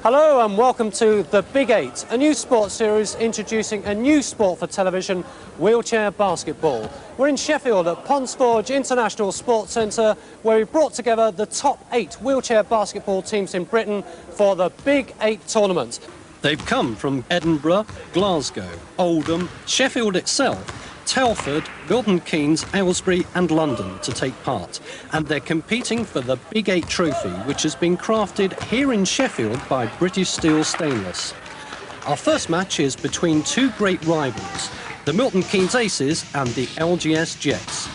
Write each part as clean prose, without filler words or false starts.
Hello and welcome to the Big 8, a new sports series introducing a new sport for television, wheelchair basketball. We're in Sheffield at Ponsforge International Sports Centre, where we've brought together the top 8 wheelchair basketball teams in Britain for the Big 8 tournament. They've come from Edinburgh, Glasgow, Oldham, Sheffield itself, Telford, Milton, Keynes, Aylesbury and London to take part. And they're competing for the Big 8 trophy, which has been crafted here in Sheffield by British Steel Stainless. Our first match is between two great rivals, the Milton Keynes Aces and the LGS Jets.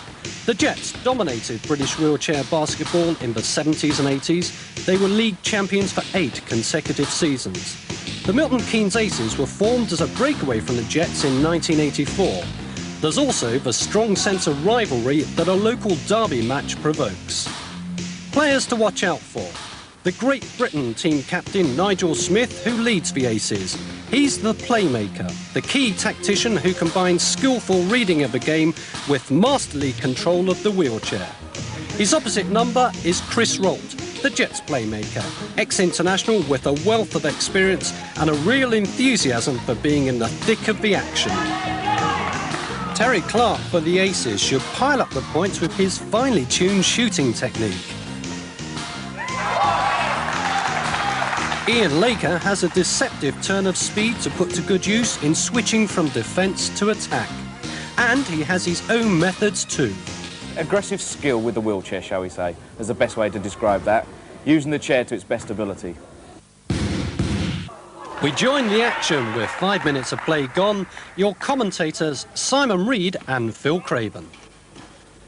The Jets dominated British wheelchair basketball in the 70s and 80s. They were league champions for 8 consecutive seasons. The Milton Keynes Aces were formed as a breakaway from the Jets in 1984. There's also the strong sense of rivalry that a local derby match provokes. Players to watch out for. The Great Britain team captain Nigel Smith, who leads the Aces. He's the playmaker, the key tactician who combines skillful reading of the game with masterly control of the wheelchair. His opposite number is Chris Rolt, the Jets playmaker, ex-international with a wealth of experience and a real enthusiasm for being in the thick of the action. Terry Clark for the Aces should pile up the points with his finely tuned shooting technique. Ian Laker has a deceptive turn of speed to put to good use in switching from defence to attack. And he has his own methods too. Aggressive skill with the wheelchair, shall we say, is the best way to describe that. Using the chair to its best ability. We join the action with 5 minutes of play gone. Your commentators Simon Reed and Phil Craven.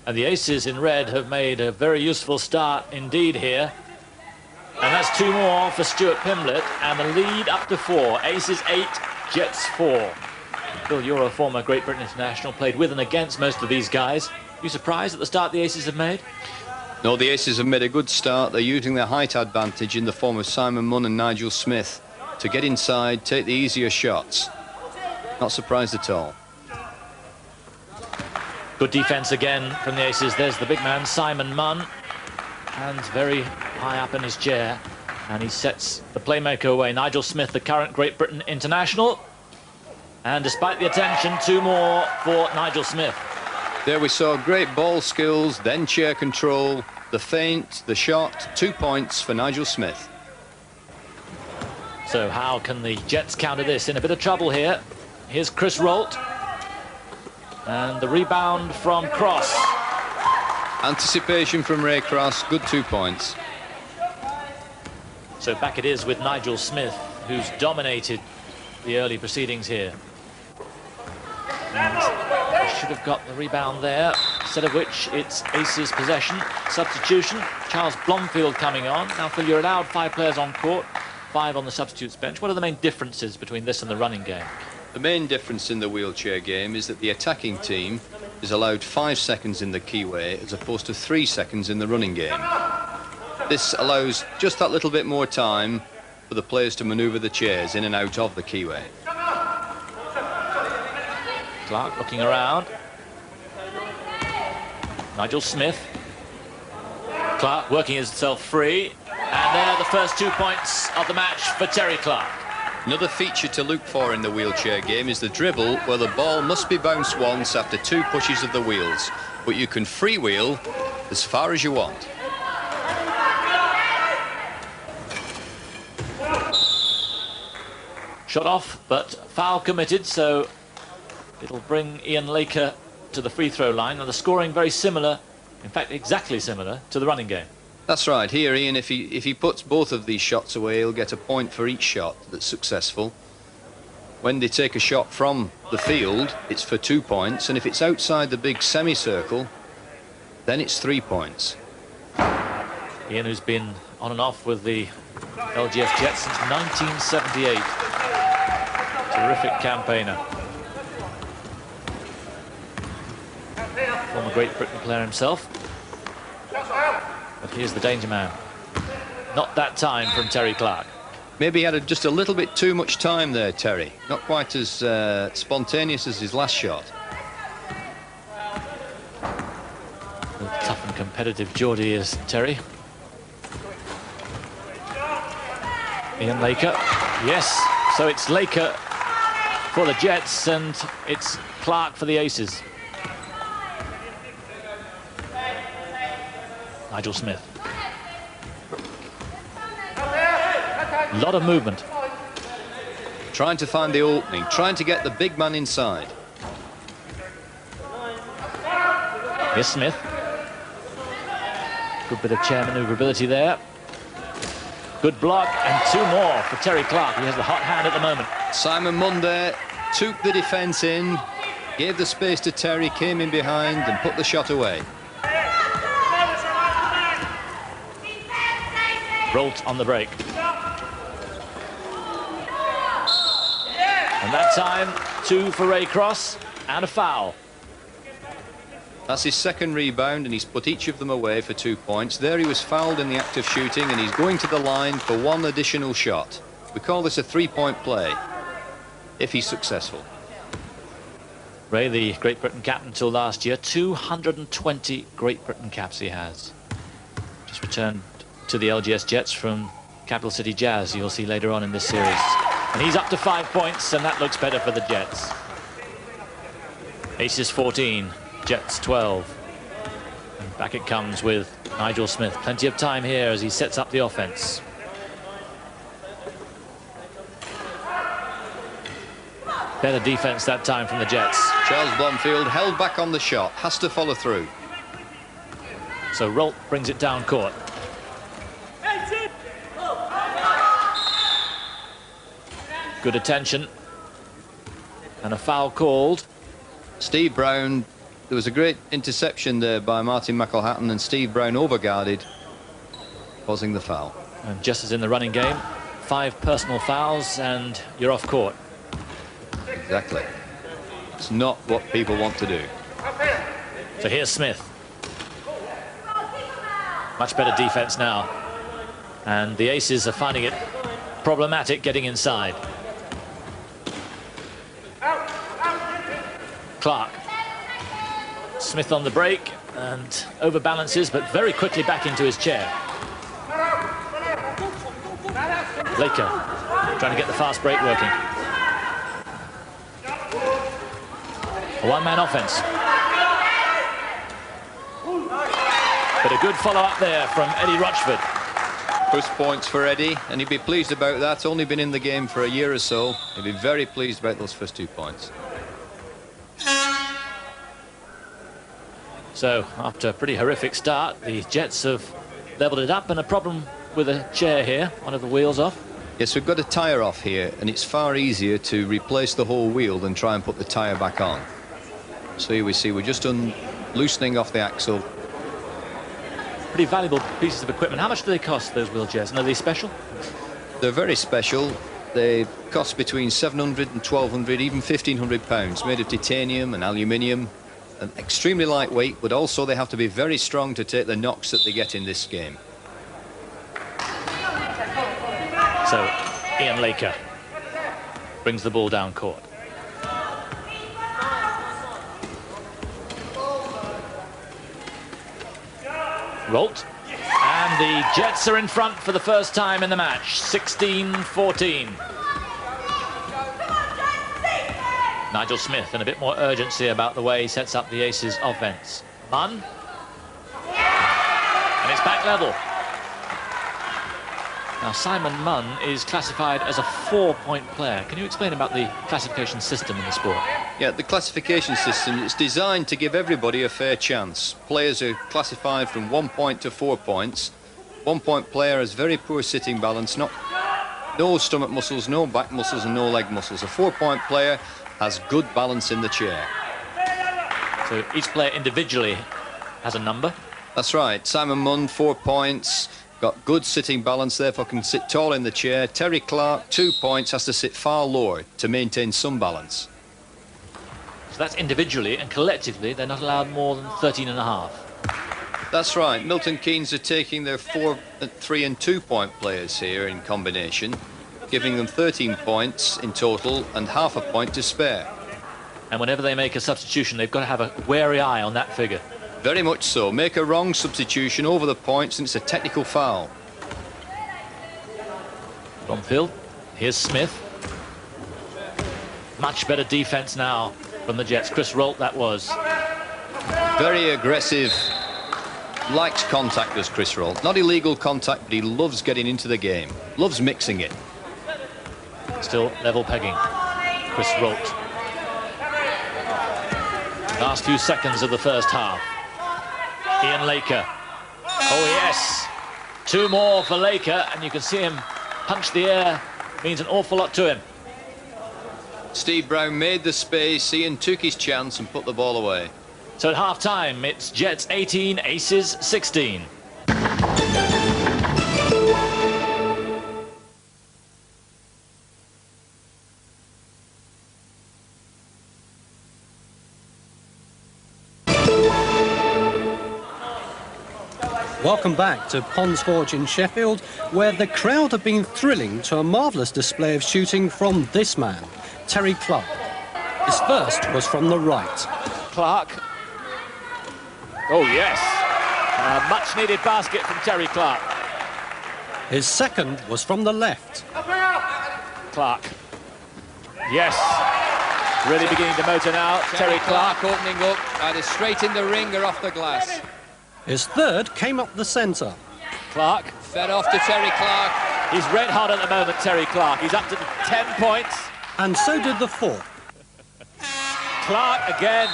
And the Aces in red have made a very useful start indeed here. And that's 2 more for Stuart Pimblett, and the lead up to 4. Aces 8, Jets 4. Phil, you're a former Great Britain international, played with and against most of these guys. You surprised at the start the Aces have made? No, the Aces have made a good start. They're using their height advantage in the form of Simon Munn and Nigel Smith to get inside, take the easier shots. Not surprised at all. Good defence again from the Aces. There's the big man, Simon Munn. Hands very high up in his chair. And he sets the playmaker away. Nigel Smith, the current Great Britain international. And despite the attention, 2 more for Nigel Smith. There we saw great ball skills, then chair control, the feint, the shot. 2 points for Nigel Smith. So how can the Jets counter this? In a bit of trouble here. Here's Chris Rolt. And the rebound from Cross. Anticipation from Ray Cross, good 2 points. So back it is with Nigel Smith, who's dominated the early proceedings here. And they should have got the rebound there, instead of which it's Aces possession. Substitution, Charles Blomfield coming on. Now, Phil, you're allowed 5 players on court, 5 on the substitutes bench. What are the main differences between this and the running game? The main difference in the wheelchair game is that the attacking team is allowed 5 seconds in the keyway as opposed to 3 seconds in the running game. This allows just that little bit more time for the players to manoeuvre the chairs in and out of the keyway. Clark looking around. Nigel Smith. Clark working himself free. And there are the first 2 points of the match for Terry Clark. Another feature to look for in the wheelchair game is the dribble, where the ball must be bounced once after 2 pushes of the wheels. But you can freewheel as far as you want. Shot off, but foul committed, so it'll bring Ian Laker to the free throw line. Now the scoring very similar, in fact exactly similar, to the running game. That's right. Here, Ian, if he puts both of these shots away, he'll get a point for each shot that's successful. When they take a shot from the field, it's for 2 points, and if it's outside the big semicircle, then it's 3 points. Ian, who's been on and off with the LGS Jets since 1978. Terrific campaigner. Former Great Britain player himself. But here's the danger man. Not that time from Terry Clark. Maybe he had just a little bit too much time there, Terry. Not quite as spontaneous as his last shot. The tough and competitive Geordie is Terry. Ian Laker. Yes, so it's Laker for the Jets and it's Clark for the Aces. Nigel Smith. A lot of movement. Trying to find the opening, trying to get the big man inside. Here's Smith. Good bit of chair manoeuvrability there. Good block, and 2 more for Terry Clark. He has the hot hand at the moment. Simon Munn there took the defence in, gave the space to Terry, came in behind and put the shot away. Rolt on the break. And that time, 2 for Ray Cross and a foul. That's his second rebound, and he's put each of them away for 2 points. There he was fouled in the act of shooting, and he's going to the line for 1 additional shot. We call this a 3-point play, if he's successful. Ray, the Great Britain captain until last year, 220 Great Britain caps he has. Just returned to the LGS Jets from Capital City Jazz, you'll see later on in this series. And he's up to 5 points, and that looks better for the Jets. Aces 14. Jets 12. And back it comes with Nigel Smith. Plenty of time here as he sets up the offense. Better defense that time from the Jets. Charles Blomfield held back on the shot, has to follow through. So Rolt brings it down court. Good attention. And a foul called. Steve Brown, there was a great interception there by Martin McElhatton, and Steve Brown overguarded, causing the foul. And just as in the running game, 5 personal fouls and you're off court. Exactly. It's not what people want to do. So here's Smith. Much better defense now. And the Aces are finding it problematic getting inside. Clark. Smith on the break and overbalances, but very quickly back into his chair. Laker trying to get the fast break working. A one-man offense. But a good follow-up there from Eddie Rochford. First points for Eddie, and he'd be pleased about that. Only been in the game for a year or so. He'd be very pleased about those first 2 points. So, after a pretty horrific start, the Jets have leveled it up, and a problem with a chair here, one of the wheels off. Yes, we've got a tyre off here, and it's far easier to replace the whole wheel than try and put the tyre back on. So here we see we're just loosening off the axle. Pretty valuable pieces of equipment. How much do they cost, those wheelchairs? And are they special? They're very special. They cost between 700 and 1,200, even 1,500 pounds, made of titanium and aluminium. And extremely lightweight, but also they have to be very strong to take the knocks that they get in this game. So Ian Laker brings the ball down court. Rolt, and the Jets are in front for the first time in the match, 16-14. Nigel Smith, and a bit more urgency about the way he sets up the Aces offense. Munn, and it's back level. Now Simon Munn is classified as a 4-point player. Can you explain about the classification system in the sport? Yeah, the classification system is designed to give everybody a fair chance. Players are classified from 1 point to 4 points. 1-point player has very poor sitting balance, no stomach muscles, no back muscles and no leg muscles. A 4-point player has good balance in the chair. So each player individually has a number? That's right. Simon Munn, 4 points. Got good sitting balance, therefore can sit tall in the chair. Terry Clark, 2 points, has to sit far lower to maintain some balance. So that's individually, and collectively they're not allowed more than 13.5. That's right. Milton Keynes are taking their 4, 3 and 2 point players here in combination, giving them 13 points in total and half a point to spare. And whenever they make a substitution, they've got to have a wary eye on that figure. Very much so. Make a wrong substitution over the points and it's a technical foul. From field, here's Smith. Much better defence now from the Jets. Chris Rolt, that was. Very aggressive. Likes contact, does Chris Rolt. Not illegal contact, but he loves getting into the game. Loves mixing it. Still level pegging. Chris Rolt. Last few seconds of the first half. Ian Laker. Oh, yes. 2 more for Laker, and you can see him punch the air. Means an awful lot to him. Steve Brown made the space. Ian took his chance and put the ball away. So at half-time, it's Jets 18, Aces 16. Welcome back to Ponds Forge in Sheffield, where the crowd have been thrilling to a marvellous display of shooting from this man, Terry Clark. His first was from the right. Clark. Oh, yes. A much-needed basket from Terry Clark. His second was from the left. Clark. Yes. Really beginning to motor now. Terry Clark opening up, either straight in the ring or off the glass. His third came up the centre. Clark. Fed off to Terry Clark. He's red hot at the moment, Terry Clark. He's up to 10 points. And so did the fourth. Clark again.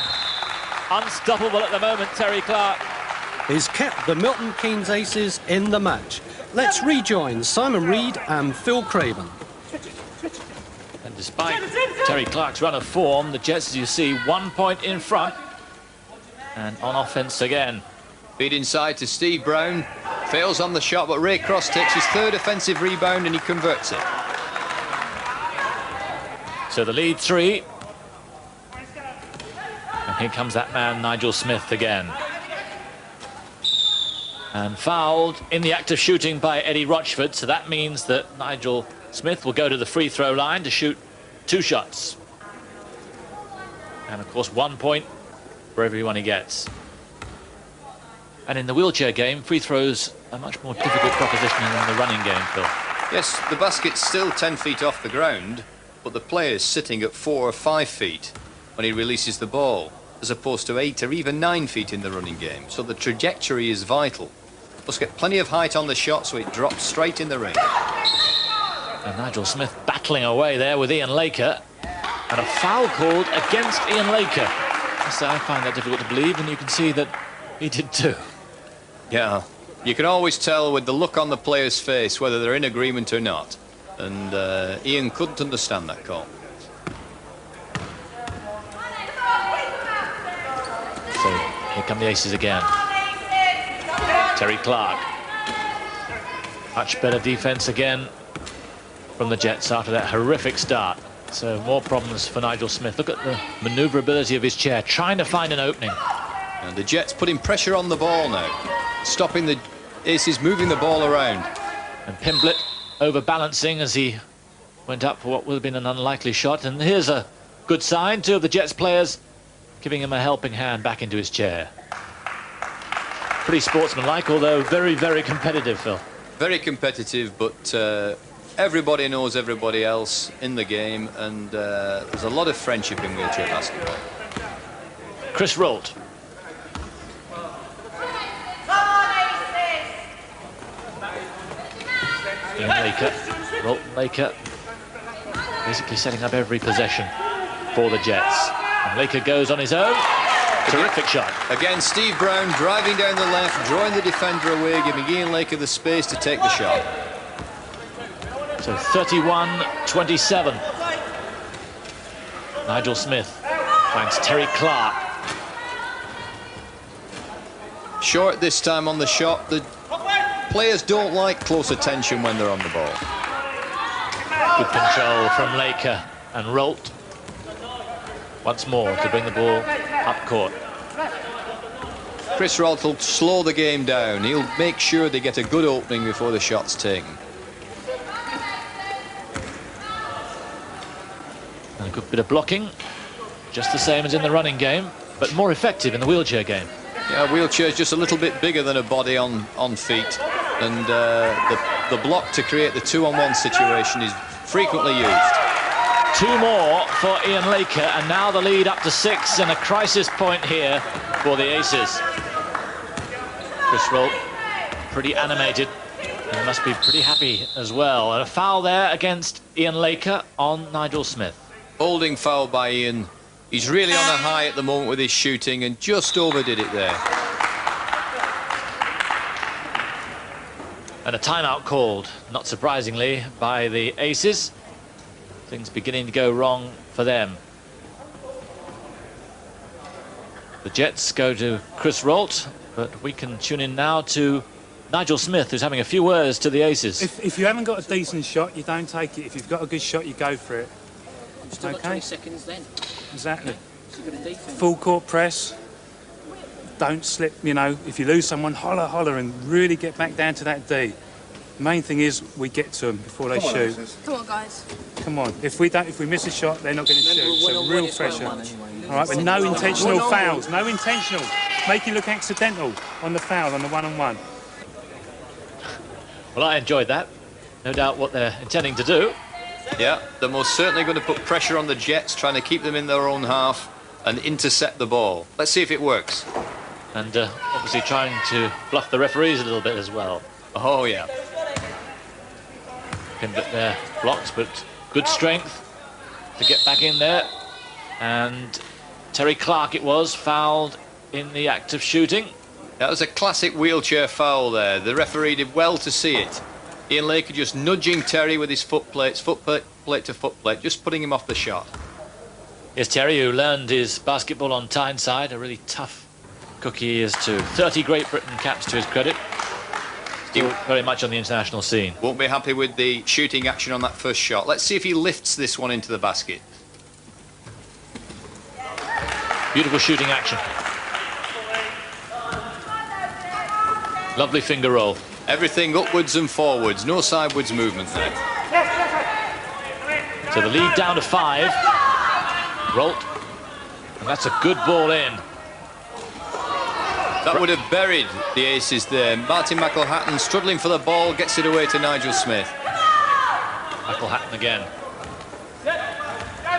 Unstoppable at the moment, Terry Clark. He's kept the Milton Keynes Aces in the match. Let's rejoin Simon Reed and Phil Craven. And despite Terry Clark's run of form, the Jets, as you see, 1 point in front. And on offence again. Feed inside to Steve Brown. Fails on the shot, but Ray Cross takes his third offensive rebound and he converts it. So the lead 3. And here comes that man, Nigel Smith, again. And fouled in the act of shooting by Eddie Rochford, so that means that Nigel Smith will go to the free throw line to shoot 2 shots. And of course 1 point for everyone he gets. And in the wheelchair game, free throws are a much more difficult proposition than the running game, Phil. Yes, the basket's still 10 feet off the ground, but the player's sitting at 4 or 5 feet when he releases the ball, as opposed to 8 or even 9 feet in the running game. So the trajectory is vital. Must get plenty of height on the shot so it drops straight in the ring. And Nigel Smith battling away there with Ian Laker. And a foul called against Ian Laker. So I find that difficult to believe, and you can see that he did too. Yeah, you can always tell with the look on the player's face whether they're in agreement or not. And Ian couldn't understand that call. So here come the Aces again. Terry Clark. Much better defence again from the Jets after that horrific start. So more problems for Nigel Smith. Look at the manoeuvrability of his chair, trying to find an opening. And the Jets putting pressure on the ball now, stopping the Aces moving the ball around. And Pimblett overbalancing as he went up for what would have been an unlikely shot. And here's a good sign, 2 of the Jets players giving him a helping hand back into his chair. Pretty sportsmanlike, although very, very competitive, Phil. Very competitive, but everybody knows everybody else in the game, and there's a lot of friendship in wheelchair basketball. Chris Rolt. Ian Laker. Rolt and Laker basically setting up every possession for the Jets. And Laker goes on his own. Terrific shot. Again, Steve Brown driving down the left, drawing the defender away, giving Ian Laker the space to take the shot. So 31-27. Nigel Smith finds Terry Clark. Short this time on the shot. The players don't like close attention when they're on the ball. Good control from Laker and Rolt. Once more to bring the ball up court. Chris Rolt will slow the game down. He'll make sure they get a good opening before the shot's taken. And a good bit of blocking. Just the same as in the running game, but more effective in the wheelchair game. Yeah, wheelchair's just a little bit bigger than a body on feet. And the the block to create the 2-on-1 situation is frequently used. 2 more for Ian Laker, and now the lead up to 6, and a crisis point here for the Aces. Chris Rolt, pretty animated, and must be pretty happy as well. And a foul there against Ian Laker on Nigel Smith. Holding foul by Ian. He's really on a high at the moment with his shooting and just overdid it there. And a timeout called, not surprisingly, by the Aces. Things beginning to go wrong for them. The Jets go to Chris Rolt, but we can tune in now to Nigel Smith, who's having a few words to the Aces. If you haven't got a decent shot, you don't take it. If you've got a good shot, you go for it. You've still got 20 seconds then. Exactly. So you've got a defense. Full court press. Don't slip, you know, if you lose someone, holler, and really get back down to that D. The main thing is we get to them before they shoot. Come on, guys. Come on. If we miss a shot, they're not going to shoot. So real pressure. All right, but no intentional fouls. No intentional. Make it look accidental on the foul, on the one-on-one. Well, I enjoyed that. No doubt what they're intending to do. Yeah, they're most certainly going to put pressure on the Jets, trying to keep them in their own half and intercept the ball. Let's see if it works. And obviously trying to bluff the referees a little bit as well. Oh, yeah. Pimblett there blocked, but good strength to get back in there. And Terry Clark it was, fouled in the act of shooting. That was a classic wheelchair foul there. The referee did well to see it. Ian Laker just nudging Terry with his foot plate to foot plate, just putting him off the shot. Here's Terry, who learned his basketball on Tyneside, a really tough cookie he is too. 30 Great Britain caps to his credit. Still very much on the international scene. Won't be happy with the shooting action on that first shot. Let's see if he lifts this one into the basket. Beautiful shooting action. Lovely finger roll. Everything upwards and forwards, no sideways movement there. So the lead down to 5. Rolt. And that's a good ball in. That would have buried the Aces there. Martin McElhatton struggling for the ball, gets it away to Nigel Smith. McElhatton again.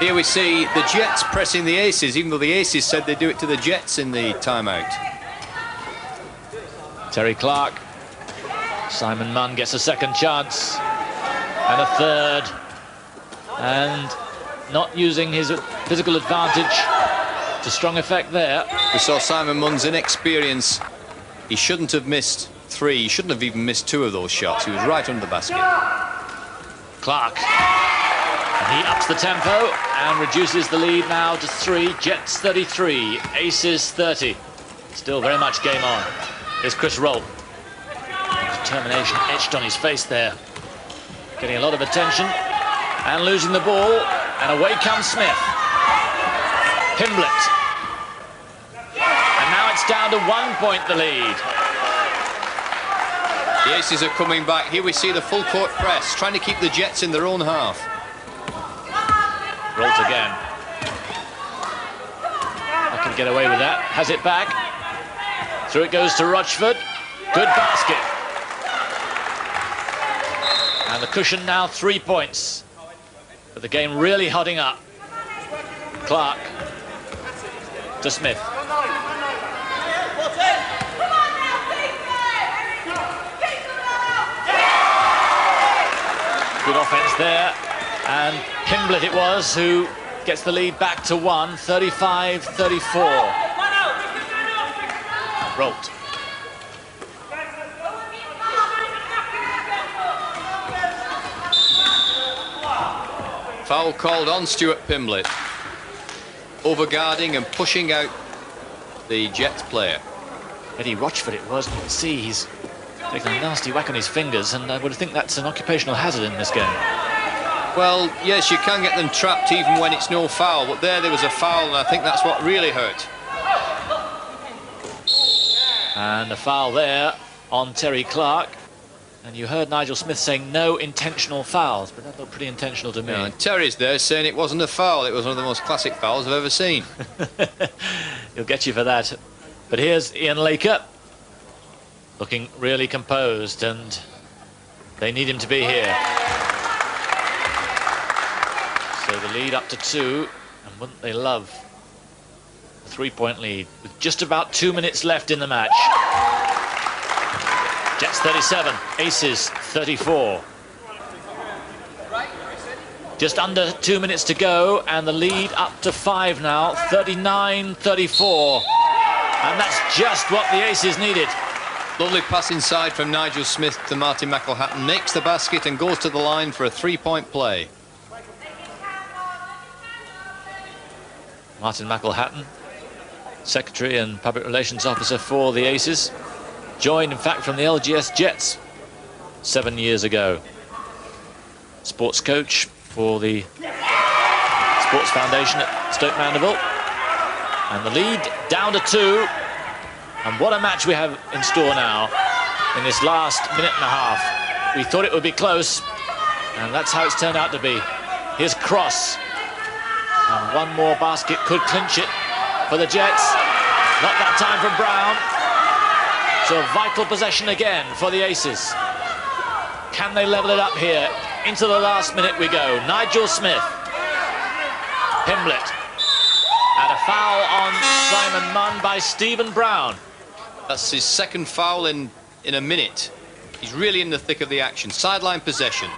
Here we see the Jets pressing the Aces, even though the Aces said they'd do it to the Jets in the timeout. Terry Clark. Simon Munn gets a second chance. And a third. And not using his physical advantage to strong effect there. We saw Simon Munn's inexperience. He shouldn't have missed 3. He shouldn't have even missed 2 of those shots. He was right under the basket. Clark. And he ups the tempo and reduces the lead now to 3. Jets 33, Aces 30. Still very much game on. Here's Chris Rolt. Determination etched on his face there. Getting a lot of attention and losing the ball. And away comes Smith. Pimblett. And now it's down to 1 point the lead. The Aces are coming back. Here we see the full court press, trying to keep the Jets in their own half. Rolt again. I can get away with that. Has it back. Through it goes to Rochford. Good basket. And the cushion now 3 points. But the game really hotting up. Clark to Smith. Good offense there. And Pimblett it was who gets the lead back to 1, 35-34. Rolt. Foul called on Stuart Pimblett. Overguarding and pushing out the Jets player. Eddie Rochford it was. You can see he's taken a nasty whack on his fingers, and I would think that's an occupational hazard in this game. Well, yes, you can get them trapped even when it's no foul, but there was a foul, and I think that's what really hurt. And a foul there on Terry Clark. And you heard Nigel Smith saying no intentional fouls, but that looked pretty intentional to me. Yeah, and Terry's there saying it wasn't a foul. It was one of the most classic fouls I've ever seen. He'll get you for that. But here's Ian Laker, looking really composed, and They need him to be here. So the lead up to 2, and wouldn't they love a 3-point lead with just about 2 minutes left in the match. Jets 37, Aces 34. Just under 2 minutes to go, and the lead up to 5 now, 39-34. And that's just what the Aces needed. Lovely pass inside from Nigel Smith to Martin McElhatton, makes the basket and goes to the line for a 3-point play. Martin McElhatton, Secretary and Public Relations Officer for the Aces, joined in fact from the LGS Jets 7 years ago. Sports coach for the Sports Foundation at Stoke Mandeville. And the lead down to 2. And what a match we have in store now in this last minute and a half. We thought it would be close, and that's how it's turned out to be. Here's Cross. And one more basket could clinch it for the Jets. Not that time from Brown. So a vital possession again for the Aces. Can they level it up here? Into the last minute we go. Nigel Smith. Pimblett. And a foul on Simon Munn by Stephen Brown. That's his second foul in a minute. He's really in the thick of the action. Sideline possession.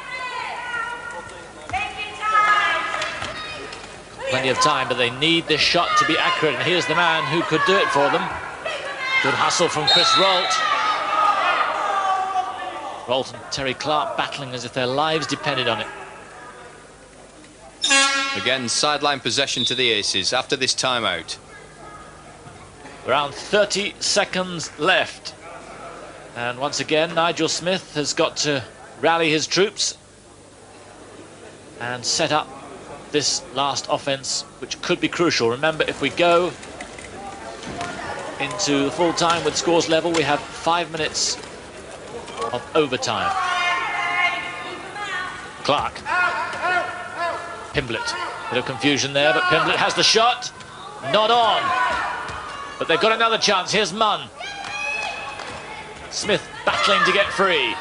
Plenty of time, but they need this shot to be accurate. And here's the man who could do it for them. Good hustle from Chris Rolt. Rolt and Terry Clark battling as if their lives depended on it. Again, sideline possession to the Aces after this timeout. Around 30 seconds left. And once again, Nigel Smith has got to rally his troops and set up this last offense, which could be crucial. Remember, if we go into the full time with scores level, we have 5 minutes of overtime. Clark. Pimblett. Bit of confusion there, but Pimblett has the shot. Not on. But they've got another chance. Here's Munn. Smith battling to get free.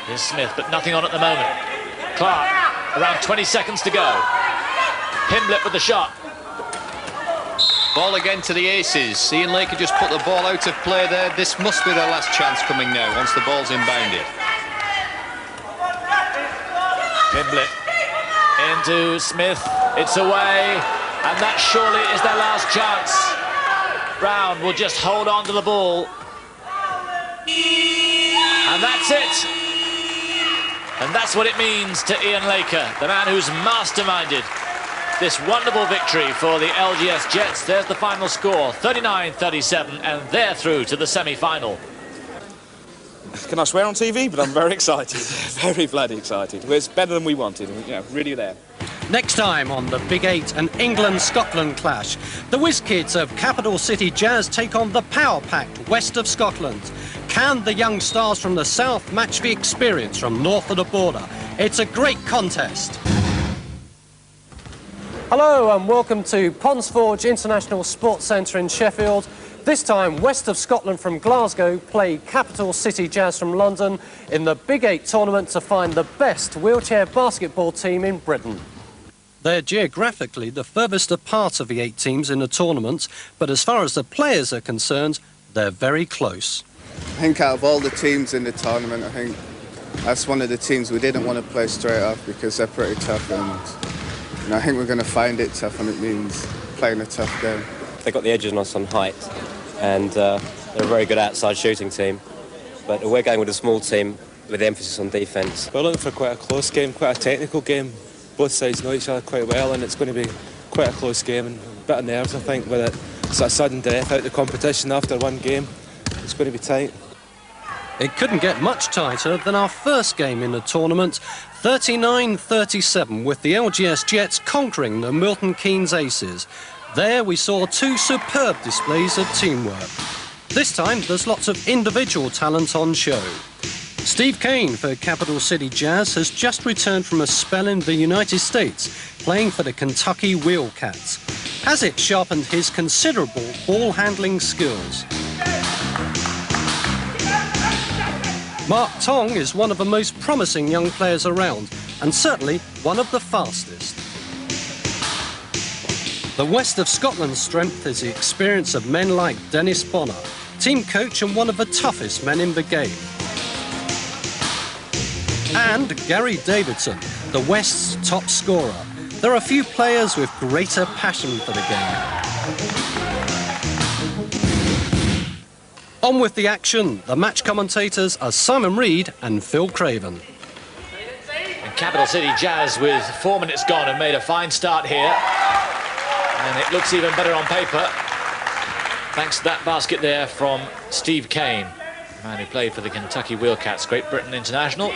Here's Smith, but nothing on at the moment. Clark, around 20 seconds to go. Pimblett with the shot. Ball again to the Aces. Ian Laker just put the ball out of play there. This must be their last chance coming now, once the ball's inbounded. Pimblett into Smith. It's away. And that surely is their last chance. Brown will just hold on to the ball. And that's it. And that's what it means to Ian Laker, the man who's masterminded this wonderful victory for the LGS Jets. There's the final score, 39-37, and they're through to the semi-final. Can I swear on TV? But I'm very excited. Very bloody excited. It's better than we wanted. You know, really there. Next time on the Big 8, an England-Scotland clash. The Whiz Kids of Capital City Jazz take on the power-packed west of Scotland. Can the young stars from the south match the experience from north of the border? It's a great contest. Hello and welcome to Ponsforge International Sports Centre in Sheffield. This time, west of Scotland from Glasgow play Capital City Jazz from London in the Big 8 tournament to find the best wheelchair basketball team in Britain. They're geographically the furthest apart of the 8 teams in the tournament, but as far as the players are concerned, they're very close. I think out of all the teams in the tournament, I think that's one of the teams we didn't want to play straight off because they're pretty tough, and I think we're going to find it tough, and it means playing a tough game. They've got the edges on us on height, and they're a very good outside shooting team, but we're going with a small team with emphasis on defence. We're looking for quite a close game, quite a technical game. Both sides know each other quite well, and it's going to be quite a close game, and a bit of nerves, I think, with it. It's a sudden death out of the competition after one game. It's going to be tight. It couldn't get much tighter than our first game in the tournament, 39-37, with the LGS Jets conquering the Milton Keynes Aces. There we saw 2 superb displays of teamwork. This time there's lots of individual talent on show. Steve Kane for Capital City Jazz has just returned from a spell in the United States, playing for the Kentucky Wheelcats. Has it sharpened his considerable ball handling skills? Mark Tong is one of the most promising young players around, and certainly one of the fastest. The west of Scotland's strength is the experience of men like Dennis Bonner, team coach and one of the toughest men in the game. And Gary Davidson, the West's top scorer. There are few players with greater passion for the game. On with the action. The match commentators are Simon Reed and Phil Craven. And Capital City Jazz, with 4 minutes gone, have made a fine start here. And it looks even better on paper, thanks to that basket there from Steve Kane, the man who played for the Kentucky Wildcats, Great Britain international.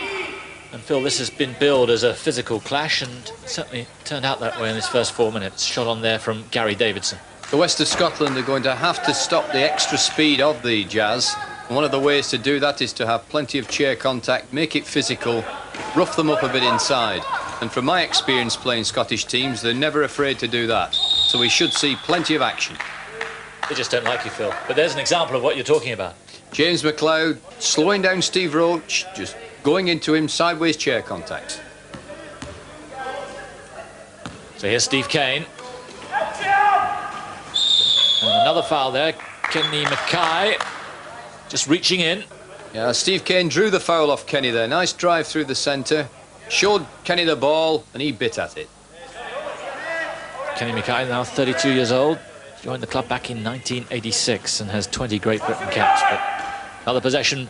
And Phil, this has been billed as a physical clash, and certainly turned out that way in this first 4 minutes. Shot on there from Gary Davidson. The west of Scotland are going to have to stop the extra speed of the Jazz. And one of the ways to do that is to have plenty of chair contact, make it physical, rough them up a bit inside. And from my experience playing Scottish teams, they're never afraid to do that. So we should see plenty of action. They just don't like you, Phil. But there's an example of what you're talking about. James McLeod slowing down Steve Roach, just going into him, sideways chair contact. So here's Steve Kane. And another foul there. Kenny Mackay just reaching in. Yeah, Steve Kane drew the foul off Kenny there. Nice drive through the centre. Showed Kenny the ball, and he bit at it. Kenny Mackay, now 32 years old, joined the club back in 1986 and has 20 Great Britain caps. But another possession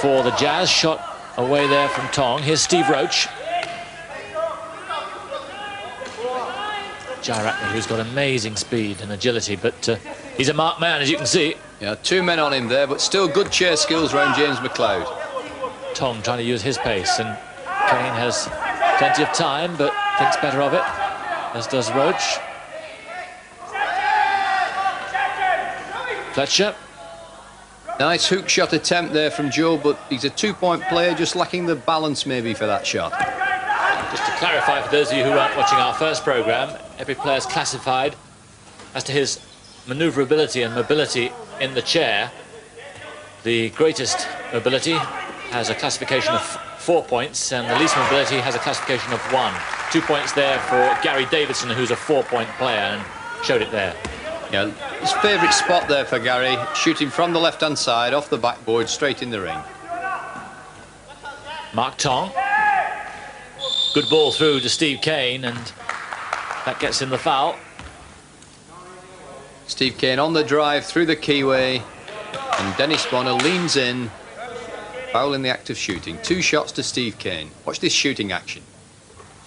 for the Jazz. Shot away there from Tong. Here's Steve Roach. Gyratney, who's got amazing speed and agility, but he's a marked man, as you can see. Yeah, 2 men on him there, but still good chair skills around James McLeod. Tong trying to use his pace, and Kane has plenty of time, but thinks better of it, as does Roach. Fletcher. Nice hook shot attempt there from Joe, but he's a two-point player, just lacking the balance maybe for that shot. Just to clarify for those of you who weren't watching our first programme, every player's classified as to his manoeuvrability and mobility in the chair. The greatest mobility has a classification of 4 points, and the least mobility has a classification of 1. 2 points there for Gary Davidson, who's a 4-point player, and showed it there. Yeah, his favourite spot there for Gary, shooting from the left-hand side, off the backboard, straight in the ring. Mark Tong. Good ball through to Steve Kane, and that gets him the foul. Steve Kane on the drive through the keyway, and Dennis Bonner leans in, foul in the act of shooting. 2 shots to Steve Kane. Watch this shooting action.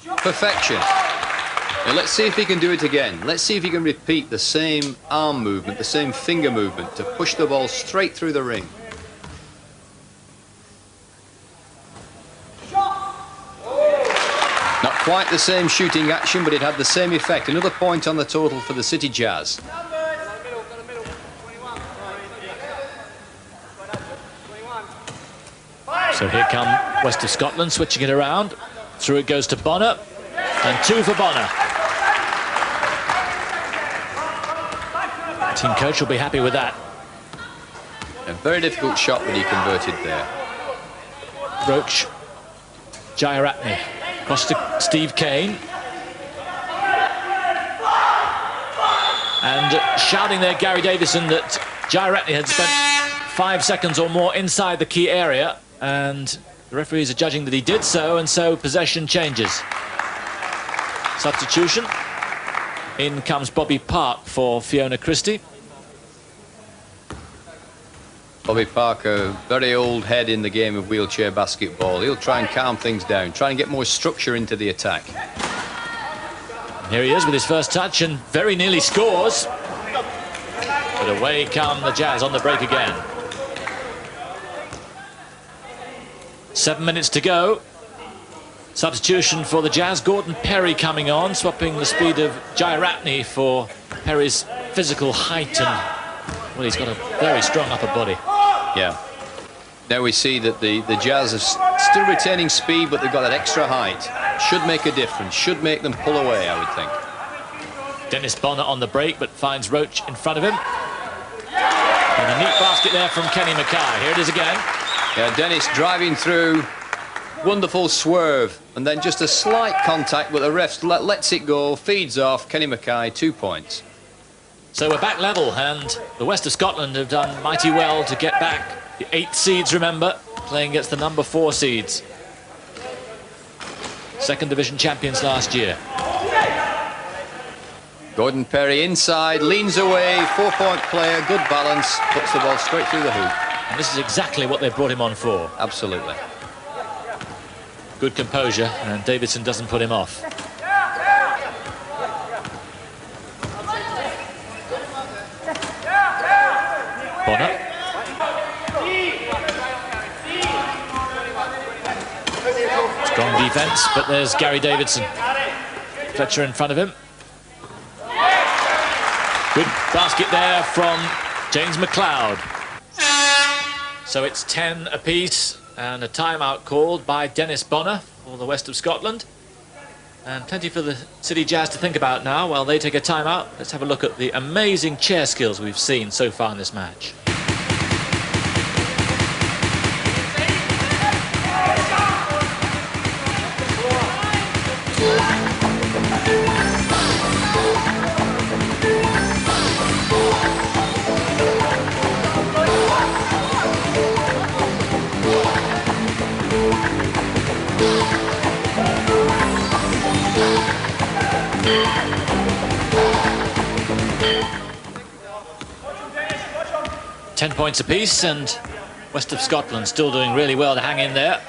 Perfection. Now let's see if he can do it again. Let's see if he can repeat the same arm movement, the same finger movement to push the ball straight through the ring. Not quite the same shooting action, but it had the same effect. Another point on the total for the City Jazz. So here come West of Scotland, switching it around. Through it goes to Bonner, and 2 for Bonner. Team coach will be happy with that. A very difficult shot that he converted there. Roach, Gyratney, across to Steve Kane. And shouting there, Gary Davison, that Gyratney had spent 5 seconds or more inside the key area, and the referees are judging that he did so, and so possession changes. Substitution. In comes Bobby Park for Fiona Christie. Bobby Parker, very old head in the game of wheelchair basketball. He'll try and calm things down, try and get more structure into the attack. And here he is with his first touch, and very nearly scores. But away come the Jazz on the break again. 7 minutes to go. Substitution for the Jazz. Gordon Perry coming on, swapping the speed of Gyratney for Perry's physical height, and well, he's got a very strong upper body. Yeah. Now we see that the Jazz are still retaining speed, but they've got that extra height. Should make a difference, should make them pull away, I would think. Dennis Bonner on the break, but finds Roach in front of him. And a neat basket there from Kenny Mackay. Here it is again. Yeah, Dennis driving through, wonderful swerve, and then just a slight contact, but the ref lets it go, feeds off. Kenny Mackay, 2 points. So we're back level, and the West of Scotland have done mighty well to get back. The 8 seeds, remember, playing against the number 4 seeds. Second division champions last year. Gordon Perry inside, leans away, 4-point player, good balance, puts the ball straight through the hoop. And this is exactly what they brought him on for. Absolutely. Good composure, and Davidson doesn't put him off. Bonner. Strong defence, but there's Gary Davidson. Fletcher in front of him. Good basket there from James McLeod. So it's 10 apiece, and a timeout called by Dennis Bonner for the West of Scotland. And plenty for the City Jazz to think about now while they take a timeout. Let's have a look at the amazing chair skills we've seen so far in this match. Ten points apiece, and West of Scotland still doing really well to hang in there.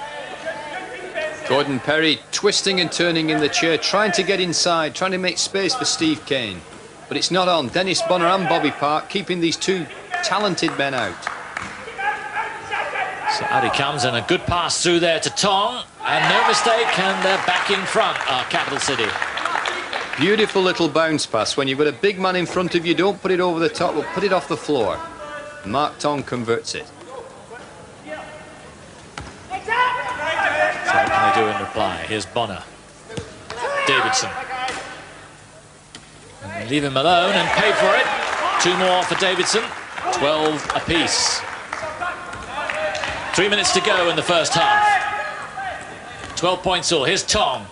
Gordon Perry twisting and turning in the chair, trying to get inside, trying to make space for Steve Kane. But it's not on. Dennis Bonner and Bobby Park keeping these two talented men out. So out he comes, and a good pass through there to Tong, and no mistake, and they're back in front, our capital city. Beautiful little bounce pass. When you've got a big man in front of you, don't put it over the top, but put it off the floor. Mark Tong converts it. So what can they do in reply? Here's Bonner. Davidson. And they leave him alone and pay for it. 2 more for Davidson. 12 apiece. 3 minutes to go in the first half. 12 points all. Here's Tong.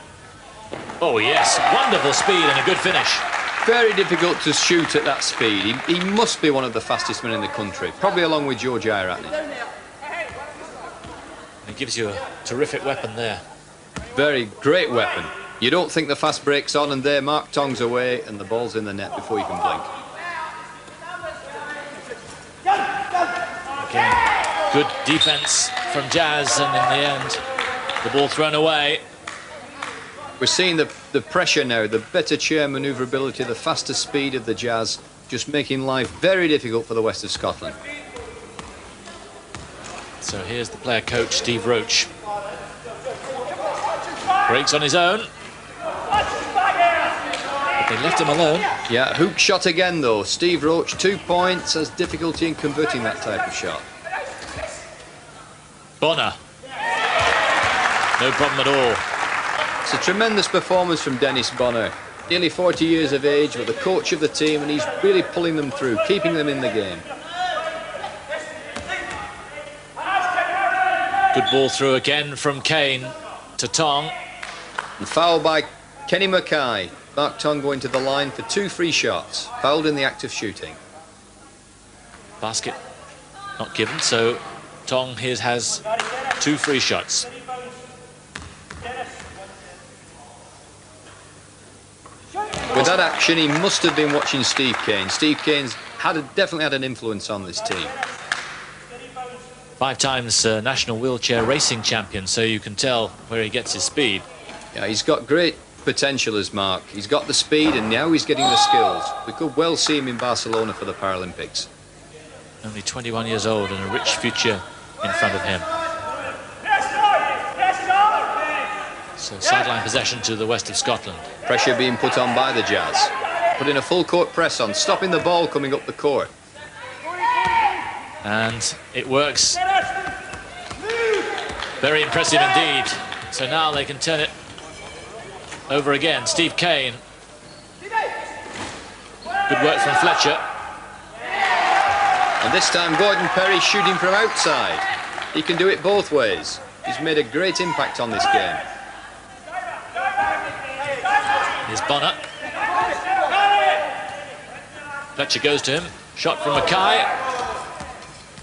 Oh yes, wonderful speed and a good finish. Very difficult to shoot at that speed. He must be one of the fastest men in the country, probably along with George Iratney. He gives you a terrific weapon there. Very great weapon. You don't think the fast break's on, and there Mark Tong's away and the ball's in the net before you can blink. Again, good defense from Jazz, and in the end the ball thrown away. We're seeing the pressure now, the better chair manoeuvrability, the faster speed of the Jazz, just making life very difficult for the West of Scotland. So here's the player coach, Steve Roach. Breaks on his own. But they left him alone. Yeah, hook shot again though. Steve Roach, 2 points, has difficulty in converting that type of shot. Bonner. No problem at all. It's a tremendous performance from Dennis Bonner. Nearly 40 years of age, but the coach of the team, and he's really pulling them through, keeping them in the game. Good ball through again from Kane to Tong. And foul by Kenny Mackay. Mark Tong going to the line for 2 free shots. Fouled in the act of shooting. Basket not given, so Tong has 2 free shots. With that action, he must have been watching Steve Kane. Steve Kane's definitely had an influence on this team. 5 times national wheelchair racing champion, so you can tell where he gets his speed. Yeah, he's got great potential as Mark. He's got the speed, and now he's getting the skills. We could well see him in Barcelona for the Paralympics. Only 21 years old and a rich future in front of him. So sideline possession to the West of Scotland. Pressure being put on by the Jazz. Putting a full court press on, stopping the ball coming up the court. And it works. Very impressive indeed. So now they can turn it over again. Steve Kane. Good work from Fletcher. And this time Gordon Perry shooting from outside. He can do it both ways. He's made a great impact on this game. Here's Bonner. Fletcher goes to him. Shot from Mackay.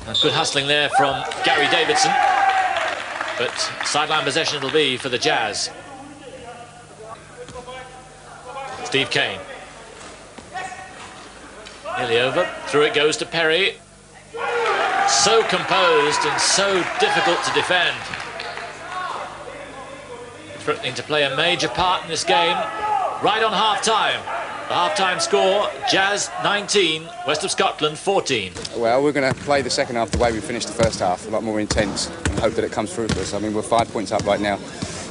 And good hustling there from Gary Davidson. But sideline possession it'll be for the Jazz. Steve Kane. Nearly over. Through it goes to Perry. So composed and so difficult to defend. Threatening to play a major part in this game. Right on half-time. The half-time score, Jazz 19, West of Scotland 14. Well, we're going to play the second half the way we finished the first half, a lot more intense, and hope that it comes through for us. I mean, we're 5 points up right now.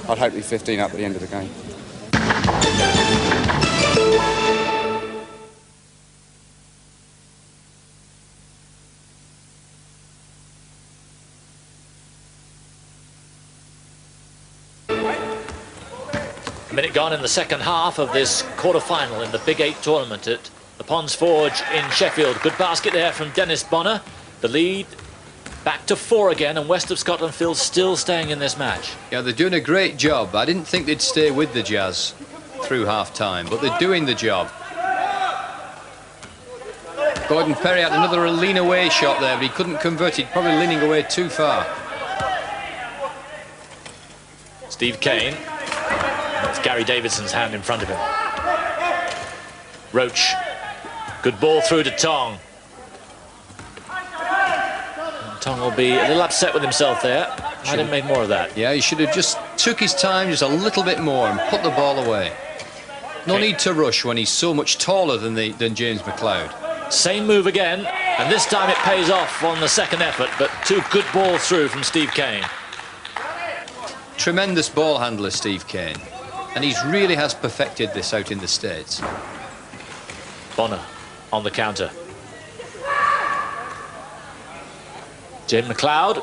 I'd hope to be 15 up at the end of the game. A minute gone in the second half of this quarter-final in the Big 8 tournament at the Ponds Forge in Sheffield. Good basket there from Dennis Bonner. The lead back to 4 again, and West of Scotland Phil still staying in this match. Yeah, they're doing a great job. I didn't think they'd stay with the Jazz through half-time, but they're doing the job. Gordon Perry had another lean away shot there, but he couldn't convert it, probably leaning away too far. Steve Kane. It's Gary Davidson's hand in front of him. Roach. Good ball through to Tong. And Tong will be a little upset with himself there. Might have made more of that. Yeah, he should have just took his time just a little bit more and put the ball away. No need to rush when he's so much taller than James McLeod. Same move again, and this time it pays off on the second effort, but 2 good balls through from Steve Kane. Tremendous ball handler, Steve Kane. And he really has perfected this out in the States. Bonner on the counter. Jim McLeod.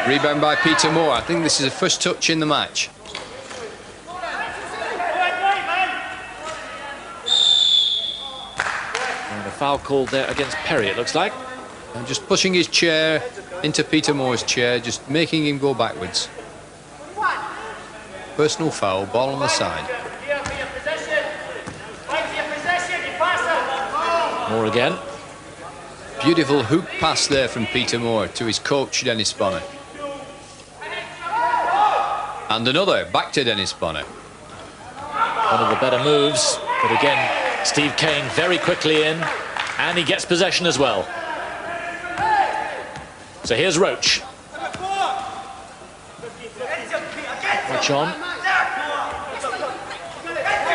Rebound by Peter Moore. I think this is the first touch in the match. And a foul called there against Perry, it looks like. And just pushing his chair into Peter Moore's chair, just making him go backwards. Personal foul, ball on the side. Moore again. Beautiful hook pass there from Peter Moore to his coach, Dennis Bonner. And another, back to Dennis Bonner. One of the better moves, but again, Steve Kane very quickly in, and he gets possession as well. So here's Roach. Roach on.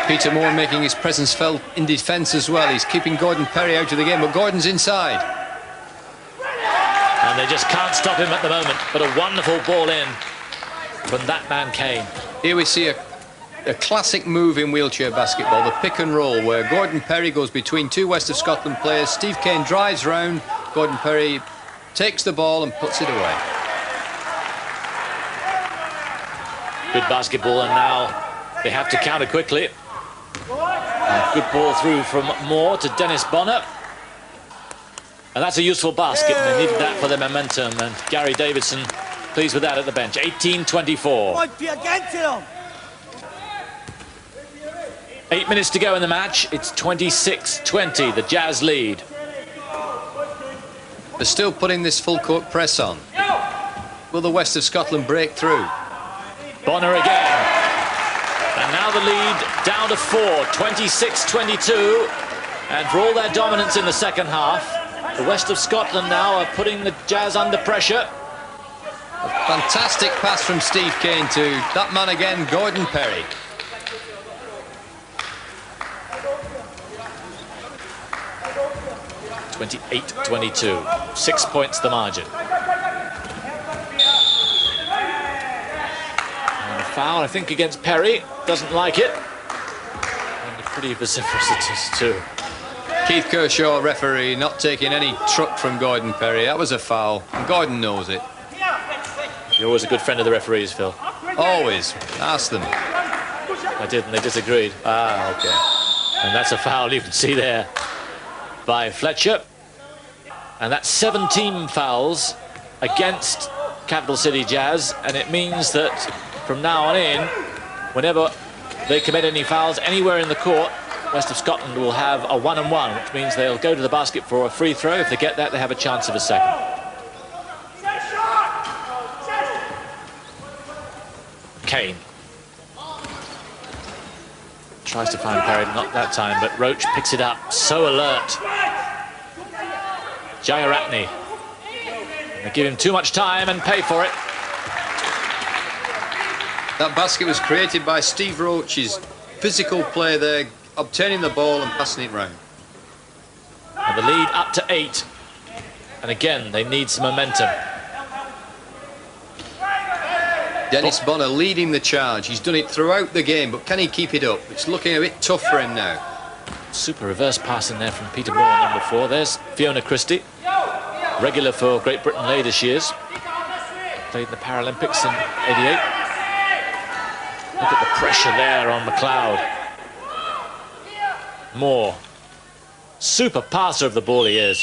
Peter Moore making his presence felt in defence as well. He's keeping Gordon Perry out of the game, but Gordon's inside. And they just can't stop him at the moment, but a wonderful ball in from that man Kane. Here we see a classic move in wheelchair basketball, the pick and roll, where Gordon Perry goes between 2 West of Scotland players. Steve Kane drives round, Gordon Perry takes the ball and puts it away. Good basketball, and now they have to counter quickly. Good ball through from Moore to Dennis Bonner. And that's a useful basket, and they needed that for their momentum. And Gary Davidson pleased with that at the bench. 18-24. 8 minutes to go in the match. It's 26-20, the Jazz lead. They're still putting this full court press on. Will the West of Scotland break through? Bonner again. And now the lead down to 4, 26-22. And for all their dominance in the second half, the West of Scotland now are putting the Jazz under pressure. A fantastic pass from Steve Kane to that man again, Gordon Perry. (28-22). 6 points the margin. And a foul, I think, against Perry. Doesn't like it. And pretty vociferous it is too. Keith Kershaw, referee, not taking any truck from Gordon Perry. That was a foul, and Gordon knows it. You're always a good friend of the referees, Phil. Always. Ask them. I did, and they disagreed. Ah, OK. And that's a foul you can see there by Fletcher. And that's 17 fouls against Capital City Jazz, and it means that from now on in, whenever they commit any fouls anywhere in the court, West of Scotland will have a 1-on-1, which means they'll go to the basket for a free throw. If they get that, they have a chance of a second. Kane tries to find Perry, not that time, but Roach picks it up, so alert. Jayaratne. They give him too much time and pay for it. That basket was created by Steve Roach's physical play there, obtaining the ball and passing it round. And the lead up to 8. And again, they need some momentum. Dennis Bonner leading the charge. He's done it throughout the game, but can he keep it up? It's looking a bit tough for him now. Super reverse pass in there from Peter Moore, number 4. There's Fiona Christie, regular for Great Britain later years. Played in the Paralympics in '88. Look at the pressure there on McLeod. Moore. Super passer of the ball he is.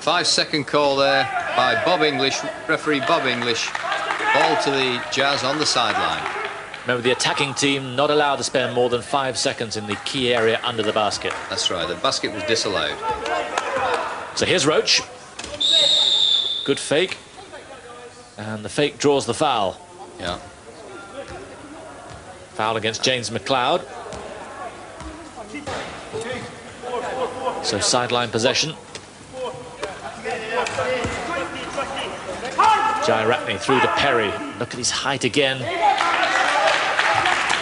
5-second call there by Bob English, referee Bob English. Ball to the Jazz on the sideline. Remember, the attacking team not allowed to spend more than 5 seconds in the key area under the basket. That's right, the basket was disallowed. So here's Roach. Good fake. And the fake draws the foul. Yeah. Foul against James McLeod. So sideline possession. Jayaratne through to Perry. Look at his height again.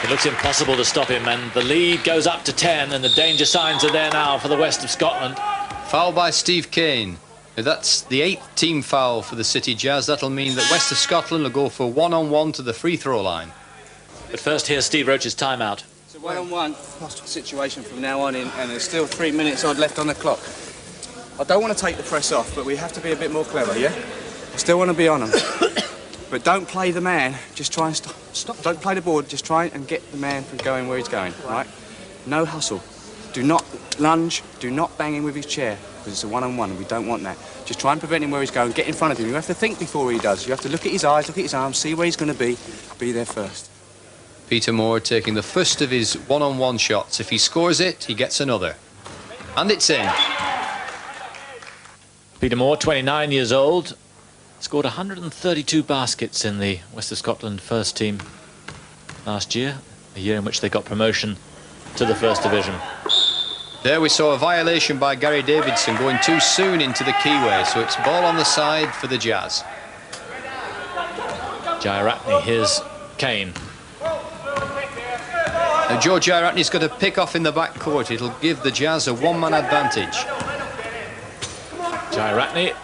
It looks impossible to stop him, and the lead goes up to 10, and the danger signs are there now for the West of Scotland. Foul by Steve Kane. Now that's the 8th team foul for the City Jazz. That'll mean that West of Scotland will go for 1-on-1 to the free throw line. But first, here's Steve Roach's timeout. It's a 1-on-1 situation from now on in, and there's still 3 minutes odd left on the clock. I don't want to take the press off, but we have to be a bit more clever, yeah? I still want to be on them. But don't play the man, just try and stop. Don't play the board, just try and get the man from going where he's going, right? No hustle. Do not lunge, do not bang him with his chair, because it's a 1-on-1 and we don't want that. Just try and prevent him where he's going, get in front of him. You have to think before he does. You have to look at his eyes, look at his arms, see where he's going to be there first. Peter Moore taking the first of his 1-on-1 shots. If he scores it, he gets another. And it's in. Peter Moore, 29 years old, scored 132 baskets in the West of Scotland first team last year, a year in which they got promotion to the First Division. There we saw a violation by Gary Davidson going too soon into the keyway, so it's ball on the side for the Jazz. Jayaratne, here's Kane. Now Joe Jayaratne's got to pick off in the backcourt. It'll give the Jazz a 1-man advantage. Jayaratne,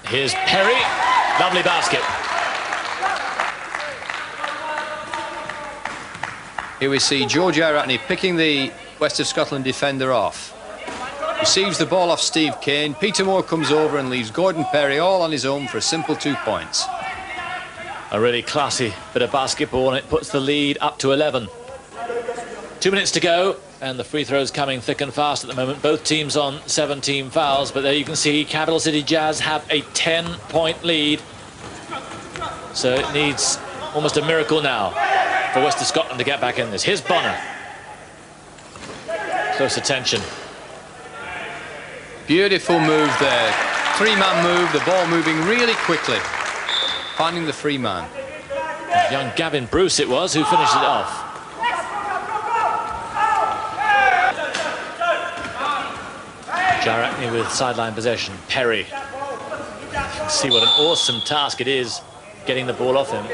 here's Perry. Lovely basket. Here we see Joe Jayaratne picking the West of Scotland defender off. Receives the ball off Steve Kane. Peter Moore comes over and leaves Gordon Perry all on his own for a simple 2 points. A really classy bit of basketball, and it puts the lead up to 11. 2 minutes to go, and the free throws coming thick and fast at the moment. Both teams on 17 fouls, but there you can see Capital City Jazz have a 10-point lead. So it needs almost a miracle now for West of Scotland to get back in this. Here's Bonner. Close attention. Beautiful move there. 3-man move, the ball moving really quickly. Finding the free man. Young Gavin Bruce it was who finished it off. Jayaratne with sideline possession. Perry. You can see what an awesome task it is getting the ball off him.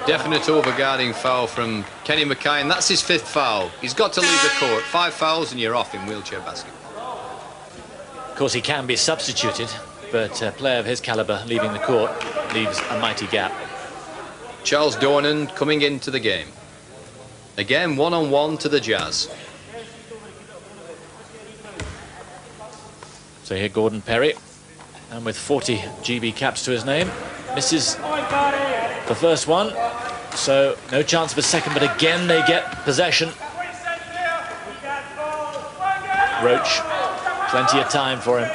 Definite overguarding foul from Kenny Mackay, and that's his 5th foul. He's got to leave the court. 5 fouls and you're off in wheelchair basketball. Of course, he can be substituted, but a player of his calibre leaving the court leaves a mighty gap. Charles Dornan coming into the game. Again, 1-on-1 to the Jazz. So here Gordon Perry, and with 40 GB caps to his name, misses the first one, so no chance of a second, but again they get possession. Roach Plenty of time for him.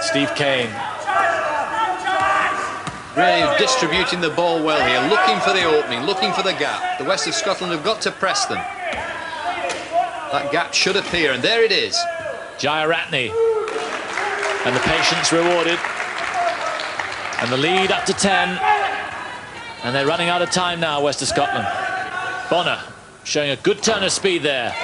Steve Kane. Really distributing the ball well here, looking for the opening, looking for the gap. The West of Scotland have got to press them. That gap should appear, and there it is. Jairatne. And the patience rewarded. And the lead up to 10. And they're running out of time now, West of Scotland. Bonner showing a good turn of speed there.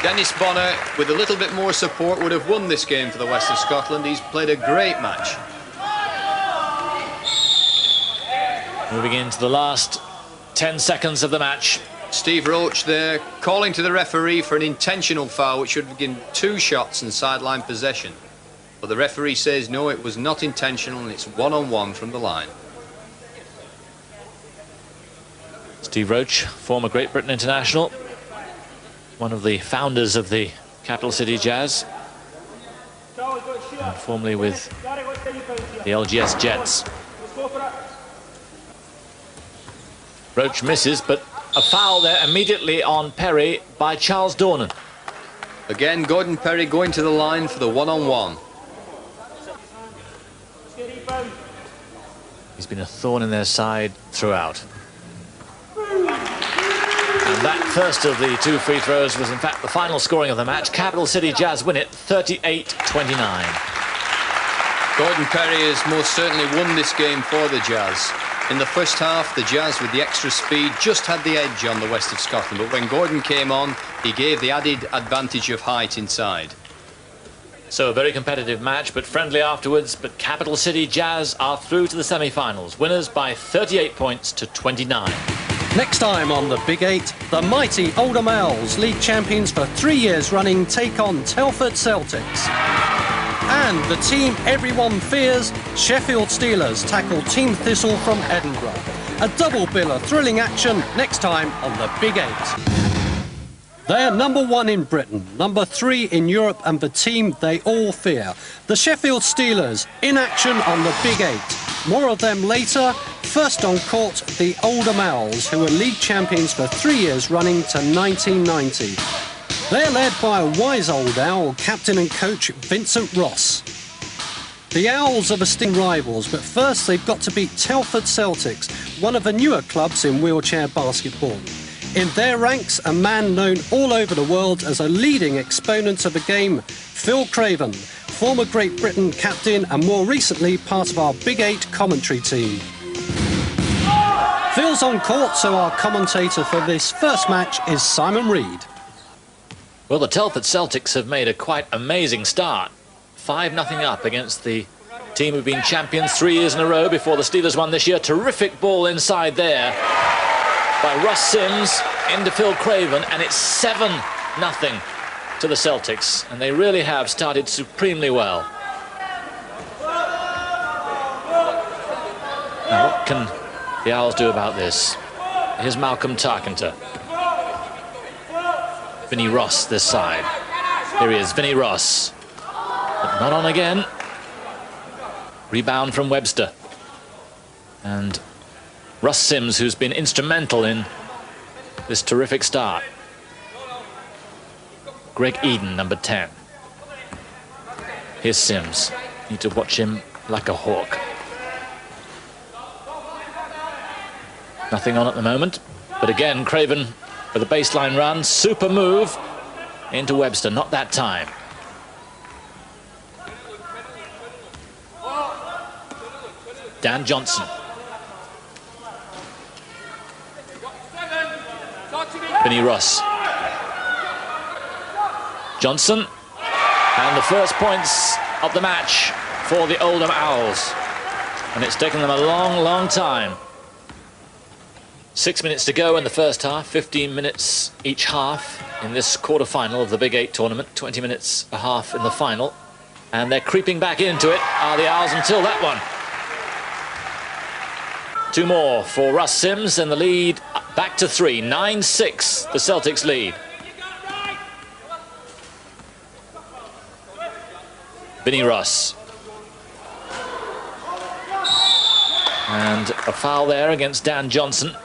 Dennis Bonner, with a little bit more support, would have won this game for the West of Scotland. He's played a great match. Moving into the last 10 seconds of the match. Steve Roach there, calling to the referee for an intentional foul, which should have given 2 shots and sideline possession. But the referee says, no, it was not intentional, and it's 1-on-1 from the line. Steve Roach, former Great Britain international. One of the founders of the Capital City Jazz. And formerly with the LGS Jets. Roach misses, but a foul there immediately on Perry by Charles Dornan. Again, Gordon Perry going to the line for the 1-on-1. He's been a thorn in their side throughout. And that first of the 2 free throws was in fact the final scoring of the match. Capital City Jazz win it 38-29. Gordon Perry has most certainly won this game for the Jazz. In the first half, the Jazz, with the extra speed, just had the edge on the West of Scotland. But when Gordon came on, he gave the added advantage of height inside. So a very competitive match, but friendly afterwards. But Capital City Jazz are through to the semi-finals. Winners by 38 points to 29. Next time on the Big 8, the mighty Oldham Owls, league champions for 3 years running, take on Telford Celtics. And the team everyone fears, Sheffield Steelers, tackle Team Thistle from Edinburgh. A double bill of thrilling action next time on the Big 8. They're number 1 in Britain, number 3 in Europe, and the team they all fear. The Sheffield Steelers in action on the Big 8. More of them later. First on court, the Oldham Owls, who are league champions for 3 years running to 1990. They're led by a wise old owl, captain and coach Vincent Ross. The Owls are the sting rivals, but first they've got to beat Telford Celtics, one of the newer clubs in wheelchair basketball. In their ranks, a man known all over the world as a leading exponent of the game, Phil Craven, former Great Britain captain and more recently part of our Big 8 commentary team. Phil's on court, so our commentator for this first match is Simon Reed. Well, the Telford Celtics have made a quite amazing start. 5-0 up against the team who've been champions 3 years in a row before the Steelers won this year. Terrific ball inside there by Russ Sims into Phil Craven, and it's 7-0 to the Celtics, and they really have started supremely well. Now, what can the Owls do about this? Here's Malcolm Tarkenter. Vinnie Ross this side. Here he is, Vinnie Ross. But not on again. Rebound from Webster. And Russ Sims, who's been instrumental in this terrific start. Greg Eden, number 10. Here's Sims. Need to watch him like a hawk. Nothing on at the moment. But again, Craven with a baseline run. Super move into Webster. Not that time. Dan Johnson. Vinnie Ross. Johnson. And the first points of the match for the Oldham Owls. And it's taken them a long, long time. 6 minutes to go in the first half, 15 minutes each half in this quarter-final of the Big 8 tournament, 20 minutes a half in the final. And they're creeping back into it, are the Owls, until that one. 2 more for Russ Sims, and the lead back to 3. 9-6, the Celtics lead. Vinnie Ross. And a foul there against Dan Johnson.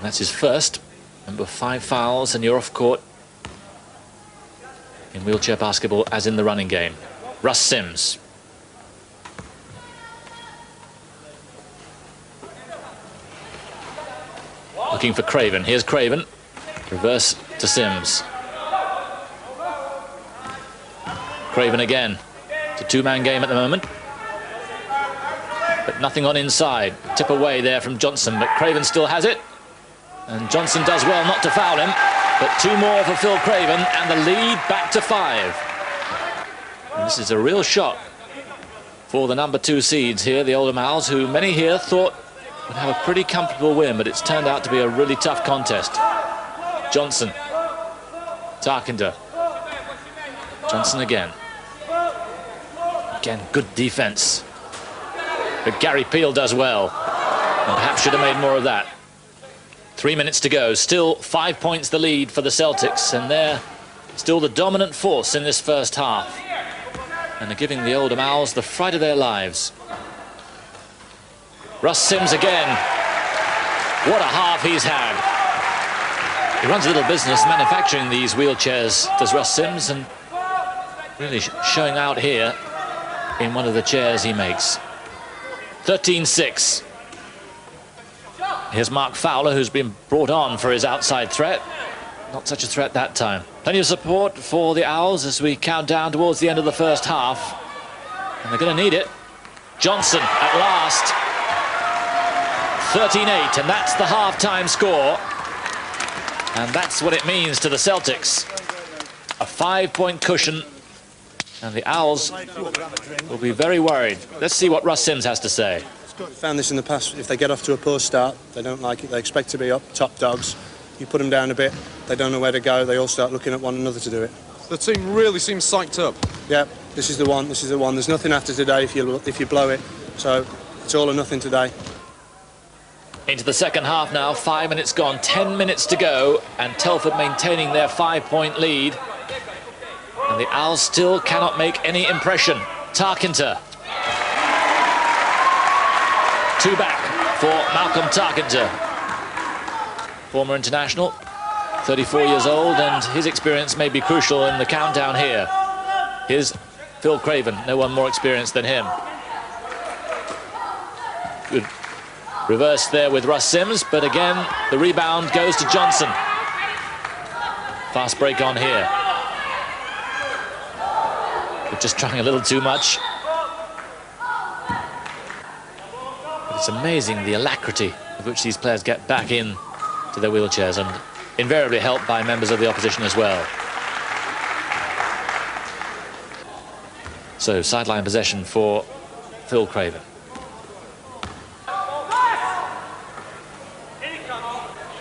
That's his first. Remember, 5 fouls and you're off court in wheelchair basketball as in the running game. Russ Sims. Looking for Craven. Here's Craven. Reverse to Sims. Craven again. It's a 2-man game at the moment. But nothing on inside. Tip away there from Johnson, but Craven still has it. And Johnson does well not to foul him. But 2 more for Phil Craven, and the lead back to 5. And this is a real shot for the number 2 seeds here, the Oldham Owls, who many here thought would have a pretty comfortable win, but it's turned out to be a really tough contest. Johnson. Tarkenter. Johnson again. Again, good defense. But Gary Peel does well, and perhaps should have made more of that. 3 minutes to go. Still 5 points the lead for the Celtics, and they're still the dominant force in this first half. And they're giving the Oldham Owls the fright of their lives. Russ Sims again. What a half he's had. He runs a little business manufacturing these wheelchairs, does Russ Sims, and really showing out here in one of the chairs he makes. 13-6. Here's Mark Fowler, who's been brought on for his outside threat. Not such a threat that time. Plenty of support for the Owls as we count down towards the end of the first half. And they're going to need it. Johnson at last. 13-8, and that's the half-time score. And that's what it means to the Celtics. A 5-point cushion, and the Owls will be very worried. Let's see what Russ Sims has to say. Found this in the past. If they get off to a poor start, they don't like it. They expect to be up top dogs. You put them down a bit, they don't know where to go. They all start looking at one another to do it. The team really seems psyched up. Yeah, this is the one. This is the one. There's nothing after today if you blow it. So it's all or nothing today. Into the second half now. 5 minutes gone. 10 minutes to go, and Telford maintaining their 5-point lead. And the Owls still cannot make any impression. Tarkenter. 2 back for Malcolm Tarkenter. Former international, 34 years old, and his experience may be crucial in the countdown here. Here's Phil Craven, no one more experienced than him. Good reverse there with Russ Sims, but again, the rebound goes to Johnson. Fast break on here. But just trying a little too much. But it's amazing the alacrity with which these players get back in to their wheelchairs, and invariably helped by members of the opposition as well. So sideline possession for Phil Craven.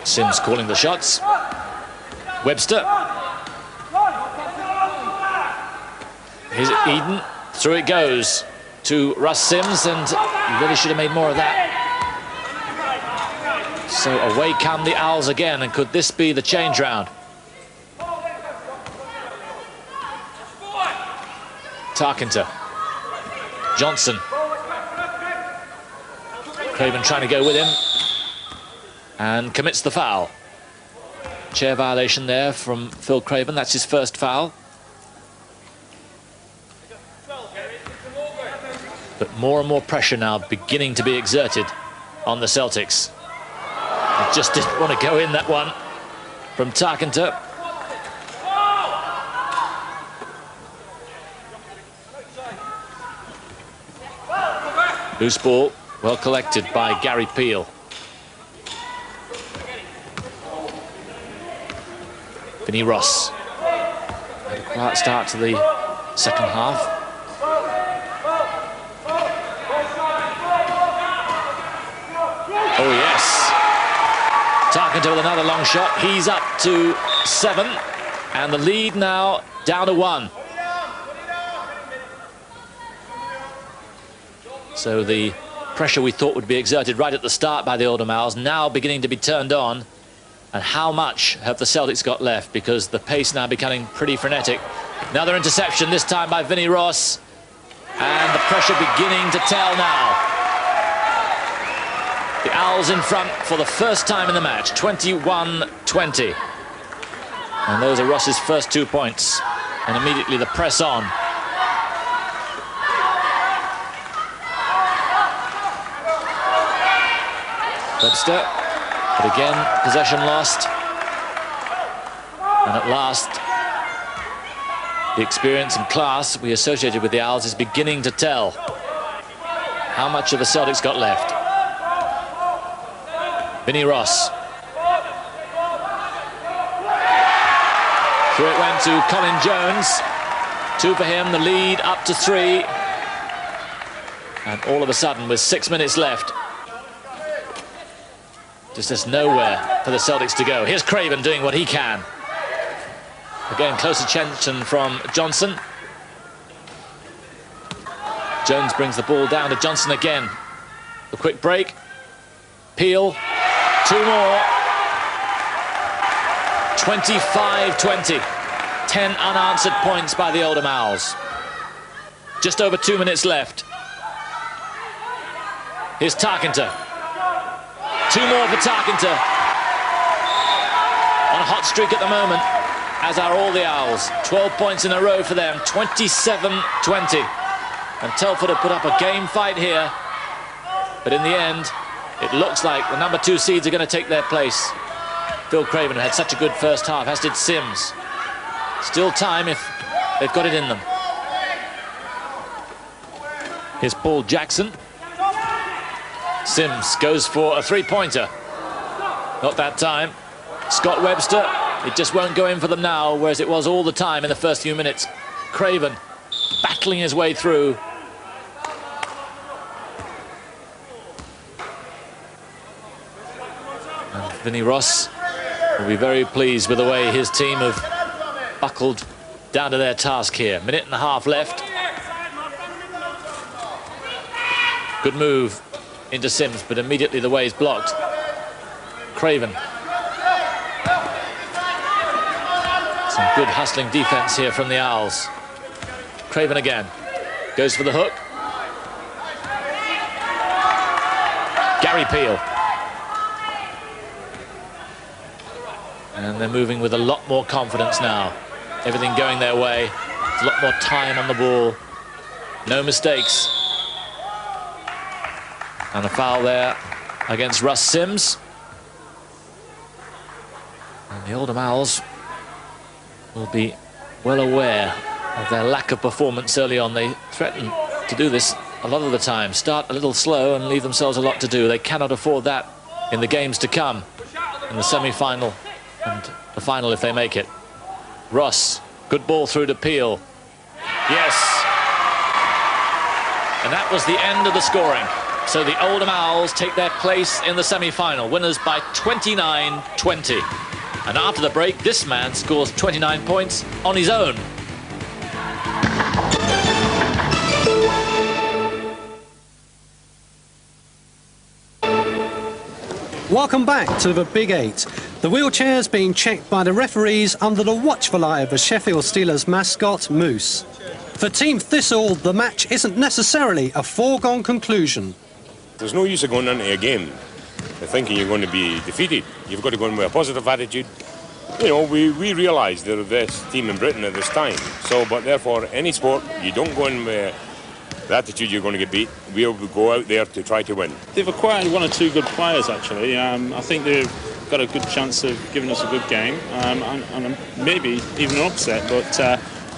Sims calling the shots. Webster. Here's Eden. Through it goes to Russ Sims, and he really should have made more of that. So away come the Owls again, and could this be the change round? Tarkenter. Johnson. Craven trying to go with him and commits the foul. Chair violation there from Phil Craven. That's his first foul. But more and more pressure now beginning to be exerted on the Celtics. He just didn't want to go in, that one from Tarkenter. Loose ball, well collected by Gary Peel. Vinnie Ross. Had a quiet start to the second half. Oh yes. Tarkenter with another long shot. He's up to 7, and the lead now down to 1. So the pressure we thought would be exerted right at the start by the Oldham Owls now beginning to be turned on. And how much have the Celtics got left? Because the pace now becoming pretty frenetic. Another interception, this time by Vinnie Ross. And the pressure beginning to tell now. The Owls in front for the first time in the match, 21-20. And those are Ross's first 2 points. And immediately the press on. Webster, but again, possession lost. And at last, the experience and class we associated with the Owls is beginning to tell. How much of the Celtics got left? Vinnie Ross. Through it went to Colin Jones. 2 for him, the lead up to 3. And all of a sudden, with 6 minutes left, just there's nowhere for the Celtics to go. Here's Craven doing what he can. Again, close attention from Johnson. Jones brings the ball down to Johnson again. A quick break. Peel. 2 more. 25-20. 10 unanswered points by the Oldham Owls. Just over 2 minutes left. Here's Tarkenter. 2 more for Tarkenter. On a hot streak at the moment, as are all the Owls. 12 points in a row for them, 27-20. And Telford have put up a game fight here. But in the end, it looks like the number 2 seeds are going to take their place. Phil Craven had such a good first half, as did Sims. Still time if they've got it in them. Here's Paul Jackson. Sims goes for a 3-pointer. Not that time. Scott Webster, it just won't go in for them now, whereas it was all the time in the first few minutes. Craven battling his way through. And Vinnie Ross will be very pleased with the way his team have buckled down to their task here. 1.5 minutes left. Good move into Sims, but immediately the way is blocked. Craven. Some good hustling defense here from the Owls. Craven again. Goes for the hook. Gary Peel. And they're moving with a lot more confidence now. Everything going their way. There's a lot more time on the ball. No mistakes. And a foul there against Russ Sims. And the Oldham Owls will be well aware of their lack of performance early on. They threaten to do this a lot of the time. Start a little slow and leave themselves a lot to do. They cannot afford that in the games to come. In the semi-final and the final if they make it. Ross, good ball through to Peel. Yes. And that was the end of the scoring. So the Oldham Owls take their place in the semi-final, winners by 29-20. And after the break, this man scores 29 points on his own. Welcome back to the Big 8. The wheelchairs being checked by the referees under the watchful eye of the Sheffield Steelers mascot, Moose. For Team Thistle, the match isn't necessarily a foregone conclusion. There's no use of going into a game thinking you're going to be defeated. You've got to go in with a positive attitude. You know, we realise they're the best team in Britain at this time. So, but therefore, any sport, you don't go in with the attitude you're going to get beat. We'll go out there to try to win. They've acquired 1 or 2 good players, actually. I think they've got a good chance of giving us a good game, and maybe even an upset, but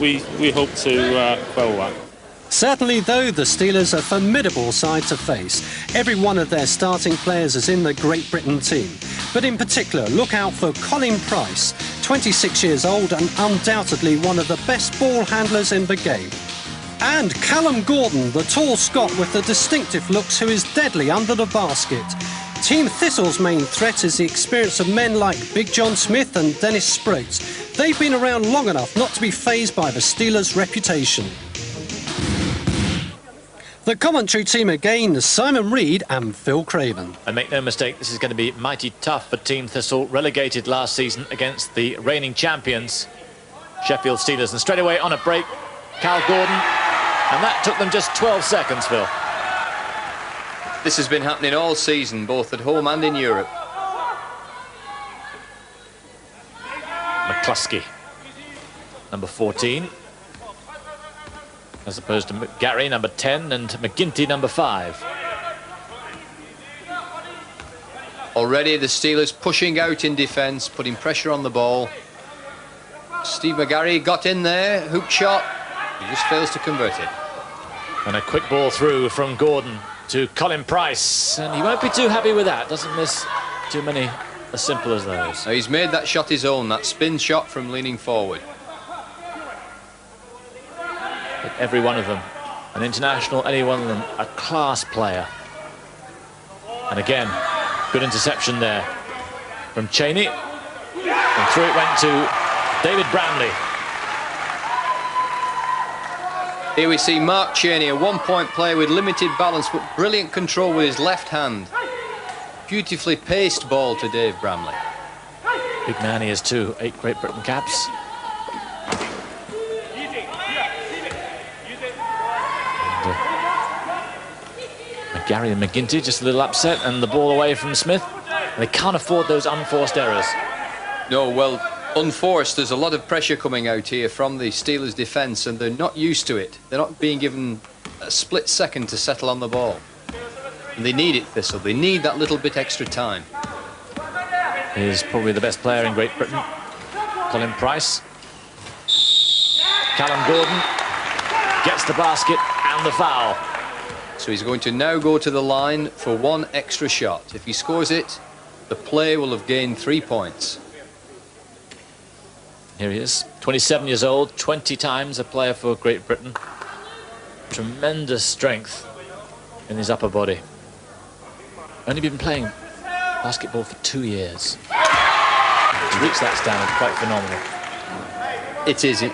we hope to quell that. Certainly, though, the Steelers are a formidable side to face. Every one of their starting players is in the Great Britain team. But in particular, look out for Colin Price, 26 years old and undoubtedly one of the best ball handlers in the game. And Callum Gordon, the tall Scot with the distinctive looks who is deadly under the basket. Team Thistle's main threat is the experience of men like Big John Smith and Dennis Spriggs. They've been around long enough not to be fazed by the Steelers' reputation. The commentary team again, Simon Reed and Phil Craven. And make no mistake, this is going to be mighty tough for Team Thistle, relegated last season against the reigning champions, Sheffield Steelers. And straight away on a break, Cal Gordon, and that took them just 12 seconds, Phil. This has been happening all season, both at home and in Europe. McCluskey, number 14, as opposed to Gary, number 10, and McGinty, number 5. Already the Steelers pushing out in defence, putting pressure on the ball. Steve McGarry got in there, hook shot, he just fails to convert it. And a quick ball through from Gordon to Colin Price, and he won't be too happy with that. Doesn't miss too many as simple as those. Now he's made that shot his own, that spin shot from leaning forward. But every one of them, an international, any one of them, a class player. And again, good interception there from Cheney, and through it went to David Bramley. Here we see Mark Cheney, a one-point player with limited balance but brilliant control with his left hand. Beautifully paced ball to Dave Bramley. Big man he is too, 8 Great Britain caps. Gary and McGinty just a little upset, and the ball away from Smith. They can't afford those unforced errors. No, well, unforced, there's a lot of pressure coming out here from the Steelers' defence, and they're not used to it. They're not being given a split second to settle on the ball. And they need it, Thistle. They need that little bit extra time. He's probably the best player in Great Britain, Colin Price. Callum Gordon gets the basket and the foul. So he's going to now go to the line for one extra shot. If he scores it, the play will have gained 3 points. Here he is, 27 years old, 20 times a player for Great Britain. Tremendous strength in his upper body. Only been playing basketball for 2 years. To reach that standard, quite phenomenal.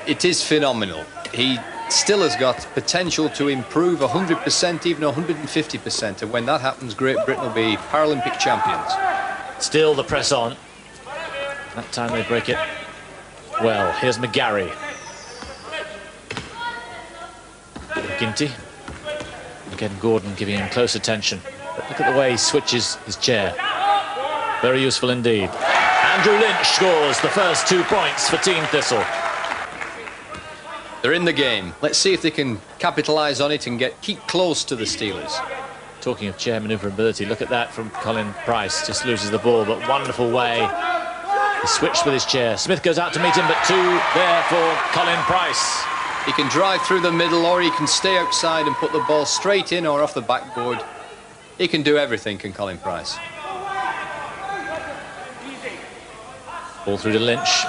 It is phenomenal. He still has got potential to improve 100%, even 150%, and when that happens, Great Britain will be Paralympic champions. Still the press on. That time they break it well. Here's McGarry. McGinty. Again, Gordon giving him close attention. But look at the way he switches his chair. Very useful indeed. Andrew Lynch scores the first 2 points for Team Thistle. They're in the game. Let's see if they can capitalise on it and keep close to the Steelers. Talking of chair manoeuvrability, look at that from Colin Price. Just loses the ball, but wonderful way. He switched with his chair. Smith goes out to meet him, but 2 there for Colin Price. He can drive through the middle, or he can stay outside and put the ball straight in or off the backboard. He can do everything, can Colin Price. Ball through to Lynch.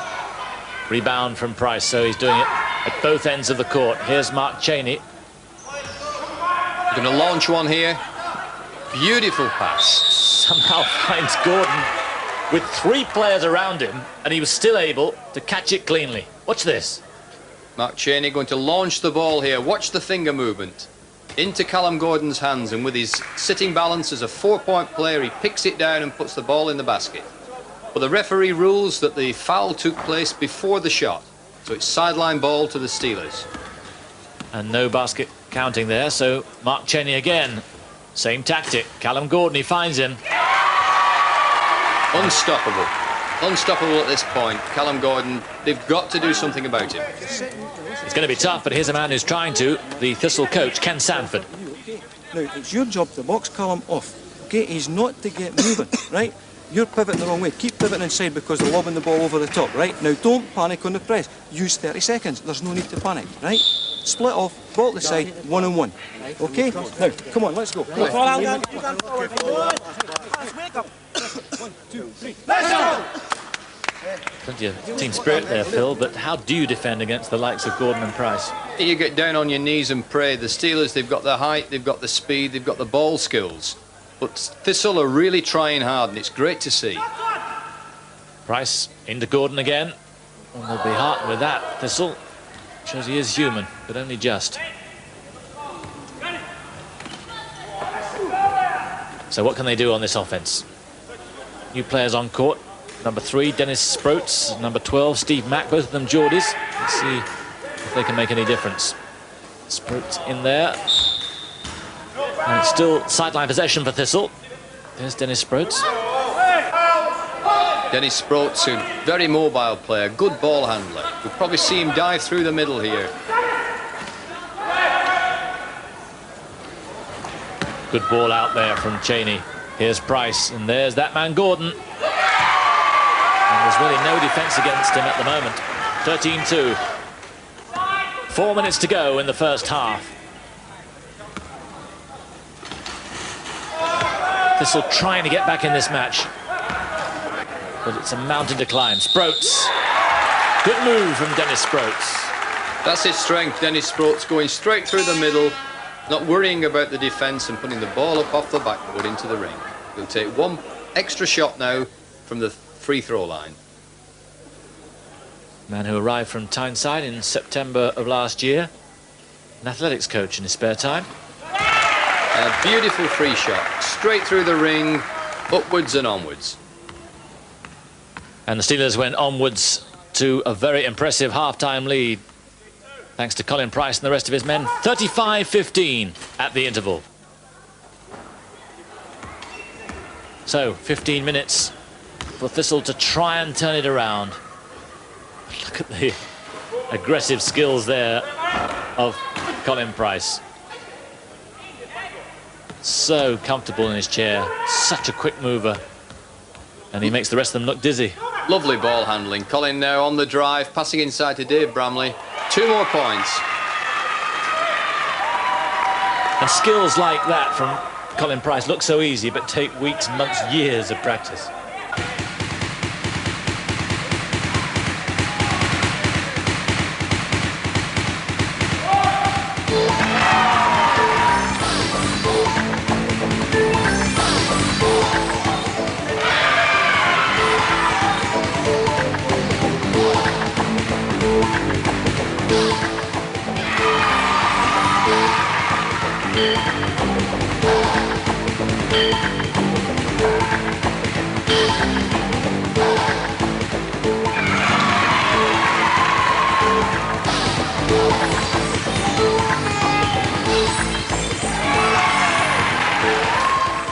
Rebound from Price, so he's doing it at both ends of the court. Here's Mark Cheney. Going to launch one here. Beautiful pass. Somehow finds Gordon with 3 players around him, and he was still able to catch it cleanly. Watch this. Mark Cheney going to launch the ball here. Watch the finger movement. Into Callum Gordon's hands, and with his sitting balance as a 4-point player, he picks it down and puts the ball in the basket. But the referee rules that the foul took place before the shot. So it's sideline ball to the Steelers. And no basket counting there, so Mark Cheney again. Same tactic. Callum Gordon, he finds him. Unstoppable. Unstoppable at this point. Callum Gordon, they've got to do something about him. It's going to be tough, but here's a man who's trying to, the Thistle coach, Ken Sanford. Now, it's your job to box Callum off. Okay, he's not to get moving, right? You're pivoting the wrong way. Keep pivoting inside because they're lobbing the ball over the top, right? Now, don't panic on the press. Use 30 seconds. There's no need to panic, right? Split off, ball to the side, 1-on-1. Okay? Now, come on, let's go. Come on. Wake up. 1, 2, 3. Let's go! Plenty of team spirit there, Phil, but how do you defend against the likes of Gordon and Price? You get down on your knees and pray. The Steelers, they've got the height, they've got the speed, they've got the ball skills. But Thistle are really trying hard, and it's great to see. Price into Gordon again. And they'll be heartened with that. Thistle shows he is human, but only just. So what can they do on this offense? New players on court. Number 3, Dennis Sproats. Number 12, Steve Mack. Both of them Geordies. Let's see if they can make any difference. Sproats in there. And it's still sideline possession for Thistle. There's Dennis Sproats. Dennis Sproats, a very mobile player, good ball handler. We'll probably see him dive through the middle here. Good ball out there from Cheney. Here's Price, and there's that man Gordon. And there's really no defence against him at the moment. 13-2. 4 minutes to go in the first half. Thistle trying to get back in this match. But it's a mountain to climb. Sproats. Good move from Dennis Sproats. That's his strength, Dennis Sproats, going straight through the middle, not worrying about the defence and putting the ball up off the backboard into the ring. He'll take one extra shot now from the free throw line. Man who arrived from Tyneside in September of last year. An athletics coach in his spare time. A beautiful free shot, straight through the ring, upwards and onwards. And the Steelers went onwards to a very impressive half-time lead, thanks to Colin Price and the rest of his men. 35-15 at the interval. So, 15 minutes for Thistle to try and turn it around. Look at the aggressive skills there of Colin Price. So comfortable in his chair, such a quick mover. And he makes the rest of them look dizzy. Lovely ball handling. Colin now on the drive, passing inside to Dave Bramley. 2 more points. And skills like that from Colin Price look so easy, but take weeks, months, years of practice.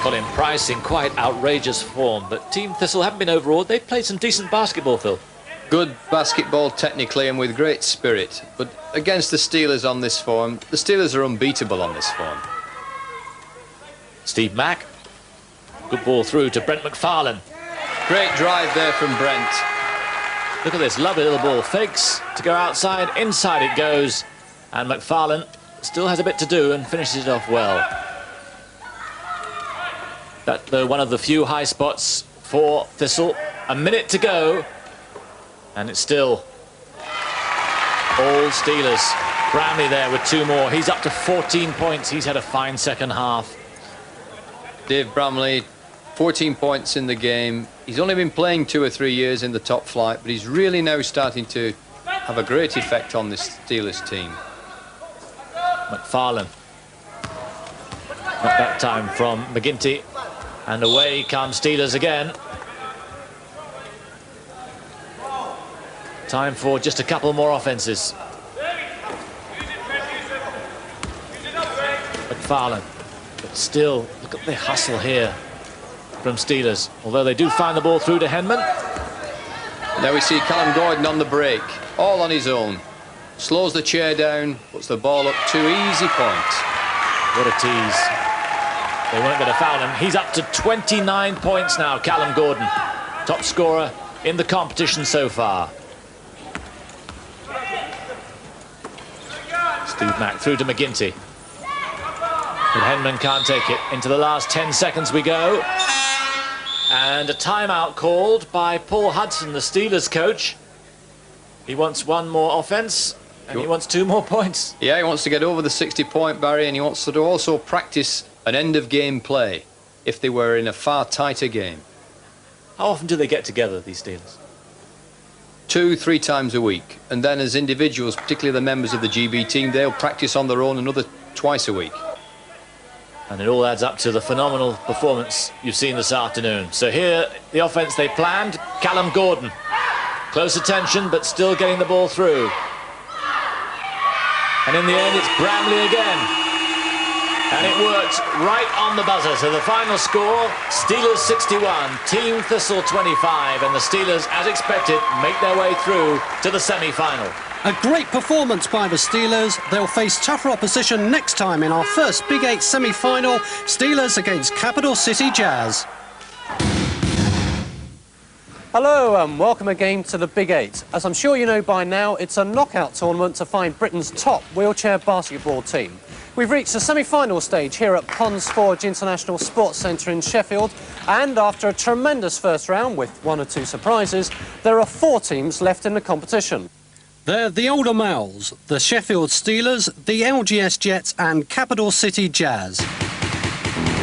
Colin Price in quite outrageous form, but Team Thistle haven't been overawed. They've played some decent basketball, Phil. Good basketball technically and with great spirit, but against the Steelers on this form, the Steelers are unbeatable on this form. Steve Mack. Good ball through to Brent McFarlane. Great drive there from Brent. Look at this, lovely little ball. Fakes to go outside, inside it goes. And McFarlane still has a bit to do and finishes it off well. That's one of the few high spots for Thistle. A minute to go. And it's still all Steelers. Bramley there with 2 more. He's up to 14 points. He's had a fine second half. Dave Bramley, 14 points in the game. He's only been playing 2 or 3 years in the top flight, but he's really now starting to have a great effect on this Steelers team. McFarlane. Not that time from McGinty. And away come Steelers again. Time for just a couple more offences. McFarlane. But still, look at the hustle here from Steelers. Although they do find the ball through to Henman. Now we see Callum Gordon on the break, all on his own. Slows the chair down, puts the ball up, 2 easy points. What a tease. They weren't going to foul him. He's up to 29 points now, Callum Gordon. Top scorer in the competition so far. Steve Mack through to McGinty. But Henman can't take it. Into the last 10 seconds we go. And a timeout called by Paul Hudson, the Steelers coach. He wants 1 more offence and he wants 2 more points. Yeah, he wants to get over the 60-point barrier, and he wants to also practice an end-of-game play if they were in a far tighter game. How often do they get together, these Steelers? 2-3 times a week. And then as individuals, particularly the members of the GB team, they'll practice on their own another twice a week. And it all adds up to the phenomenal performance you've seen this afternoon. So here, the offence they planned, Callum Gordon. Close attention, but still getting the ball through. And in the end, it's Bramley again. And it worked right on the buzzer. So the final score, Steelers 61, Team Thistle 25. And the Steelers, as expected, make their way through to the semi-final. A great performance by the Steelers. They'll face tougher opposition next time in our first Big 8 semi-final. Steelers against Capital City Jazz. Hello and welcome again to the Big 8. As I'm sure you know by now, it's a knockout tournament to find Britain's top wheelchair basketball team. We've reached the semi-final stage here at Ponds Forge International Sports Centre in Sheffield, and after a tremendous first round with 1 or 2 surprises, there are 4 teams left in the competition. They're the Oldham Owls, the Sheffield Steelers, the LGS Jets and Capital City Jazz.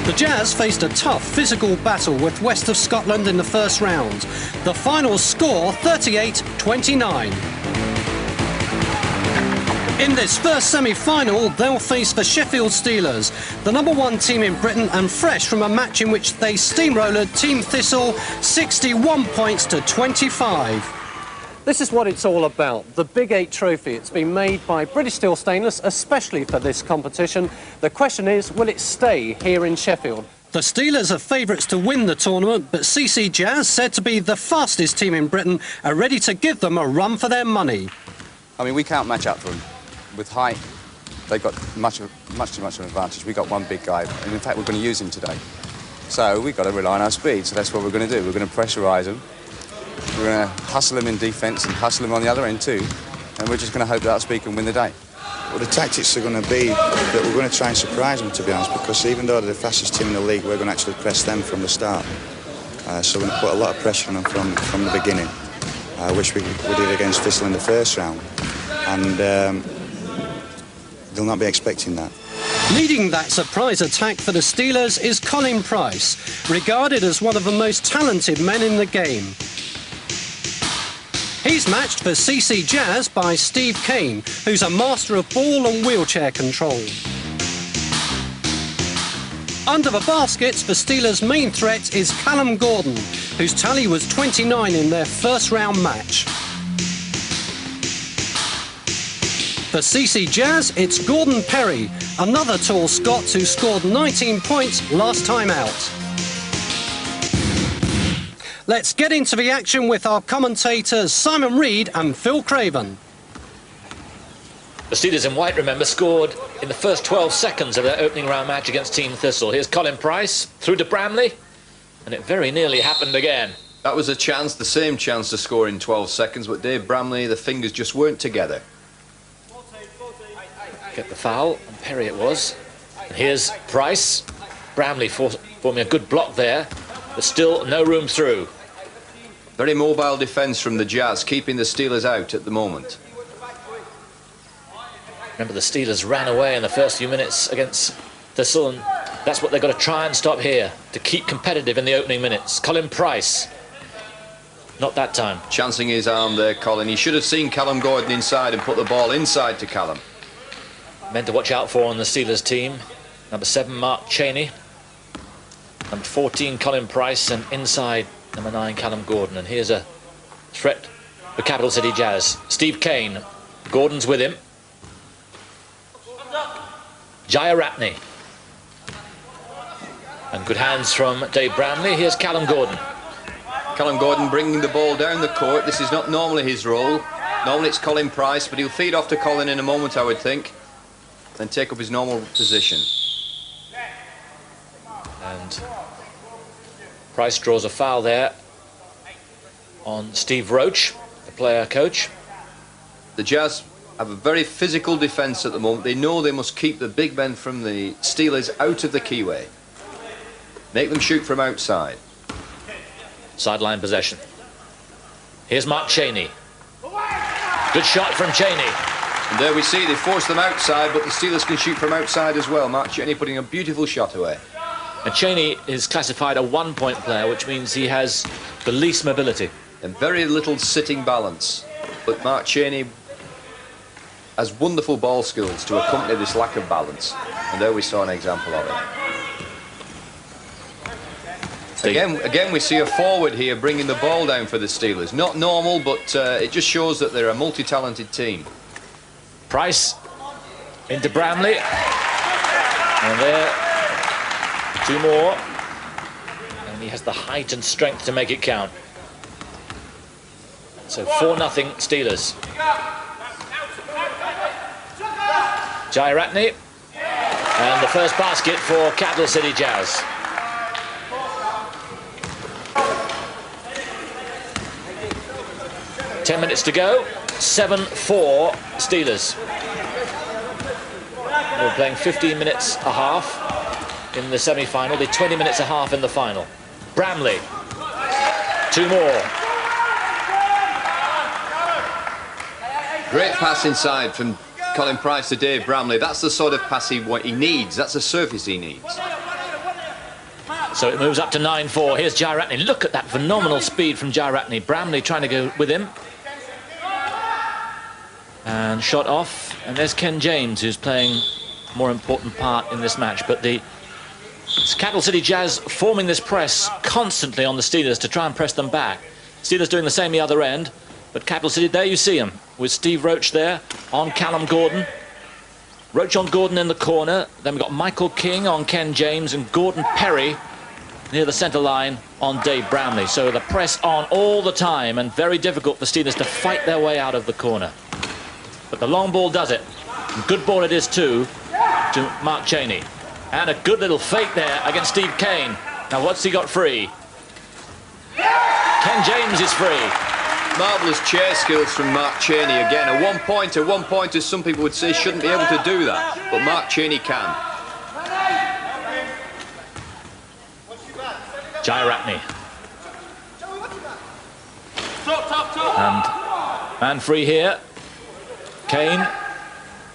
The Jazz faced a tough physical battle with West of Scotland in the first round. The final score, 38-29. In this first semi-final, they'll face the Sheffield Steelers, the #1 team in Britain and fresh from a match in which they steamrollered Team Thistle 61 points to 25. This is what it's all about, the Big 8 trophy. It's been made by British Steel Stainless, especially for this competition. The question is, will it stay here in Sheffield? The Steelers are favourites to win the tournament, but CC Jazz, said to be the fastest team in Britain, are ready to give them a run for their money. I mean, we can't match up to them. With height, they've got much too much of an advantage. We've got one big guy, and in fact, we're going to use him today. So we've got to rely on our speed, so that's what we're going to do. We're going to pressurise them. We're going to hustle them in defence and hustle them on the other end too, and we're just going to hope that our speed can win the day. Well, the tactics are going to be that we're going to try and surprise them, to be honest, because even though they're the fastest team in the league, we're going to actually press them from the start. So we're going to put a lot of pressure on them from the beginning, which we did against Thistle in the first round. And they'll not be expecting that. Leading that surprise attack for the Steelers is Colin Price, regarded as one of the most talented men in the game. He's matched for CC Jazz by Steve Kane, who's a master of ball and wheelchair control. Under the baskets, the Steelers' main threat is Callum Gordon, whose tally was 29 in their first round match. For CC Jazz, it's Gordon Perry, another tall Scot who scored 19 points last time out. Let's get into the action with our commentators Simon Reed and Phil Craven. The Steelers in white, remember, scored in the first 12 seconds of their opening round match against Team Thistle. Here's Colin Price through to Bramley, and it very nearly happened again. That was a chance, the same chance to score in 12 seconds, but Dave Bramley, the fingers just weren't together. Get the foul, and Perry it was. And here's Price. Bramley forming a good block there, but still no room through. Very mobile defence from the Jazz, keeping the Steelers out at the moment. Remember, the Steelers ran away in the first few minutes against Thistle, and that's what they've got to try and stop here, to keep competitive in the opening minutes. Colin Price. Not that time. Chancing his arm there, Colin. He should have seen Callum Gordon inside and put the ball inside to Callum. Men to watch out for on the Steelers team. Number 7, Mark Cheney. Number 14, Colin Price. And inside, number 9, Callum Gordon. And here's a threat for Capital City Jazz. Steve Kane. Gordon's with him. Jaya Rapney. And good hands from Dave Bramley. Here's Callum Gordon. Callum Gordon bringing the ball down the court. This is not normally his role. Normally it's Colin Price, but he'll feed off to Colin in a moment, I would think. Then take up his normal position. And Price draws a foul there on Steve Roach, the player coach. The Jazz have a very physical defence at the moment. They know they must keep the big men from the Steelers out of the keyway. Make them shoot from outside. Sideline possession. Here's Mark Cheney. Good shot from Cheney. And there we see they force them outside, but the Steelers can shoot from outside as well. Mark Cheney putting a beautiful shot away. And Cheney is classified a one-point player, which means he has the least mobility. And very little sitting balance. But Mark Cheney has wonderful ball skills to accompany this lack of balance. And there we saw an example of it. Again, we see a forward here bringing the ball down for the Steelers. Not normal, but it just shows that they're a multi-talented team. Price into Bramley. And there, 2 more. And he has the height and strength to make it count. So 4-0 Steelers. Jairatne. And the first basket for Capital City Jazz. Ten minutes to go. 7-4 Steelers. We're playing 15 minutes a half in the semi-final. The 20 minutes a half in the final. Bramley. 2 more. Great pass inside from Colin Price to Dave Bramley. That's the sort of pass he needs. That's the surface he needs. So it moves up to 9-4. Here's Jairatne. Look at that phenomenal speed from Jairatne. Bramley trying to go with him. And shot off. And there's Ken James, who's playing a more important part in this match. But it's Capital City Jazz forming this press constantly on the Steelers to try and press them back. Steelers doing the same the other end. But Capital City, there you see him, with Steve Roach there on Callum Gordon. Roach on Gordon in the corner. Then we've got Michael King on Ken James and Gordon Perry near the centre line on Dave Bramley. So the press on all the time and very difficult for Steelers to fight their way out of the corner. But the long ball does it. And good ball it is too to Mark Cheney. And a good little fake there against Steve Kane. Now what's he got free? Ken James is free. Marvellous chair skills from Mark Cheney again. A one-pointer, some people would say shouldn't be able to do that, but Mark Cheney can. Jairatne. And man free here. Kane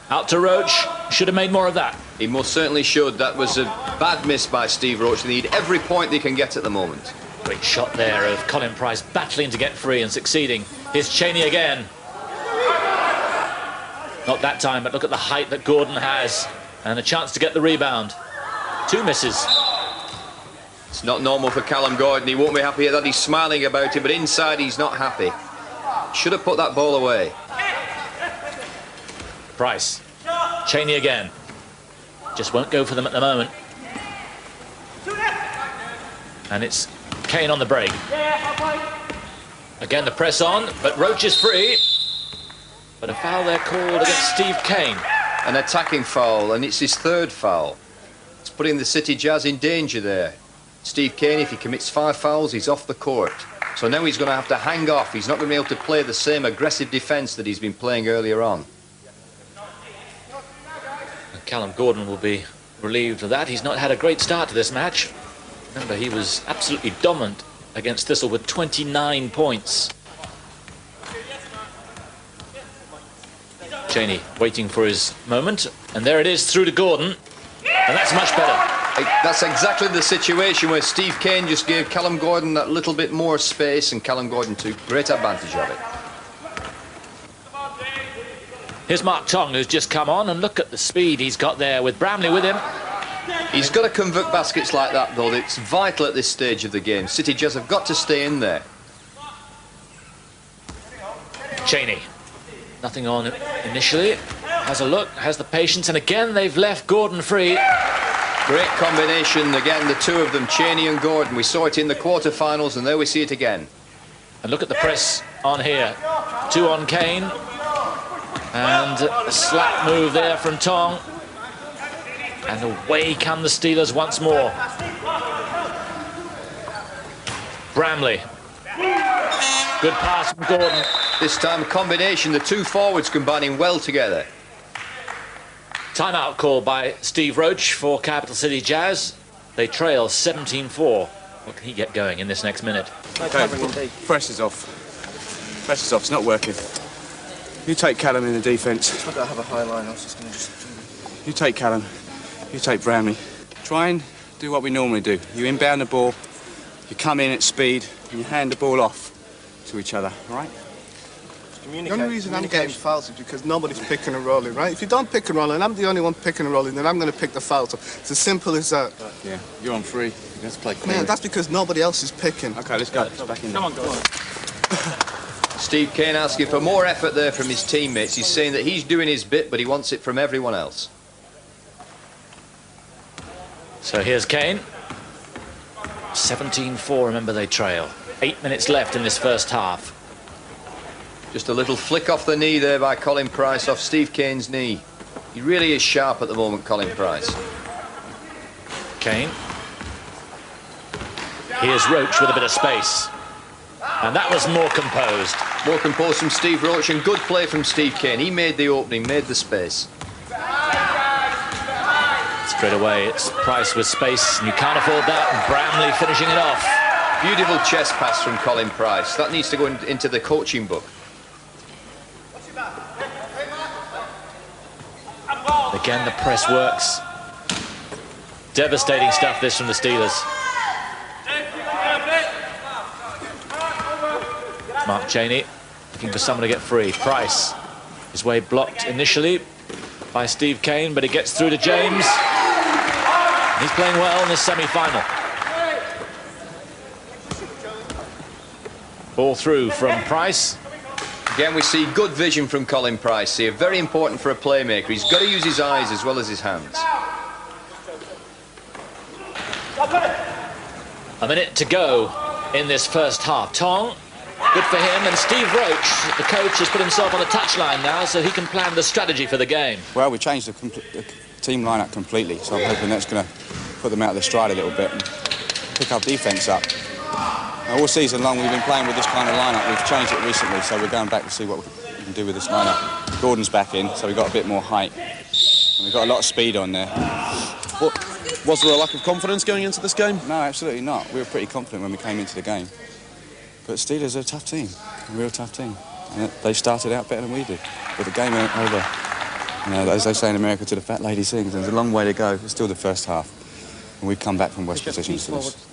out to Roach. Should have made more of that. He most certainly should. That was a bad miss by Steve Roach. They need every point they can get at the moment. Great shot there of Colin Price battling to get free and succeeding. Here's Cheney again. Not that time, but look at the height that Gordon has. And a chance to get the rebound. 2 misses. It's not normal for Callum Gordon. He won't be happy at that. He's smiling about it, but inside he's not happy. Should have put that ball away. Price. Cheney again. Just won't go for them at the moment. And it's Kane on the break. Again the press on, but Roach is free. But a foul there called against Steve Kane. An attacking foul, and it's his 3rd foul. It's putting the City Jazz in danger there. Steve Kane, if he commits 5 fouls, he's off the court. So now he's going to have to hang off. He's not going to be able to play the same aggressive defence that he's been playing earlier on. And Callum Gordon will be relieved of that. He's not had a great start to this match. Remember, he was absolutely dominant against Thistle with 29 points. Cheney waiting for his moment. And there it is through to Gordon. And that's much better. That's exactly the situation where Steve Kane just gave Callum Gordon that little bit more space, and Callum Gordon took great advantage of it. Here's Mark Tong, who's just come on, and look at the speed he's got there with Bramley with him. He's got to convert baskets like that, though. It's vital at this stage of the game. City Jazz have got to stay in there. Cheney. Nothing on initially. Has a look, has the patience, and again they've left Gordon free. Great combination, again, the 2 of them, Cheney and Gordon. We saw it in the quarterfinals, and there we see it again. And look at the press on here. 2 on Kane. And a slap move there from Tong. And away come the Steelers once more. Bramley. Good pass from Gordon. This time a combination, the 2 forwards combining well together. Timeout call by Steve Roach for Capital City Jazz. They trail 17-4. What can he get going in this next minute? Okay, pressure's off. Pressure's off, it's not working. You take Callum in the defence. I don't have a high line, I was just going to just... You take Callum, you take Bramley. Try and do what we normally do. You inbound the ball, you come in at speed, and you hand the ball off to each other, all right? The only reason I'm getting fouls is because nobody's picking and rolling, right? If you don't pick and roll, and I'm the only one picking and rolling, then I'm going to pick the foul. So it's as simple as that. Yeah, you're on 3. Let's play clean. Man, that's because nobody else is picking. OK, let's go. Let's back in. Come on, go on. Steve Kane asking for more effort there from his teammates. He's saying that he's doing his bit, but he wants it from everyone else. So here's Kane. 17-4, remember they trail. 8 minutes left in this first half. Just a little flick off the knee there by Colin Price off Steve Kane's knee. He really is sharp at the moment, Colin Price. Kane. Here's Roach with a bit of space. And that was more composed. More composed from Steve Roach, and good play from Steve Kane. He made the opening, made the space. Straight away, it's Price with space, and you can't afford that. And Bramley finishing it off. Beautiful chest pass from Colin Price. That needs to go into the coaching book. Again, the press works. Devastating stuff, this from the Steelers. Mark Cheney looking for someone to get free. Price, his way blocked initially by Steve Kane, but he gets through to James. He's playing well in this semi-final. Ball through from Price. Again, we see good vision from Colin Price here. Very important for a playmaker. He's got to use his eyes as well as his hands. A minute to go in this first half. Tong, good for him. And Steve Roach, the coach, has put himself on the touchline now so he can plan the strategy for the game. Well, we changed the team lineup completely, so I'm hoping that's going to put them out of their stride a little bit and pick our defence up. Now, all season long we've been playing with this kind of lineup. We've changed it recently, so we're going back to see what we can do with this lineup. Gordon's back in, so we've got a bit more height. And we've got a lot of speed on there. Was there a lack of confidence going into this game? No, absolutely not. We were pretty confident when we came into the game. But Steelers are a tough team, a real tough team. And they started out better than we did. But the game ain't over. You know, as they say in America, to the fat lady sings. There's a long way to go. It's still the first half. And we've come back from West positions to this.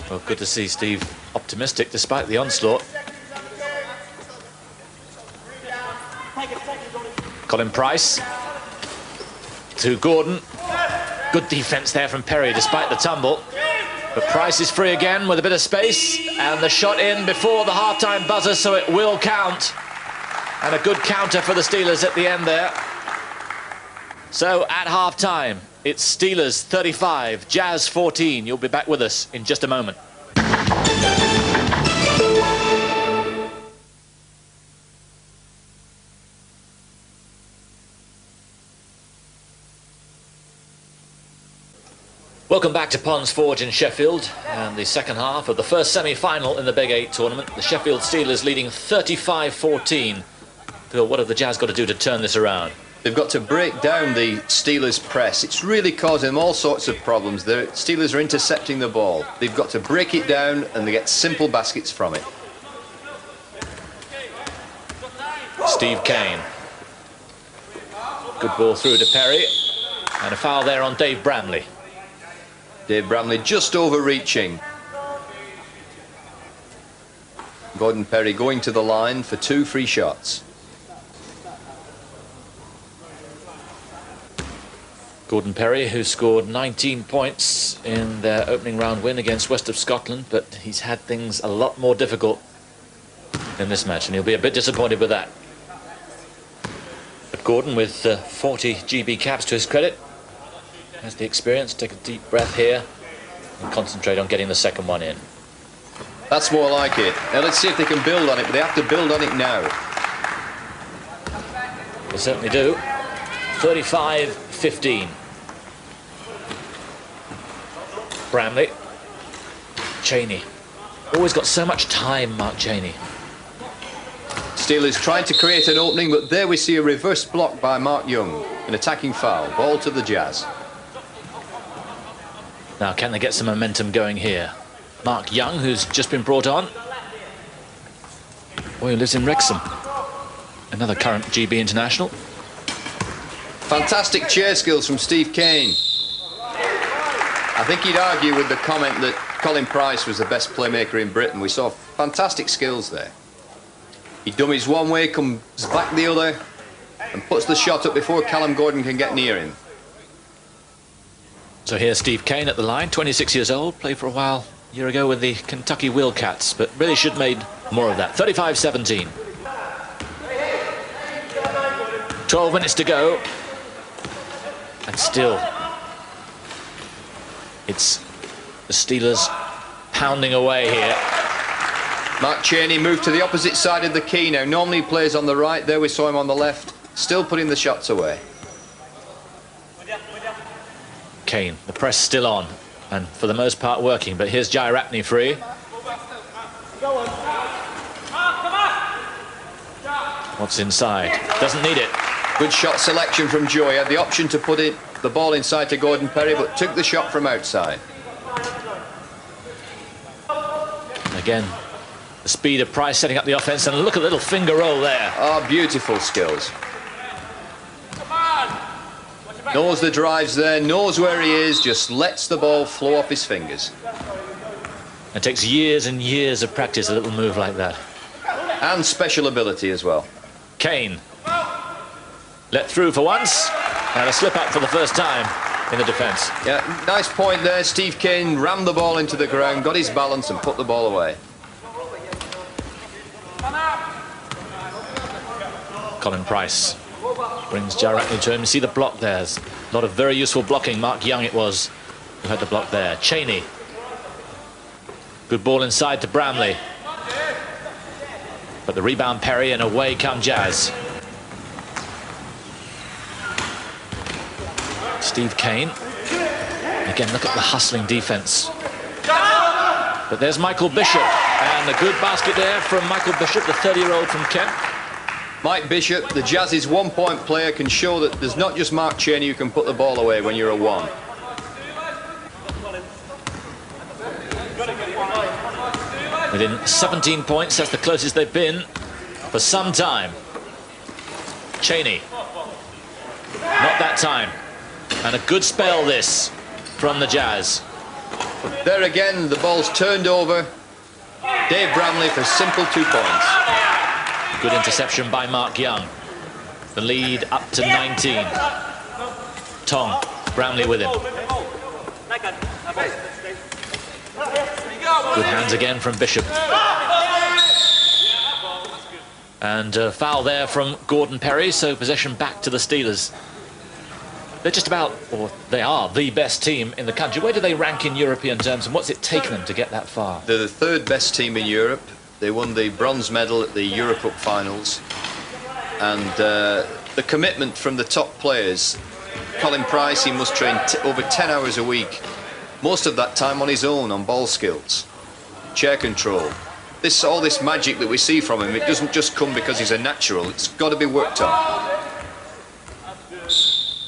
Well, good to see Steve optimistic despite the onslaught. Colin Price to Gordon. Good defence there from Perry despite the tumble. But Price is free again with a bit of space. And the shot in before the half-time buzzer, so it will count. And a good counter for the Steelers at the end there. So at half-time, it's Steelers 35, Jazz 14. You'll be back with us in just a moment. Welcome back to Ponds Forge in Sheffield, and the second half of the first semi-final in the Big 8 tournament. The Sheffield Steelers leading 35-14. Phil, what have the Jazz got to do to turn this around? They've got to break down the Steelers' press. It's really causing them all sorts of problems. The Steelers are intercepting the ball. They've got to break it down and they get simple baskets from it. Steve Kane. Good ball through to Perry. And a foul there on Dave Bramley. Dave Bramley just overreaching. Gordon Perry going to the line for 2 free shots. Gordon Perry, who scored 19 points in their opening round win against West of Scotland, but he's had things a lot more difficult in this match, and he'll be a bit disappointed with that. But Gordon, with 40 GB caps to his credit, has the experience to take a deep breath here and concentrate on getting the second one in. That's more like it. Now let's see if they can build on it, but they have to build on it now. They certainly do. 35-15. Bramley. Cheney. Always got so much time, Mark Cheney. Steelers trying to create an opening, but there we see a reverse block by Mark Young. An attacking foul. Ball to the Jazz. Now, can they get some momentum going here? Mark Young, who's just been brought on. Boy, who lives in Wrexham. Another current GB international. Fantastic chair skills from Steve Kane. I think he'd argue with the comment that Colin Price was the best playmaker in Britain. We saw fantastic skills there. He dummies one way, comes back the other, and puts the shot up before Callum Gordon can get near him. So here's Steve Kane at the line, 26 years old, played for a while a year ago with the Kentucky Wildcats, but really should have made more of that. 35-17. 12 minutes to go. And still It's the Steelers pounding away here. Mark Cheney moved to the opposite side of the key now. Normally he plays on the right. There we saw him on the left. Still putting the shots away. Kane, the press still on, and for the most part working, but here's Jai-Rapney free. What's inside? Doesn't need it. Good shot selection from Joe. He had the option to put the ball inside to Gordon Perry, but took the shot from outside. Again, the speed of Price setting up the offense, and look at the little finger roll there. Oh, beautiful skills. Knows the drive's there, knows where he is, just lets the ball flow off his fingers. It takes years and years of practice, a little move like that. And special ability as well. Kane. Let through for once, and a slip up for the first time in the defence. Yeah, nice point there. Steve Kane rammed the ball into the ground, got his balance and put the ball away. Colin Price brings Jai-Rapney to him. See the block there. There's a lot of very useful blocking. Mark Young it was who had the block there. Cheney. Good ball inside to Bramley. But the rebound Perry, and away come Jazz. Steve Kane. Again, look at the hustling defence. But there's Michael Bishop, and a good basket there from Michael Bishop, the 30-year-old from Kent. Mike Bishop, the Jazz's one-point player, can show that there's not just Mark Cheney who can put the ball away when you're a one. Within 17 points, that's the closest they've been for some time. Cheney. Not that time. And a good spell this from the Jazz. There again, the ball's turned over. Dave Bramley for simple 2 points. Good interception by Mark Young. The lead up to 19. Tong, Bramley with him. Good hands again from Bishop. And a foul there from Gordon Perry, so possession back to the Steelers. They're just about, or they are, the best team in the country. Where do they rank in European terms, and what's it taken them to get that far? They're the third best team in Europe. They won the bronze medal at the Eurocup finals. And the commitment from the top players. Colin Price, he must train over 10 hours a week. Most of that time on his own, on ball skills, chair control. All this magic that we see from him, it doesn't just come because he's a natural. It's got to be worked on.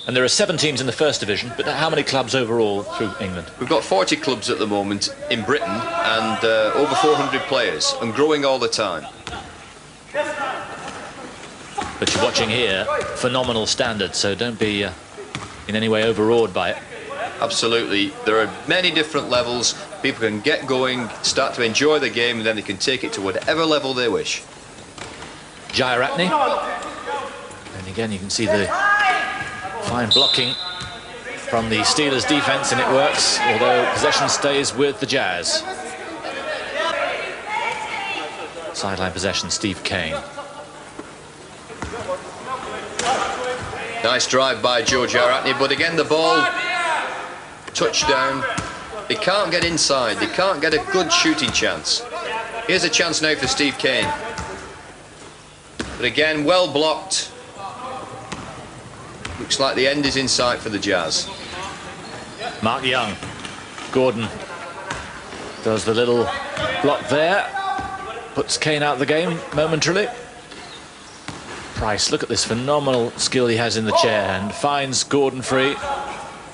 And there are 7 teams in the first division, but how many clubs overall through England? We've got 40 clubs at the moment in Britain, and over 400 players, and growing all the time. But you're watching here, phenomenal standards, so don't be in any way overawed by it. Absolutely. There are many different levels. People can get going, start to enjoy the game, and then they can take it to whatever level they wish. Jai-Rapney. And again, you can see the fine blocking from the Steelers defence, and it works, although possession stays with the Jazz. Sideline possession, Steve Kane. Nice drive by Joe Jai-Rapney, but again the ball, touchdown. They can't get inside, they can't get a good shooting chance. Here's a chance now for Steve Kane. But again, well blocked. Looks like the end is in sight for the Jazz. Mark Young. Gordon does the little block there. Puts Kane out of the game momentarily. Price, look at this phenomenal skill he has in the chair, and finds Gordon free.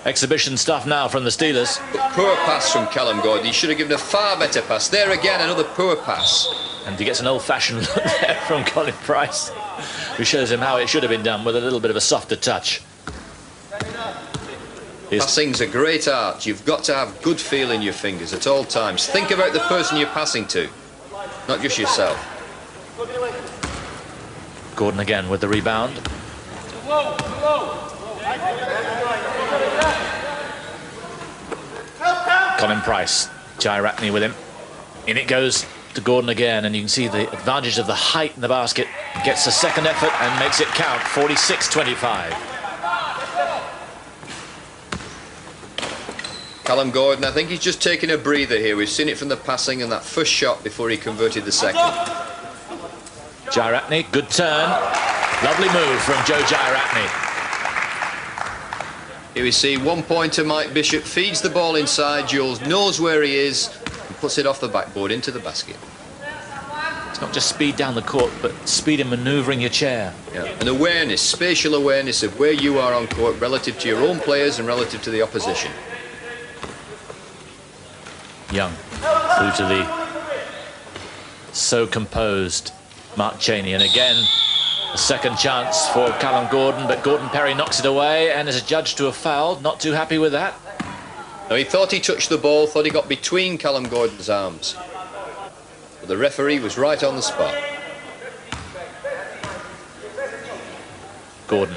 Exhibition stuff now from the Steelers. Poor pass from Callum Gordon. He should have given a far better pass. There again, another poor pass. And he gets an old-fashioned look there from Colin Price, who shows him how it should have been done with a little bit of a softer touch. Passing's a great art. You've got to have good feel in your fingers at all times. Think about the person you're passing to, not just yourself. Gordon again with the rebound. Colin Price, Jai-Rapney with him. In it goes to Gordon again, and you can see the advantage of the height in the basket. Gets a second effort and makes it count, 46-25. Callum Gordon, I think he's just taking a breather here. We've seen it from the passing and that first shot before he converted the second. Jairatney, good turn. Lovely move from Joe Jairatney. Here we see 1 pointer Mike Bishop feeds the ball inside. Jules knows where he is and puts it off the backboard into the basket. It's not just speed down the court, but speed in manoeuvring your chair. Yeah. And awareness, spatial awareness of where you are on court relative to your own players and relative to the opposition. Young through to the so composed Mark Cheney, and again a second chance for Callum Gordon, but Gordon Perry knocks it away and is adjudged to have fouled. Not too happy with that. Now, he thought he touched the ball, thought he got between Callum Gordon's arms, but the referee was right on the spot. Gordon,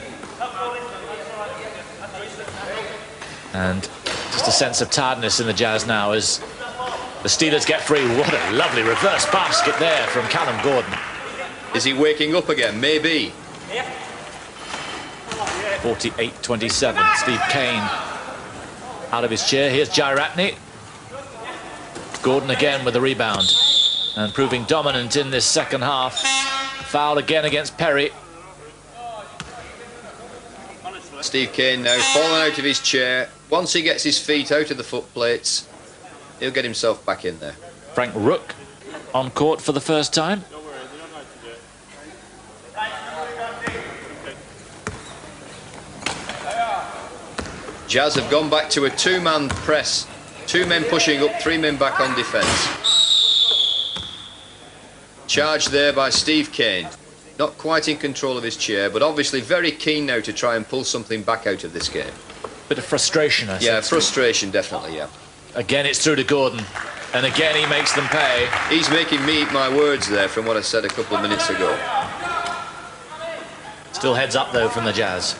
and just a sense of tiredness in the Jazz now as the Steelers get free. What a lovely reverse basket there from Callum Gordon. Is he waking up again? Maybe. 48-27. Steve Kane out of his chair. Here's Jairatney. Gordon again with the rebound and proving dominant in this second half. Foul again against Perry. Steve Kane now falling out of his chair. Once he gets his feet out of the foot plates, he'll get himself back in there. Frank Rook on court for the first time. Jazz have gone back to a two-man press. 2 men pushing up, 3 men back on defence. Charged there by Steve Kane. Not quite in control of his chair, but obviously very keen now to try and pull something back out of this game. Bit of frustration, I think. Yeah, frustration, definitely, yeah. Again, it's through to Gordon. And again, he makes them pay. He's making me eat my words there from what I said a couple of minutes ago. Still heads up, though, from the Jazz.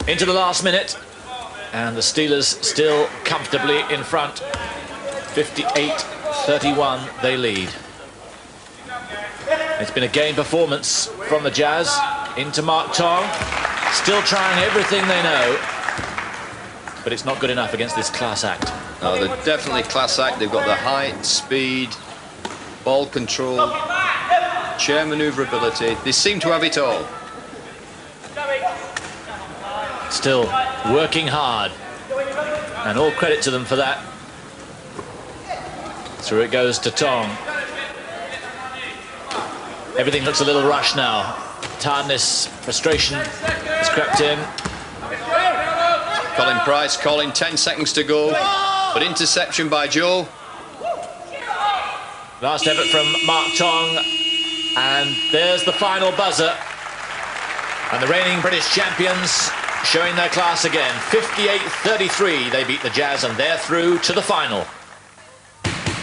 Into the last minute. And the Steelers still comfortably in front. 58-31, they lead. It's been a game performance from the Jazz. Into Mark Tong. Still trying everything they know. But it's not good enough against this class act. No, they're definitely class act. They've got the height, speed, ball control, chair manoeuvrability. They seem to have it all. Still working hard. And all credit to them for that. Through it goes to Tong. Everything looks a little rushed now. Tiredness, frustration has crept in. Colin Price calling 10 seconds to go, but interception by Joe. Last effort from Mark Tong, and there's the final buzzer. And the reigning British champions showing their class again. 58-33, they beat the Jazz, and they're through to the final.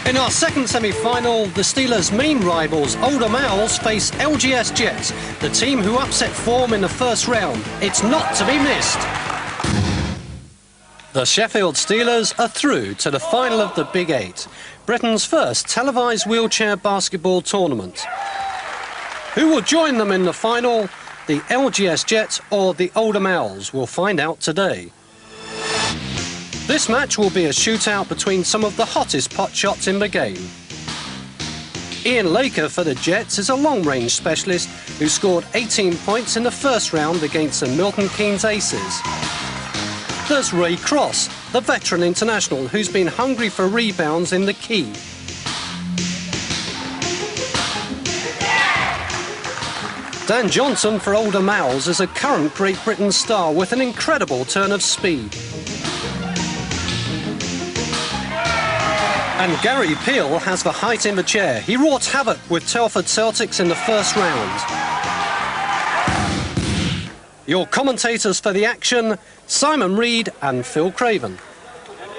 In our second semi-final, the Steelers' main rivals, Oldham Owls, face LGS Jets, the team who upset form in the first round. It's not to be missed. The Sheffield Steelers are through to the final of the Big 8, Britain's first televised wheelchair basketball tournament. Who will join them in the final? The LGS Jets or the Oldham Owls? We'll find out today. This match will be a shootout between some of the hottest pot shots in the game. Ian Laker for the Jets is a long-range specialist who scored 18 points in the first round against the Milton Keynes Aces. There's Ray Cross, the veteran international who's been hungry for rebounds in the key. Dan Johnson for Oldham Owls is a current Great Britain star with an incredible turn of speed. And Gary Peel has the height in the chair. He wrought havoc with Telford Celtics in the first round. Your commentators for the action, Simon Reed and Phil Craven.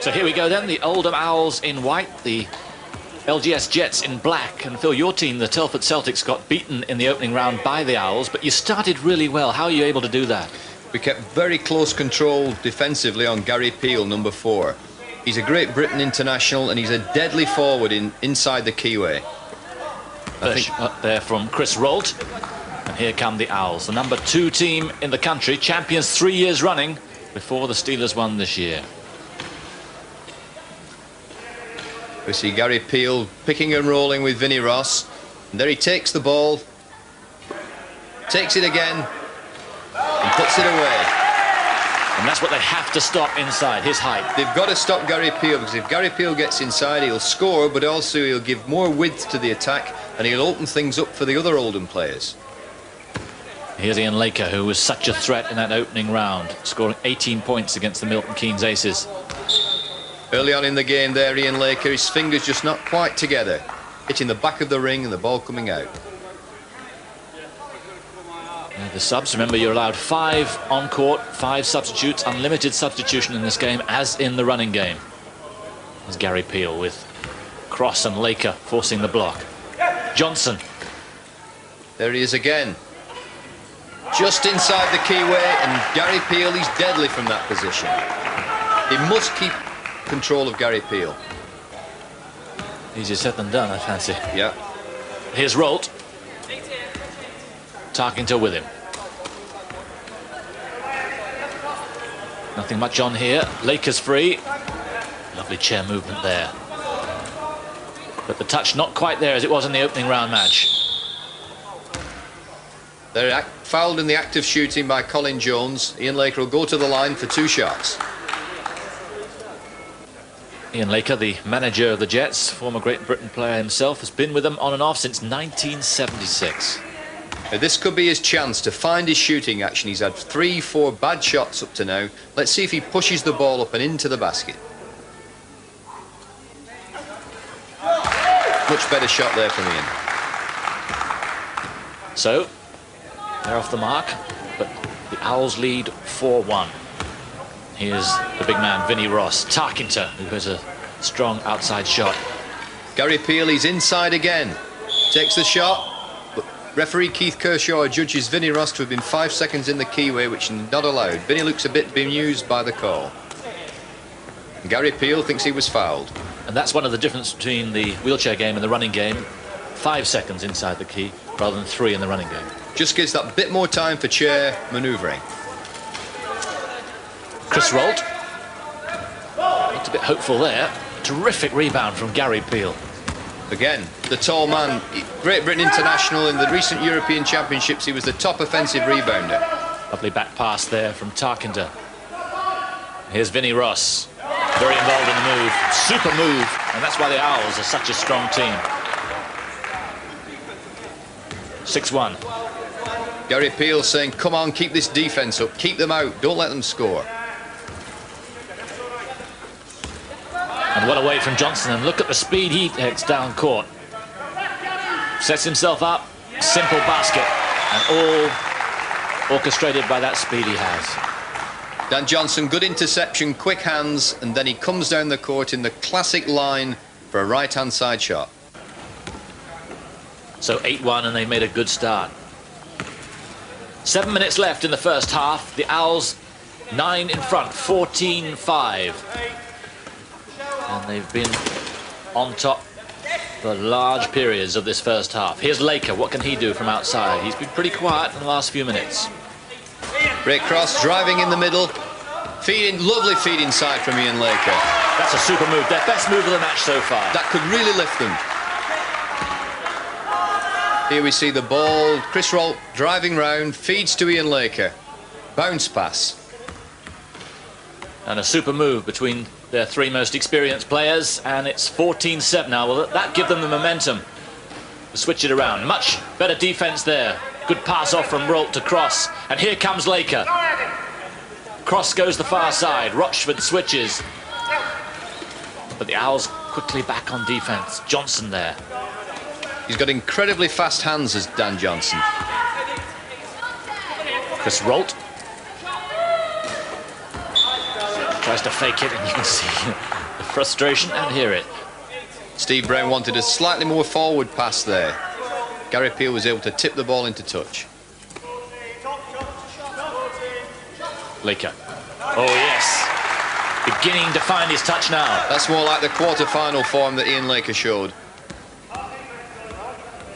So here we go then, the Oldham Owls in white, the LGS Jets in black. And Phil, your team, the Telford Celtics, got beaten in the opening round by the Owls, but you started really well. How are you able to do that? We kept very close control defensively on Gary Peel, number 4. He's a Great Britain international and he's a deadly forward inside the keyway. Up there from Chris Rolt. And here come the Owls, the number 2 team in the country, champions 3 years running. before the Steelers won this year. We see Gary Peel picking and rolling with Vinnie Ross. And there he takes the ball, takes it again, and puts it away. And that's what they have to stop inside, his height. They've got to stop Gary Peel, because if Gary Peel gets inside, he'll score, but also he'll give more width to the attack, and he'll open things up for the other Oldham players. Here's Ian Laker, who was such a threat in that opening round, scoring 18 points against the Milton Keynes Aces. Early on in the game there, Ian Laker, his fingers just not quite together, hitting the back of the ring and the ball coming out. The subs, remember, you're allowed 5 on court, 5 substitutes, unlimited substitution in this game, as in the running game. There's Gary Peel with Cross and Laker forcing the block. Johnson. There he is again. Just inside the keyway, and Gary Peel, he's deadly from that position. He must keep control of Gary Peel. Easier said than done, I fancy. Yeah. Here's Rolt. Tarkington with him. Nothing much on here. Laker's free. Lovely chair movement there. But the touch not quite there as it was in the opening round match. They're fouled in the act of shooting by Colin Jones. Ian Laker will go to the line for 2 shots. Ian Laker, the manager of the Jets, former Great Britain player himself, has been with them on and off since 1976. Now, this could be his chance to find his shooting action. He's had 3-4 bad shots up to now. Let's see if he pushes the ball up and into the basket. Much better shot there from Ian. So, they're off the mark, but the Owls lead 4-1. Here's the big man, Vinnie Ross. Tarkington, who has a strong outside shot. Gary Peel, he's inside again. Takes the shot, but referee Keith Kershaw judges Vinnie Ross to have been 5 seconds in the keyway, which is not allowed. Vinnie looks a bit bemused by the call. And Gary Peel thinks he was fouled. And that's one of the differences between the wheelchair game and the running game. 5 seconds inside the key rather than 3 in the running game. Just gives that bit more time for chair manoeuvring. Chris Rolt. Looked a bit hopeful there. Terrific rebound from Gary Peel. Again, the tall man, Great Britain international in the recent European Championships. He was the top offensive rebounder. Lovely back pass there from Tarkington. Here's Vinnie Ross. Very involved in the move. Super move. And that's why the Owls are such a strong team. 6-1. Gary Peel saying, come on, keep this defence up. Keep them out. Don't let them score. And well away from Johnson, and look at the speed he takes down court. Sets himself up, simple basket, and all orchestrated by that speed he has. Dan Johnson, good interception, quick hands, and then he comes down the court in the classic line for a right-hand side shot. So 8-1, and they made a good start. 7 minutes left in the first half. The Owls 9 in front, 14-5. And they've been on top for large periods of this first half. Here's Laker. What can he do from outside? He's been pretty quiet in the last few minutes. Great cross, driving in the middle. Feeding, lovely feed inside from Ian Laker. That's a super move. Their best move of the match so far. That could really lift them. Here we see the ball. Chris Rolt driving round, feeds to Ian Laker. Bounce pass. And a super move between their 3 most experienced players, and it's 14-7 now. Will that give them the momentum to switch it around? Much better defense there. Good pass off from Rolt to Cross, and here comes Laker. Cross goes the far side. Rochford switches, but the Owls quickly back on defense. Johnson there. He's got incredibly fast hands as Dan Johnson. Chris Rolt tries to fake it, and you can see the frustration and hear it. Steve Brown wanted a slightly more forward pass there. Gary Peel was able to tip the ball into touch. Laker. Oh yes, beginning to find his touch now. That's more like the quarter-final form that Ian Laker showed.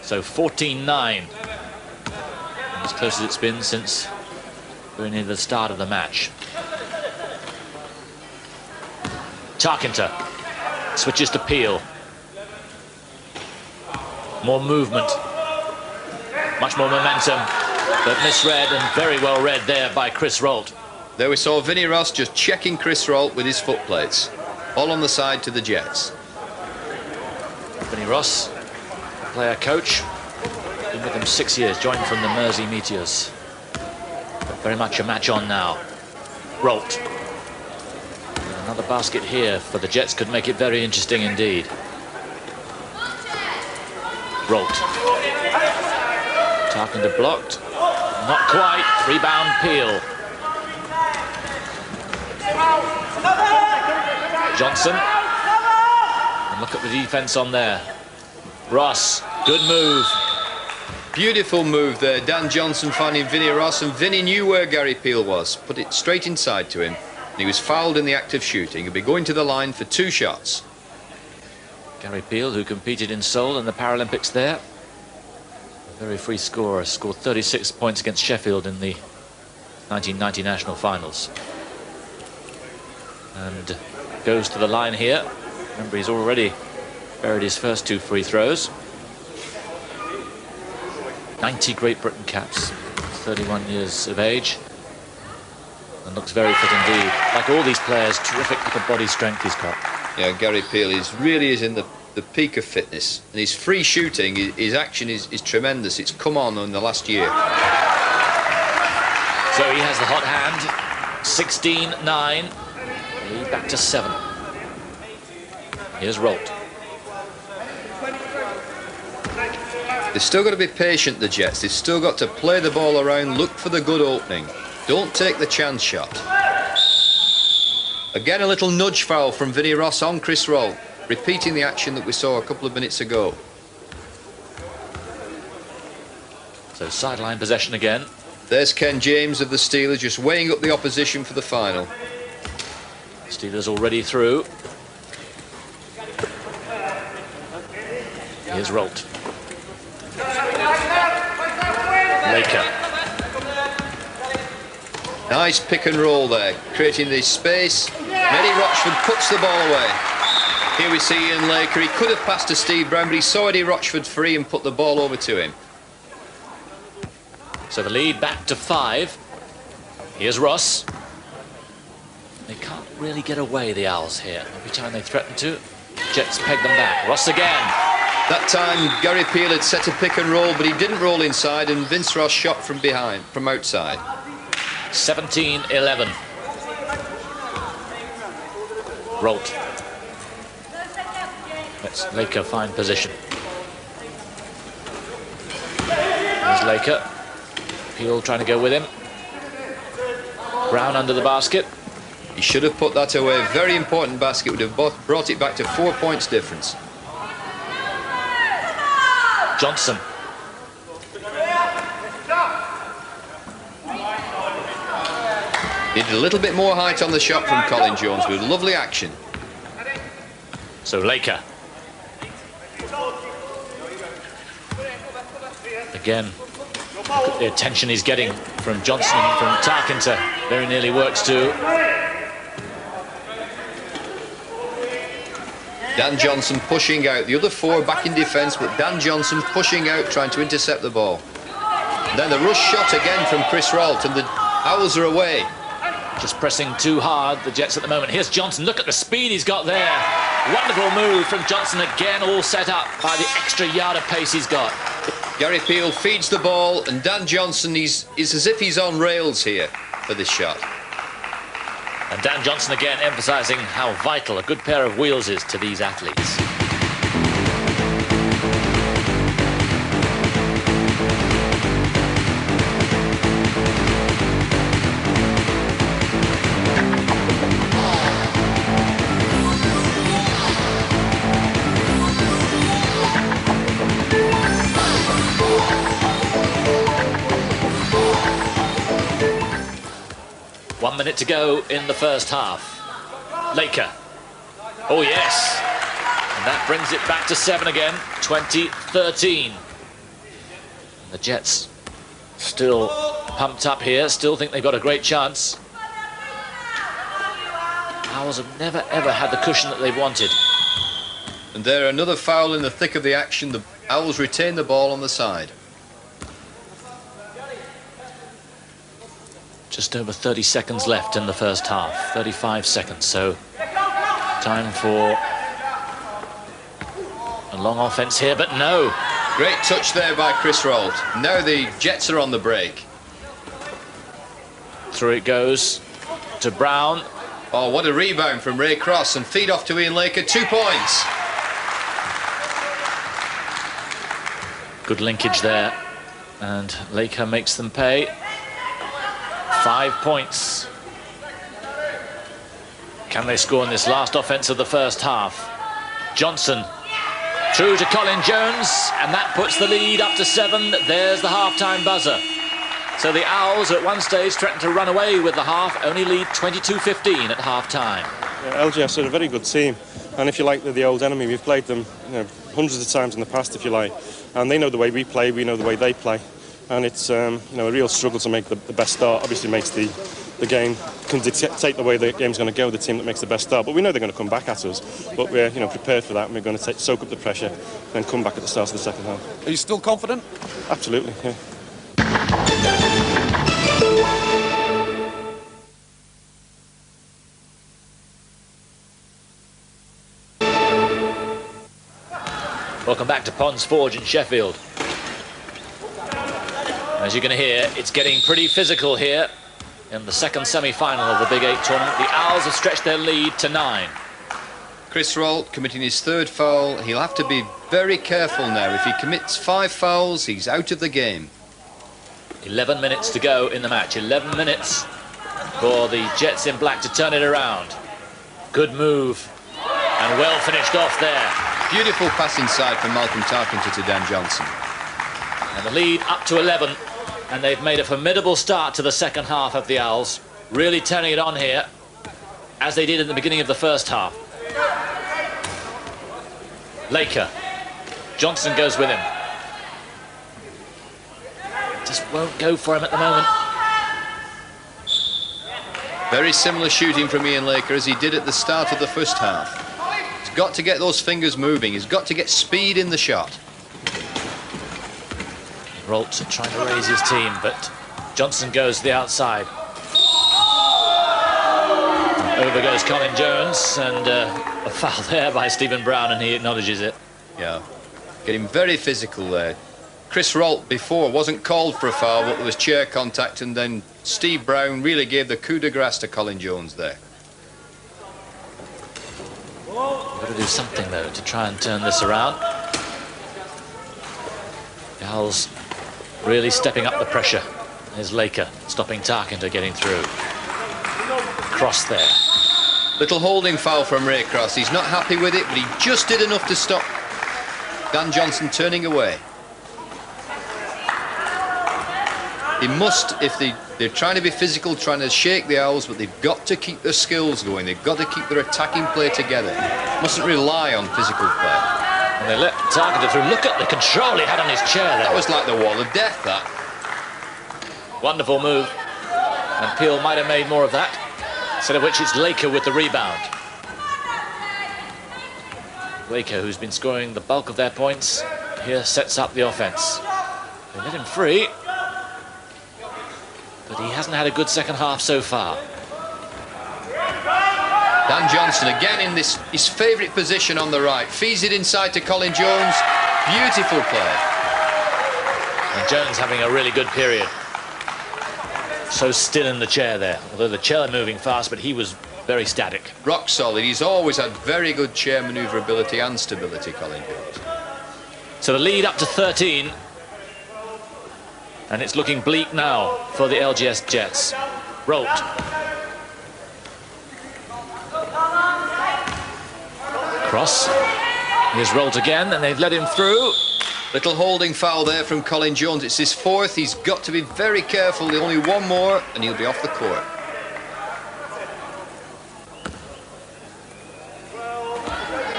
So 14-9, as close as it's been since very near the start of the match. Tarkinter switches to Peel. More movement, much more momentum, but misread and very well read there by Chris Rolt. There we saw Vinnie Ross just checking Chris Rolt with his foot plates. All on the side to the Jets. Vinnie Ross, player coach, been with them 6 years, joined from the Mersey Meteors. But very much a match on now. Rolt. Another basket here for the Jets could make it very interesting indeed. Rolt. Tarkinter blocked. Not quite. Rebound Peel. Johnson. And look at the defense on there. Ross. Good move. Beautiful move there. Dan Johnson finding Vinnie Ross, and Vinnie knew where Gary Peel was. Put it straight inside to him. And he was fouled in the act of shooting. He'll be going to the line for 2 shots. Gary Peel, who competed in Seoul in the Paralympics there. A very free scorer, scored 36 points against Sheffield in the 1990 national finals. And goes to the line here. Remember, he's already buried his first 2 free throws. 90 Great Britain caps, 31 years of age. And looks very fit indeed. Like all these players, terrific upper body strength he's got. Yeah, Gary Peel really is in the peak of fitness, and his free shooting, his action is tremendous. It's come on in the last year. So he has the hot hand. 16-9. Lead back to 7. Here's Rolt. They've still got to be patient, the Jets. They've still got to play the ball around, look for the good opening. Don't take the chance shot. Again, a little nudge foul from Vinnie Ross on Chris Rolt, repeating the action that we saw a couple of minutes ago. So sideline possession again. There's Ken James of the Steelers just weighing up the opposition for the final. Steelers already through. Here's Rolt. Laker. Nice pick and roll there, creating this space. Mehdi Rochford puts the ball away. Here we see Ian Laker. He could have passed to Steve Brown, but he saw Eddie Rochford free and put the ball over to him. So the lead back to 5. Here's Ross. They can't really get away, the Owls, here. Every time they threaten to, Jets peg them back. Ross again. That time Gary Peel had set a pick and roll, but he didn't roll inside, and Vince Ross shot from behind, from outside. 17-11. Rolt. Let's Laker find position. There's Laker. Peel trying to go with him. Brown under the basket. He should have put that away. Very important basket. Would have brought it back to 4 points difference. Johnson. Needed a little bit more height on the shot from Colin Jones with lovely action. So Laker. Again, look at the attention he's getting from Johnson, from Tarkinter. Very nearly works too. Dan Johnson pushing out. The other 4 back in defence, but Dan Johnson pushing out, trying to intercept the ball. And then the rush shot again from Chris Rolt, and the Owls are away. Just pressing too hard, the Jets at the moment. Here's Johnson. Look at the speed he's got there. Wonderful move from Johnson again, all set up by the extra yard of pace he's got. Gary Peel feeds the ball, and Dan Johnson is as if he's on rails here for this shot. And Dan Johnson again emphasising how vital a good pair of wheels is to these athletes. One minute to go in the first half. Laker. Oh, yes. And that brings it back to 7 again. 20-13. The Jets still pumped up here. Still think they've got a great chance. Owls have never ever had the cushion that they've wanted. And there, another foul in the thick of the action. The Owls retain the ball on the side. Just over 30 seconds left in the first half. 35 seconds, so time for a long offence here, but no. Great touch there by Chris Rolt. Now the Jets are on the break. Through it goes to Brown. Oh, what a rebound from Ray Cross, and feed off to Ian Laker. 2 points. Good linkage there, and Laker makes them pay. 5 points. Can they score in this last offence of the first half? Johnson through to Colin Jones, and that puts the lead up to 7. There's the half-time buzzer. So the Owls at one stage threatened to run away with the half, only lead 22-15 at half-time. Yeah, LGS are a very good team, and if you like, they're the old enemy. We've played them, hundreds of times in the past, if you like, and they know the way we play, we know the way they play, and it's a real struggle to make the best start. Obviously makes the game, can dictate the way the game's going to go, the team that makes the best start, but we know they're going to come back at us, but we're prepared for that, and we're going to soak up the pressure and come back at the start of the second half. Are you still confident? Absolutely, yeah. Welcome back to Ponds Forge in Sheffield. As you're going to hear, it's getting pretty physical here in the second semi-final of the Big 8 tournament. The Owls have stretched their lead to 9. Chris Rolt committing his 3rd foul. He'll have to be very careful now. If he commits 5 fouls, he's out of the game. 11 minutes to go in the match. 11 minutes for the Jets in black to turn it around. Good move and well finished off there. Beautiful pass inside from Malcolm Tarkington to Dan Johnson. And the lead up to 11, and they've made a formidable start to the second half of the Owls, really turning it on here, as they did at the beginning of the first half. Laker. Johnson goes with him. Just won't go for him at the moment. Very similar shooting from Ian Laker as he did at the start of the first half. He's got to get those fingers moving. He's got to get speed in the shot. Rolt trying to raise his team, but Johnson goes to the outside. Over goes Colin Jones, and a foul there by Stephen Brown, and he acknowledges it. Yeah, getting very physical there. Chris Rolt before wasn't called for a foul, but there was chair contact, and then Steve Brown really gave the coup de grace to Colin Jones there. We've got to do something, though, to try and turn this around. The Owls really stepping up the pressure. There's Laker stopping Tarkington getting through. Cross there. Little holding foul from Ray Cross. He's not happy with it, but he just did enough to stop Dan Johnson turning away. He must, if they're trying to be physical, trying to shake the Owls, but they've got to keep their skills going. They've got to keep their attacking play together. Mustn't rely on physical play. And they let Tarkington through. Look at the control he had on his chair there. That was like the wall of death, that. Wonderful move. And Peel might have made more of that. Instead of which it's Laker with the rebound. Laker, who's been scoring the bulk of their points, here sets up the offense. They let him free, but he hasn't had a good second half so far. Dan Johnson again in his favourite position on the right. Feeds it inside to Colin Jones. Beautiful play. And Jones having a really good period. So still in the chair there. Although the chair moving fast, but he was very static. Rock solid. He's always had very good chair manoeuvrability and stability, Colin Jones. So the lead up to 13. And it's looking bleak now for the LGS Jets. Rolt. Cross. Here's Rolt again, and they've let him through. Little holding foul there from Colin Jones. It's his 4th. He's got to be very careful. Only one more, and he'll be off the court.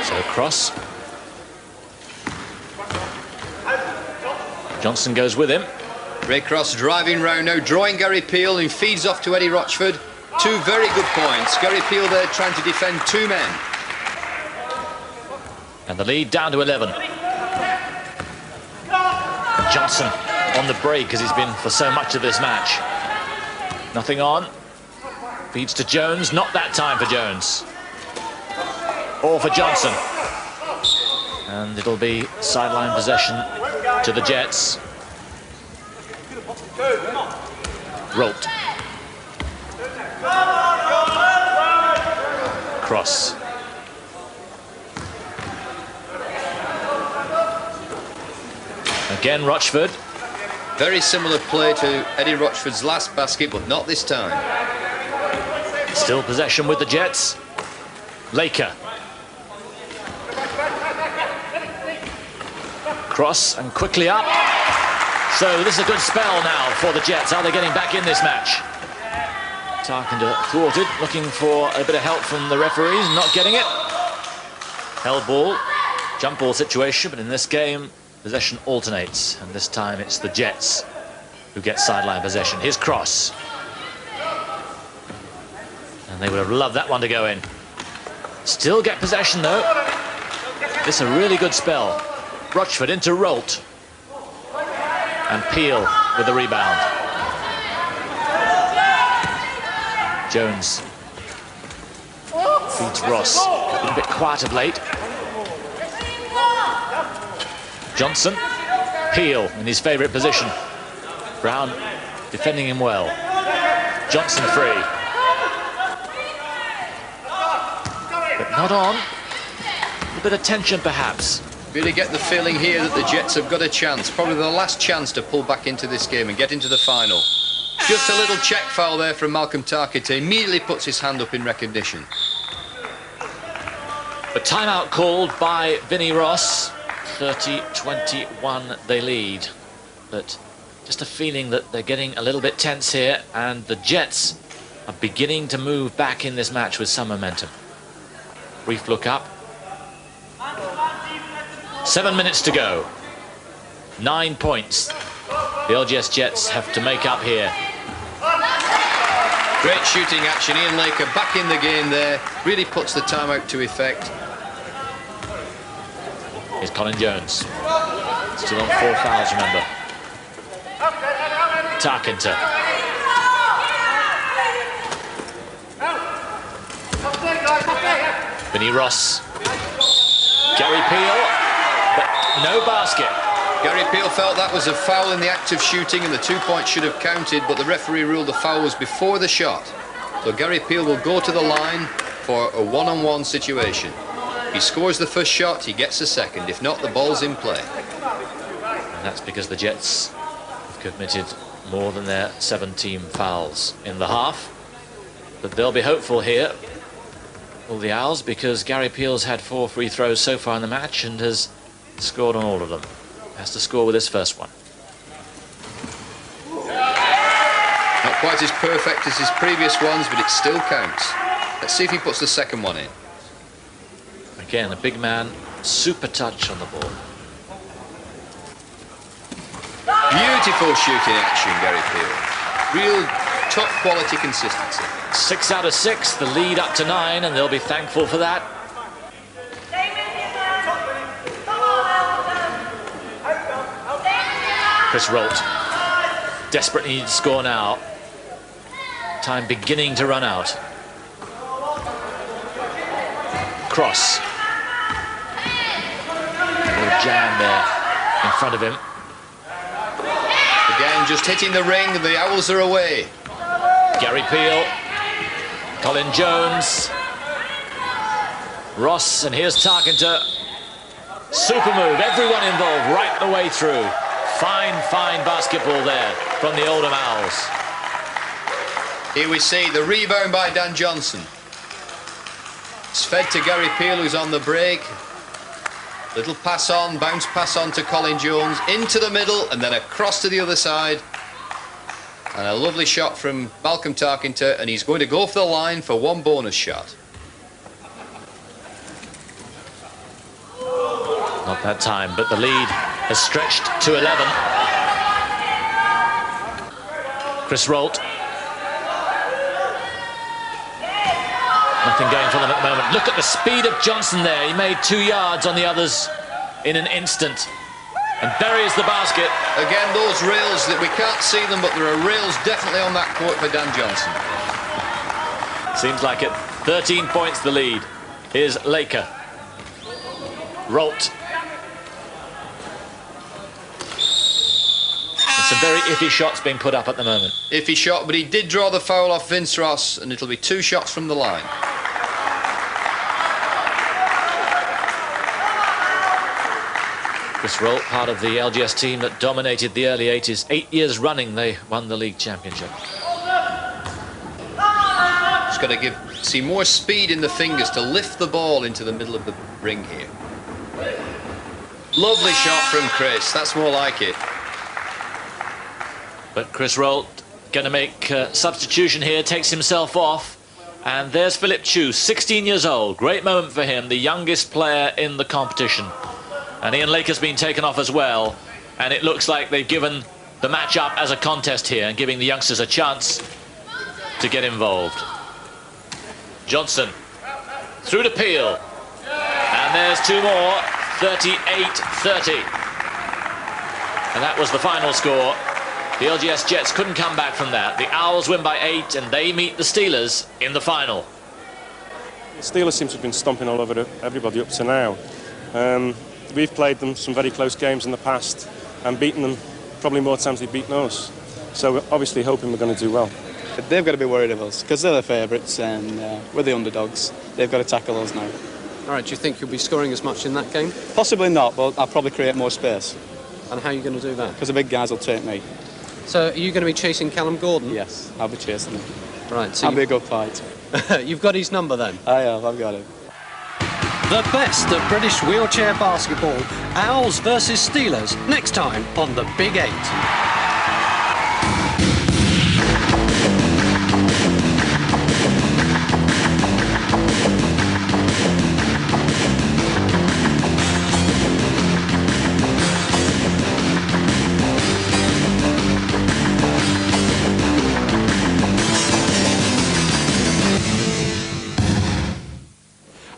So cross. Johnson goes with him. Ray Cross driving round now, drawing Gary Peel, who feeds off to Eddie Rochford. 2 very good points. Gary Peel there trying to defend 2 men. And the lead down to 11. Johnson on the break, as he's been for so much of this match. Nothing on. Feeds to Jones. Not that time for Jones. Or for Johnson. And it'll be sideline possession to the Jets. Rolt. Cross. Again, Rochford. Very similar play to Eddie Rochford's last basket, but not this time. Still possession with the Jets. Laker. Cross and quickly up. So this is a good spell now for the Jets. Are they getting back in this match? Tarkender thwarted, looking for a bit of help from the referees, not getting it. Held ball, jump ball situation, but in this game, possession alternates, and this time it's the Jets who get sideline possession. Here's Cross. And they would have loved that one to go in. Still get possession though. This is a really good spell. Rochford into Rolt. And Peel with the rebound. Jones feeds Ross. He's been a bit quiet of late. Johnson. Peel in his favourite position. Brown defending him well. Johnson free. But not on. A bit of tension perhaps. Really get the feeling here that the Jets have got a chance, probably the last chance to pull back into this game and get into the final. Just a little check foul there from Malcolm Tarkett. Immediately puts his hand up in recognition. A timeout called by Vinnie Ross. 30-21 they lead. But just a feeling that they're getting a little bit tense here, and the Jets are beginning to move back in this match with some momentum. Brief look up. 7 minutes to go. 9 points. The LGS Jets have to make up here. Great shooting action. Ian Laker back in the game there. Really puts the timeout to effect. Here's Colin Jones. Still on 4 fouls, remember. Tarkenter. Vinnie Ross. Gary Peel. But no basket. Gary Peel felt that was a foul in the act of shooting and the 2 points should have counted, but the referee ruled the foul was before the shot. So Gary Peel will go to the line for a one-on-one situation. If he scores the first shot, he gets the second. If not, the ball's in play. And that's because the Jets have committed more than their 17 fouls in the half. But they'll be hopeful here, all the Owls, because Gary Peel's had 4 free throws so far in the match and has scored on all of them. Has to score with his first one. Not quite as perfect as his previous ones, but it still counts. Let's see if he puts the second one in. Again, a big man, super touch on the ball. Beautiful shooting action, Gary Peel. Real top quality consistency. 6 out of 6, the lead up to 9, and they'll be thankful for that. Chris Rolt desperately needs to score now. Time beginning to run out. Cross. A little jam there in front of him. Again, just hitting the ring, the Owls are away. Gary Peel. Colin Jones. Ross, and here's Tarkenter. Super move, everyone involved right the way through. Fine, fine basketball there from the Oldham Owls. Here we see the rebound by Dan Johnson. It's fed to Gary Peel, who's on the break. Little pass on, bounce pass on to Colin Jones, into the middle, and then across to the other side. And a lovely shot from Malcolm Tarkenter, and he's going to go for the line for one bonus shot. Not that time, but the lead has stretched to 11. Chris Rolt. Nothing going for them at the moment. Look at the speed of Johnson there. He made 2 yards on the others in an instant and buries the basket. Again, those rails, that we can't see them, but there are rails definitely on that court for Dan Johnson. Seems like it. 13 points the lead. Here's Laker. Rolt. And some very iffy shots being put up at the moment. Iffy shot, but he did draw the foul off Vince Ross, and it'll be 2 shots from the line. Chris Rolt, part of the LGS team that dominated the early 80s. 8 years running, they won the league championship. Just got to see more speed in the fingers to lift the ball into the middle of the ring here. Lovely shot from Chris. That's more like it. But Chris Rolt going to make substitution here, takes himself off. And there's Philip Chu, 16 years old. Great moment for him, the youngest player in the competition. And Ian Laker's been taken off as well. And it looks like they've given the match up as a contest here and giving the youngsters a chance to get involved. Johnson through to Peel. And there's 2 more, 38-30. And that was the final score. The LGS Jets couldn't come back from that. The Owls win by 8 and they meet the Steelers in the final. The Steelers seem to have been stomping all over everybody up to now. We've played them some very close games in the past and beaten them probably more times they've beaten us. So we're obviously hoping we're going to do well. They've got to be worried of us because they're the favourites and we're the underdogs. They've got to tackle us now. All right, do you think you'll be scoring as much in that game? Possibly not, but I'll probably create more space. And how are you going to do that? Because the big guys will take me. So are you going to be chasing Callum Gordon? Yes, I'll be chasing him. Right, so that'll be a good fight. You've got his number then? I have, I've got it. The best of British wheelchair basketball. Owls versus Steelers. Next time on the Big 8.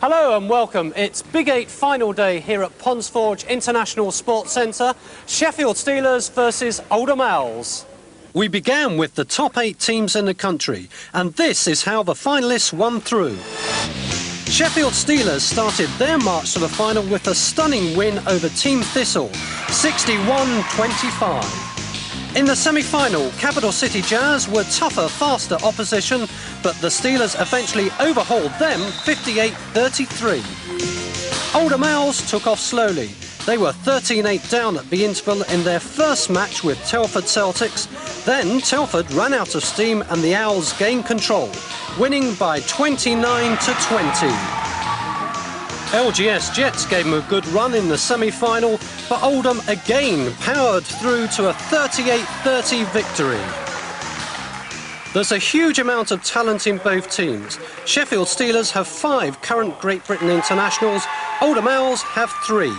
Hello and welcome. It's Big 8 final day here at Ponds Forge International Sports Centre. Sheffield Steelers versus Oldham Owls. We began with the top 8 teams in the country, and this is how the finalists won through. Sheffield Steelers started their march to the final with a stunning win over Team Thistle, 61-25. In the semi-final, Capital City Jazz were tougher, faster opposition, but the Steelers eventually overhauled them 58-33. Oldham Owls took off slowly. They were 13-8 down at the interval in their first match with Telford Celtics. Then Telford ran out of steam and the Owls gained control, winning by 29-20. LGS Jets gave them a good run in the semi-final, but Oldham again powered through to a 38-30 victory. There's a huge amount of talent in both teams. Sheffield Steelers have 5 current Great Britain internationals, Oldham Owls have 3.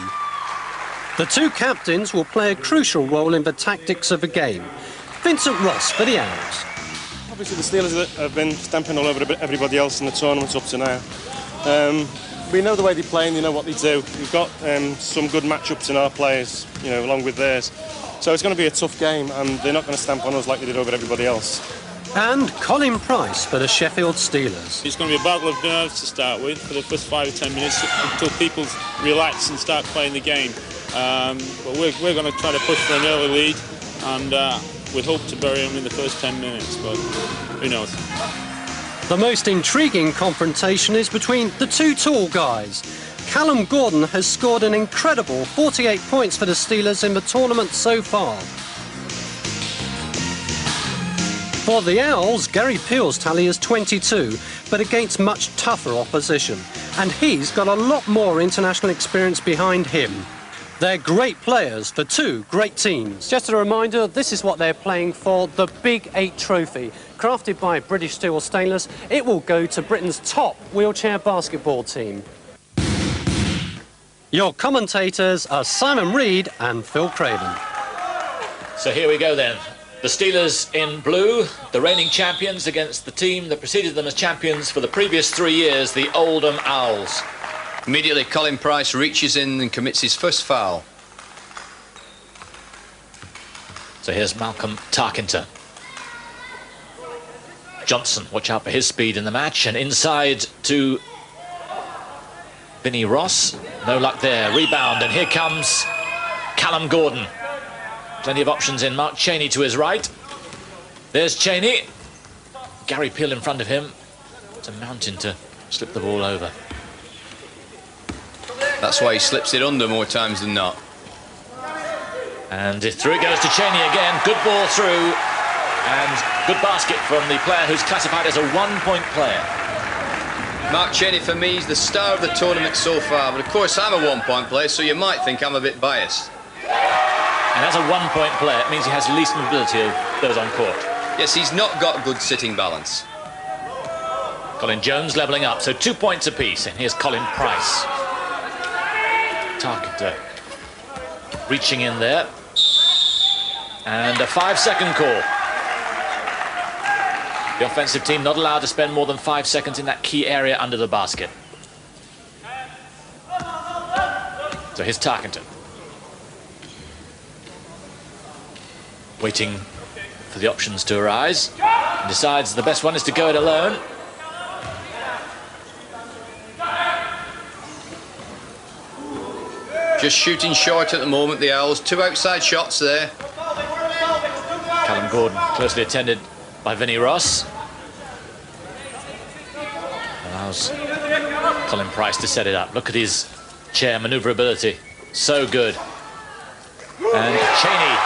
The 2 captains will play a crucial role in the tactics of the game. Vincent Ross for the Owls. Obviously the Steelers have been stamping all over everybody else in the tournament up to now. We know the way they play and they know what they do. We've got some good matchups in our players, you know, along with theirs. So it's going to be a tough game and they're not going to stamp on us like they did over everybody else. And Colin Price for the Sheffield Steelers. It's going to be a battle of nerves to start with for the first 5 or 10 minutes until people relax and start playing the game. But we're going to try to push for an early lead and we hope to bury them in the first 10 minutes, but who knows. The most intriguing confrontation is between the 2 tall guys. Callum Gordon has scored an incredible 48 points for the Steelers in the tournament so far. For the Owls, Gary Peel's tally is 22, but against much tougher opposition. And he's got a lot more international experience behind him. They're great players for 2 great teams. Just a reminder, this is what they're playing for, the Big 8 trophy. Crafted by British Steel Stainless, it will go to Britain's top wheelchair basketball team. Your commentators are Simon Reed and Phil Craven. So here we go then. The Steelers in blue, the reigning champions, against the team that preceded them as champions for the previous 3 years, the Oldham Owls. Immediately, Colin Price reaches in and commits his first foul. So here's Malcolm Tarkinter. Johnson, watch out for his speed in the match, and inside to Vinnie Ross. No luck there. Rebound, and here comes Callum Gordon. Plenty of options in. Mark Cheney to his right. There's Cheney. Gary Peel in front of him. It's a mountain to slip the ball over. That's why he slips it under more times than not. And through it goes to Cheney again. Good ball through. And good basket from the player who's classified as a one-point player. Mark Cheney, for me, is the star of the tournament so far. But, of course, I'm a one-point player, so you might think I'm a bit biased. And as a one-point player, it means he has least mobility of those on court. Yes, he's not got good sitting balance. Colin Jones levelling up, so 2 points apiece. And here's Colin Price. Tarkinter reaching in there. And a 5-second call. The offensive team not allowed to spend more than 5 seconds in that key area under the basket. So here's Tarkinter. Waiting for the options to arise. And decides the best one is to go it alone. Just shooting short at the moment, the Owls. 2 outside shots there. Callum Gordon closely attended by Vinnie Ross. Allows Colin Price to set it up. Look at his chair manoeuvrability. So good. And Cheney,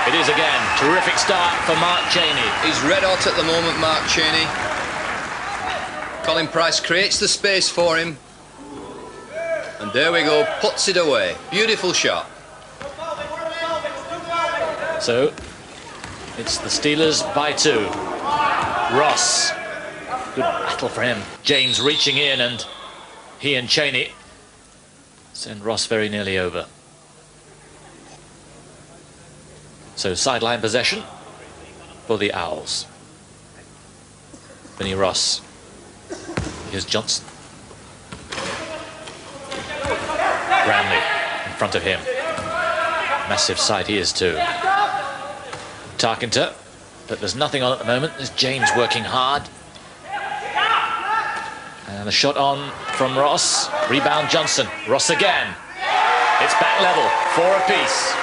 it is again. Terrific start for Mark Cheney. He's red hot at the moment, Mark Cheney. Colin Price creates the space for him. And there we go, puts it away. Beautiful shot. So it's the Steelers by 2. Ross. Good battle for him. James reaching in, and he and Cheney send Ross very nearly over. So sideline possession for the Owls. Vinnie Ross. Here's Johnson. Brownlee in front of him. Massive sight he is too. Tarkinter, but there's nothing on at the moment. There's James working hard. And the shot on from Ross. Rebound Johnson. Ross again. It's back level. 4 apiece.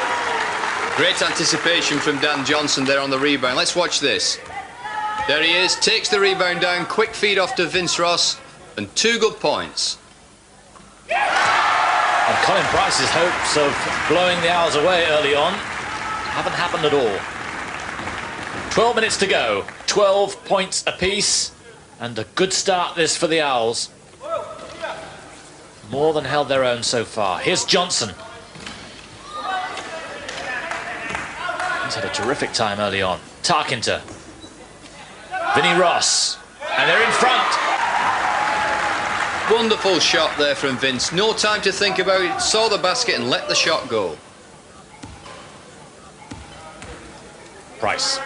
Great anticipation from Dan Johnson there on the rebound. Let's watch this. There he is. Takes the rebound down. Quick feed off to Vince Ross. And 2 good points. And Colin Price's hopes of blowing the Owls away early on haven't happened at all. 12 minutes to go. 12 points apiece. And a good start this for the Owls. More than held their own so far. Here's Johnson. He's had a terrific time early on. Tarkinter. Vinnie Ross. And they're in front. Wonderful shot there from Vince. No time to think about it. Saw the basket and let the shot go. Price.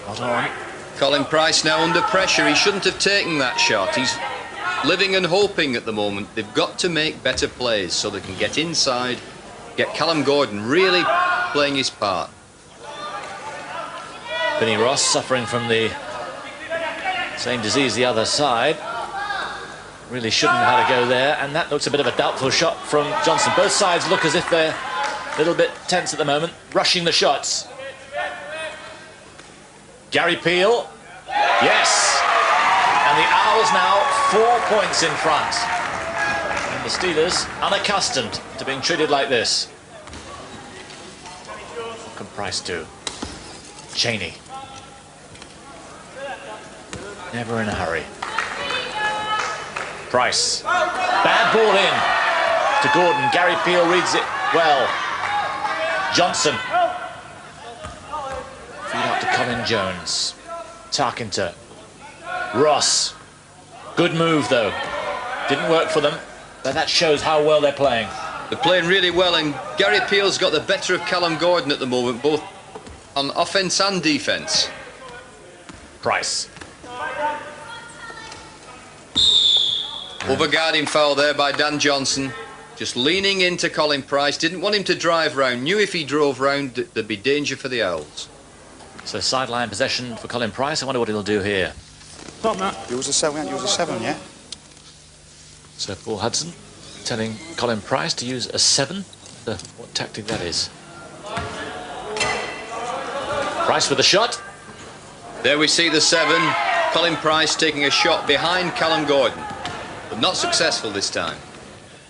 Not on. Colin Price now under pressure. He shouldn't have taken that shot. He's living and hoping at the moment. They've got to make better plays so they can get inside, get Callum Gordon really playing his part. Vinnie Ross suffering from the same disease the other side. Really shouldn't have had to go there, and that looks a bit of a doubtful shot from Johnson. Both sides look as if they're a little bit tense at the moment, rushing the shots. Gary Peel, yes, and the Owls now 4 points in front. And the Steelers unaccustomed to being treated like this. What can Price do? Cheney. Never in a hurry. Price. Bad ball in to Gordon. Gary Peel reads it well. Johnson. Feed up to Colin Jones. Tarkinter. Ross. Good move though. Didn't work for them, but that shows how well they're playing. They're playing really well, and Gary Peel's got the better of Callum Gordon at the moment, both on offence and defence. Price. Overguarding foul there by Dan Johnson. Just leaning into Colin Price. Didn't want him to drive round. Knew if he drove round, there'd be danger for the Owls. So sideline possession for Colin Price. I wonder what he'll do here. Stop, Matt. Use a 7, yeah? So Paul Hudson telling Colin Price to use a 7. What tactic that is. Price with the shot. There we see the 7. Colin Price taking a shot behind Callum Gordon, but not successful this time.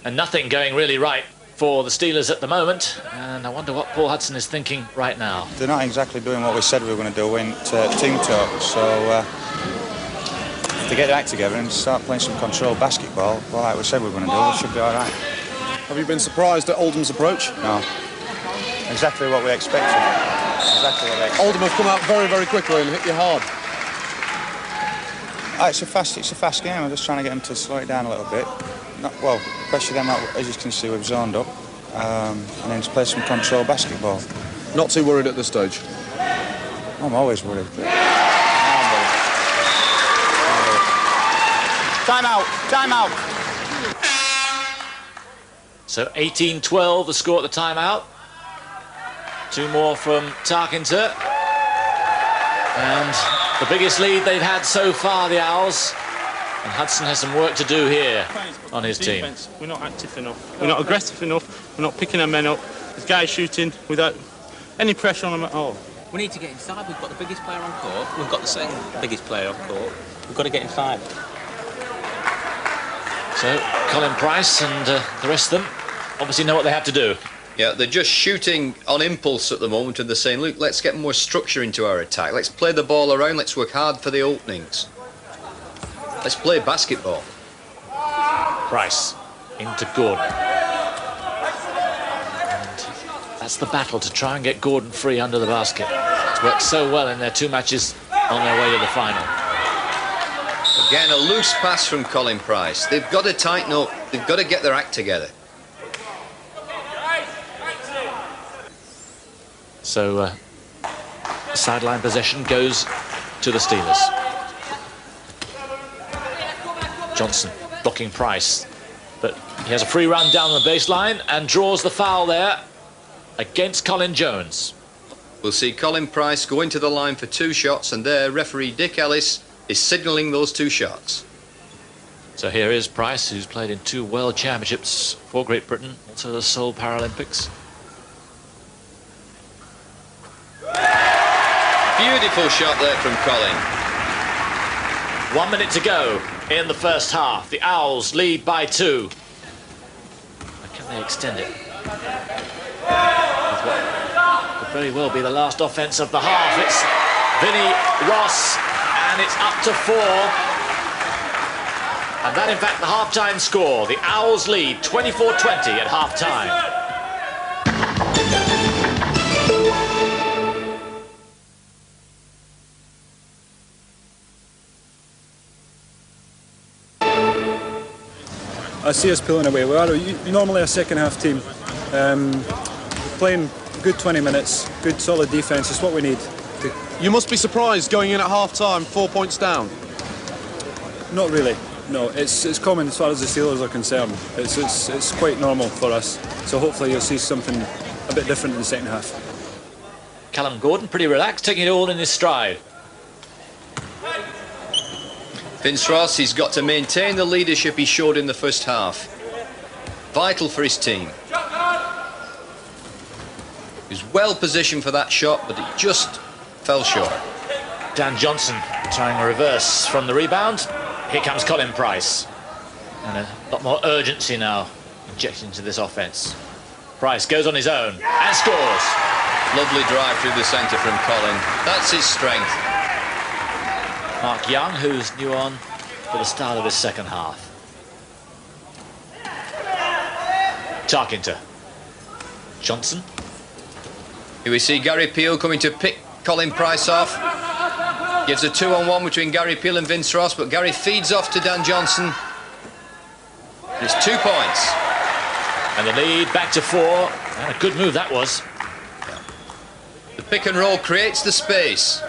And nothing going really right for the Steelers at the moment. And I wonder what Paul Hudson is thinking right now. They're not exactly doing what we said we were going to do in team talk, so if they get their act together and start playing some controlled basketball, well, like we said we were going to do, we should be all right. Have you been surprised at Oldham's approach? No. Exactly what we expected. Exactly what we expected. Oldham have come out very, very quickly and hit you hard. It's a fast game. I'm just trying to get them to slow it down a little bit. Pressure them out, as you can see, we've zoned up, and then just play some control basketball. Not too worried at this stage? I'm always worried. But... Time out. So 18-12, the score at the timeout. 2 more from Tarkinter. And the biggest lead they've had so far, the Owls. And Hudson has some work to do here on his team. We're not active enough. We're not aggressive enough. We're not picking our men up. There's guys shooting without any pressure on them at all. We need to get inside. We've got the biggest player on court. We've got the second biggest player on court. We've got to get inside. So Colin Price and the rest of them obviously know what they have to do. Yeah, they're just shooting on impulse at the moment, and they're saying, look, let's get more structure into our attack. Let's play the ball around. Let's work hard for the openings. Let's play basketball. Price into Gordon. And that's the battle to try and get Gordon free under the basket. It's worked so well in their 2 matches on their way to the final. Again, a loose pass from Colin Price. They've got to tighten up. They've got to get their act together. So sideline possession goes to the Steelers. Johnson blocking Price, but he has a free run down the baseline and draws the foul there against Colin Jones. We'll see Colin Price go into the line for 2 shots, and there referee Dick Ellis is signalling those 2 shots. So here is Price, who's played in 2 World Championships for Great Britain, also the Seoul Paralympics. Beautiful shot there from Colin. 1 minute to go in the first half. The Owls lead by 2. Can they extend it? With what could very well be the last offence of the half. It's Vinnie Ross, and it's up to 4. And that, in fact, the half-time score. The Owls lead 24-20 at half-time. I see us pulling away. We are normally a second-half team. Playing good 20 minutes, good solid defence is what we need. You must be surprised going in at half-time, 4 points down. Not really. No, it's common as far as the Steelers are concerned. It's quite normal for us. So hopefully you'll see something a bit different in the second half. Callum Gordon pretty relaxed, taking it all in his stride. Vince Ross, he's got to maintain the leadership he showed in the first half. Vital for his team. He was well positioned for that shot, but it just fell short. Dan Johnson trying a reverse from the rebound. Here comes Colin Price. And a lot more urgency now injected into this offence. Price goes on his own and scores. Lovely drive through the centre from Colin. That's his strength. Mark Young, who's new on for the start of his second half. Tarkinter. Johnson. Here we see Gary Peel coming to pick Colin Price off. Gives a 2-on-1 between Gary Peel and Vince Ross, but Gary feeds off to Dan Johnson. It's 2 points. And the lead back to 4. And a good move that was. The pick and roll creates the space.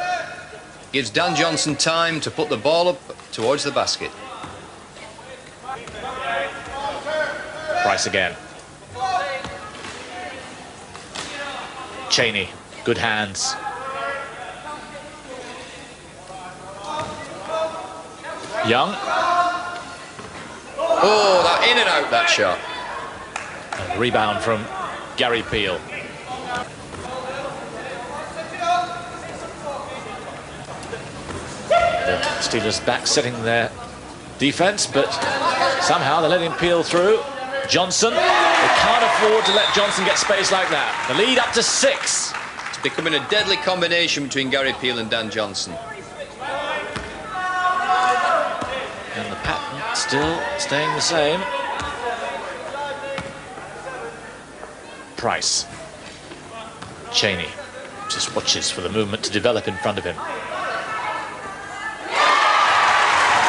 Gives Dan Johnson time to put the ball up towards the basket. Price again. Cheney, good hands. Young. Oh, that in and out, that shot. And rebound from Gary Peel. The Steelers back setting their defense, but somehow they're letting Peel through. Johnson, they can't afford to let Johnson get space like that. The lead up to 6. It's becoming a deadly combination between Gary Peel and Dan Johnson. And the pattern still staying the same. Price. Cheney just watches for the movement to develop in front of him.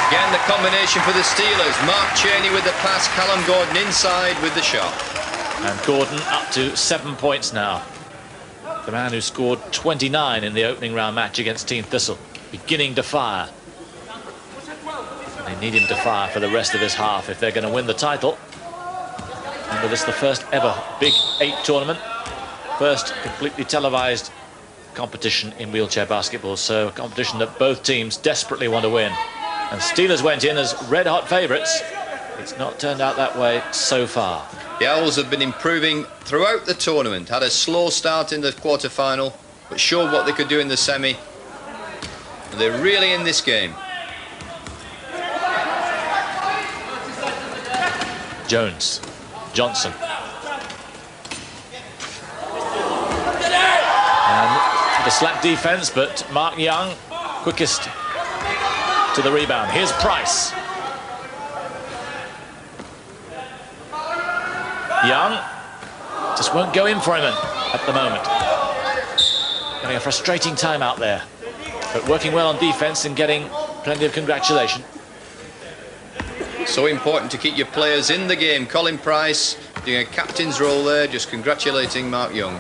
Again, the combination for the Steelers. Mark Cheney with the pass, Callum Gordon inside with the shot. And Gordon up to 7 points now. The man who scored 29 in the opening round match against Team Thistle. Beginning to fire. They need him to fire for the rest of this half if they're going to win the title. Remember, this is the first ever Big 8 tournament. First completely televised competition in wheelchair basketball. So a competition that both teams desperately want to win. And Steelers went in as red-hot favourites. It's not turned out that way so far. The Owls have been improving throughout the tournament. Had a slow start in the quarter-final, but showed what they could do in the semi. And they're really in this game. Jones. Johnson. And the slack defence, but Mark Young, quickest to the rebound. Here's Price. Young just won't go in for him at the moment. Having a frustrating time out there, but working well on defense and getting plenty of congratulation. So important to keep your players in the game. Colin Price doing a captain's role there, just congratulating Mark Young.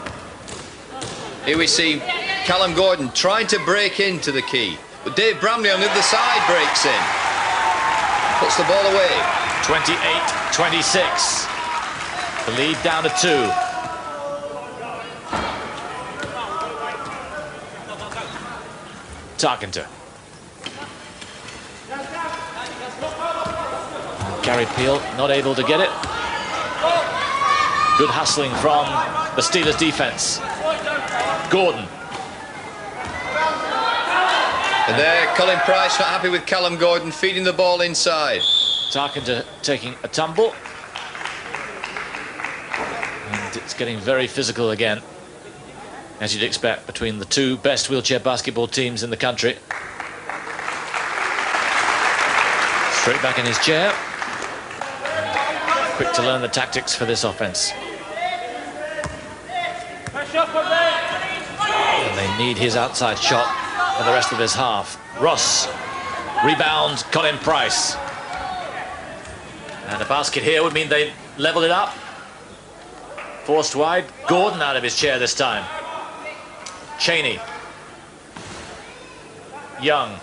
Here we see Callum Gordon trying to break into the key, but Dave Bramley on the other side breaks in. Puts the ball away. 28-26. The lead down to 2. Tarkenter. Gary Peel not able to get it. Good hustling from the Steelers defense. Gordon. And there, Colin Price not happy with Callum Gordon feeding the ball inside. Tarkenter taking a tumble. And it's getting very physical again, as you'd expect, between the two best wheelchair basketball teams in the country. Straight back in his chair. Quick to learn the tactics for this offense. And they need his outside shot for the rest of this half. Ross. Rebound, Colin Price. And a basket here would mean they level it up. Forced wide. Gordon out of his chair this time. Cheney. Young.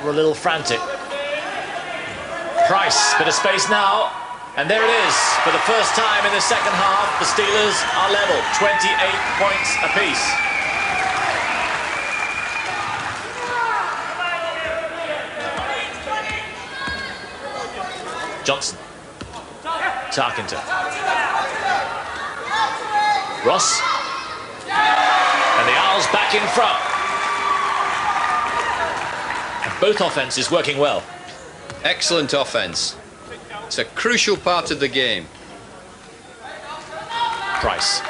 We're a little frantic. Price, bit of space now, and there it is. For the first time in the second half, the Steelers are level, 28 points apiece. Johnson. Tarkenter. Ross. And the Owls back in front. And both offenses working well. Excellent offense. It's a crucial part of the game. Price.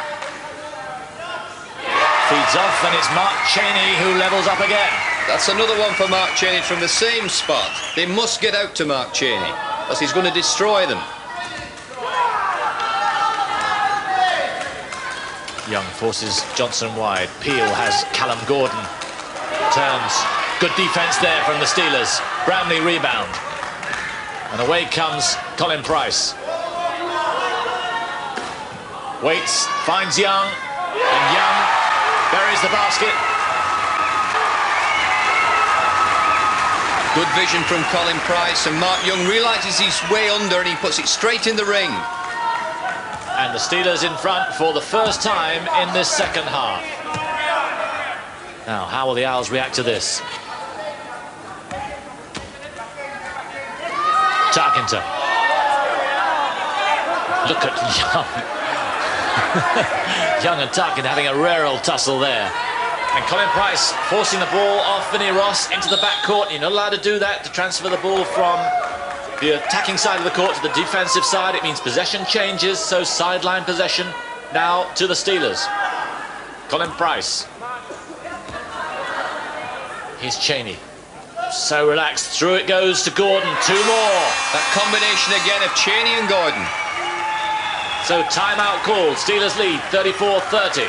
Feeds off, and it's Mark Cheney who levels up again. That's another one for Mark Cheney from the same spot. They must get out to Mark Cheney, else he's going to destroy them. Young forces Johnson wide. Peel has Callum Gordon. Turns. Good defense there from the Steelers. Bramley rebound. And away comes Colin Price. Waits, finds Young, and Young buries the basket. Good vision from Colin Price, and Mark Young realises he's way under and he puts it straight in the ring. And the Steelers in front for the first time in this second half. Now, how will the Owls react to this? Tarkenton. Look at Young. Young and Tarkenton having a rare old tussle there. And Colin Price forcing the ball off Vinnie Ross into the backcourt. You're not allowed to do that, to transfer the ball from the attacking side of the court to the defensive side. It means possession changes, so sideline possession now to the Steelers. Colin Price. Here's Cheney. So relaxed. Through it goes to Gordon. Two more. That combination again of Cheney and Gordon. So timeout called. Steelers lead 34-30.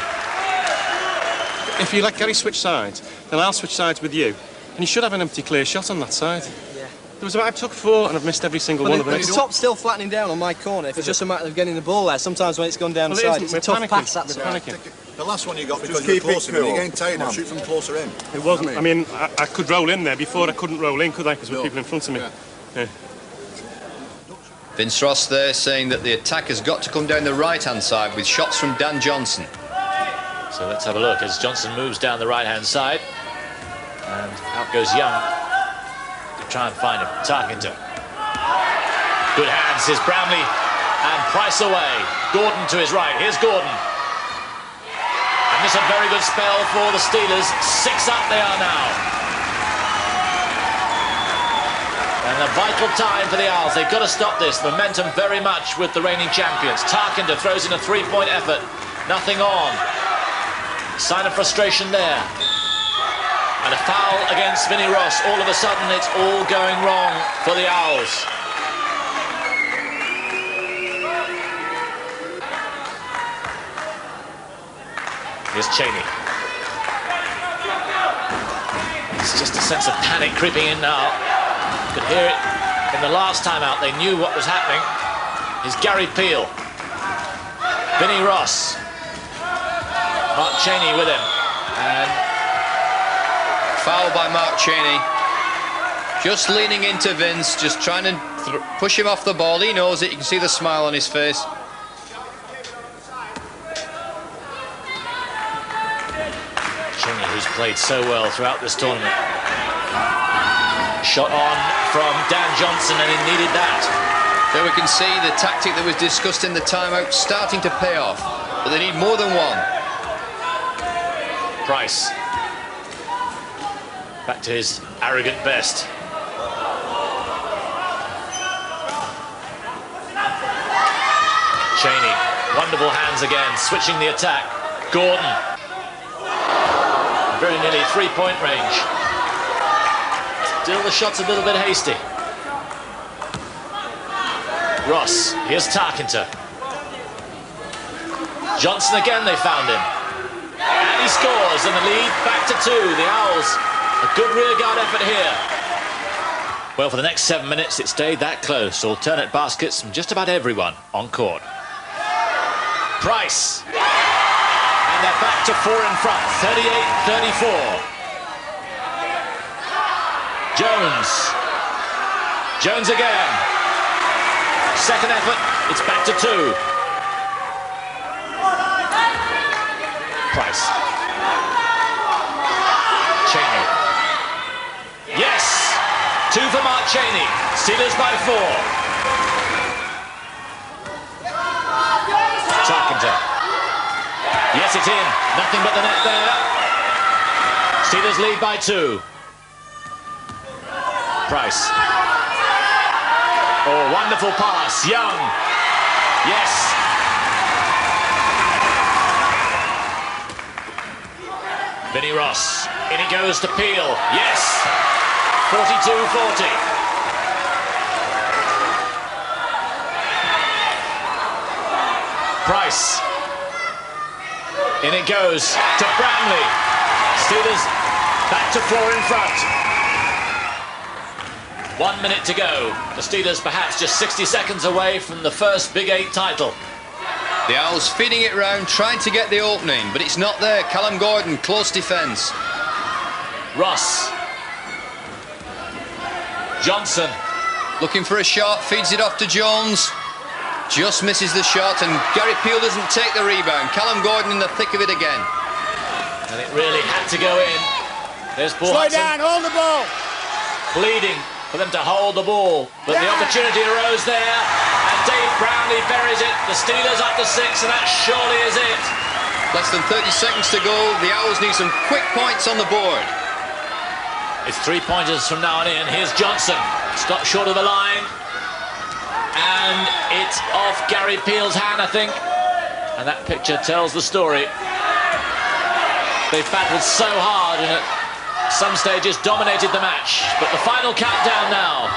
If you let Gary switch sides, then I'll switch sides with you. And you should have an empty clear shot on that side. Yeah. I took 4 and I've missed every single one of them. But the top's still flattening down on my corner. If it's just a matter of getting the ball there, sometimes when it's gone down the side, it's a tough pass, that's all. The last one you got because you're closer, but you're getting tired now, shoot from closer in. It wasn't. I mean, I could roll in there. Before I couldn't roll in, could I? Because there were people in front of me. Yeah. Vince Ross there saying that the attack has got to come down the right-hand side with shots from Dan Johnson. So let's have a look as Johnson moves down the right-hand side. And out goes Young to try and find him. Tarkenton. Good hands. Here's Bramley. And Price away. Gordon to his right. Here's Gordon. And this is a very good spell for the Steelers. 6 up they are now. And a vital time for the Owls. They've got to stop this. Momentum very much with the reigning champions. Tarkenton throws in a 3-point effort. Nothing on. Sign of frustration there. And a foul against Vinnie Ross. All of a sudden, it's all going wrong for the Owls. Here's Cheney. It's just a sense of panic creeping in now. You could hear it in the last time out. They knew what was happening. Here's Gary Peel. Vinnie Ross. Mark Cheney with him. And foul by Mark Cheney. Just leaning into Vince, just trying to push him off the ball. He knows it. You can see the smile on his face. Cheney, who's played so well throughout this tournament. Shot on from Dan Johnson, and he needed that. There we can see the tactic that was discussed in the timeout starting to pay off. But they need more than one. Price. Back to his arrogant best. Cheney. Wonderful hands again, switching the attack. Gordon. Very nearly 3-point range. Still the shot's a little bit hasty. Ross, here's Tarkenton. Johnson again, they found him. And he scores, and the lead back to 2. The Owls, a good rearguard effort here. Well, for the next 7 minutes, it stayed that close. Alternate baskets from just about everyone on court. Price. And they're back to 4 in front, 38-34. Jones again. Second effort, it's back to 2. Price. Cheney. Yes! 2 for Mark Cheney. Steelers by 4. Tarkenton. Yes, it's in. Nothing but the net there. Steelers lead by 2. Price. Oh, wonderful pass. Young. Yes. Vinnie Ross. In he goes to Peel. Yes. 42-40. Price. In it goes to Bramley. Steelers back to 4 in front. 1 minute to go. The Steelers perhaps just 60 seconds away from the first Big 8 title. The Owls feeding it round, trying to get the opening, but it's not there. Callum Gordon, close defence. Ross. Johnson. Looking for a shot, feeds it off to Jones. Just misses the shot, and Gary Peel doesn't take the rebound. Callum Gordon in the thick of it again. And it really had to go in. There's Paul Slow Hudson. down, hold the ball. Pleading for them to hold the ball, but the opportunity arose there, and Dave Brownlee buries it. The Steelers up to 6, and that surely is it. Less than 30 seconds to go. The Owls need some quick points on the board. It's 3-pointers from now on in. Here's Johnson, stopped short of the line, and it's off Gary Peel's hand, I think, and that picture tells the story. They've battled so hard and at some stages dominated the match, but the final countdown now.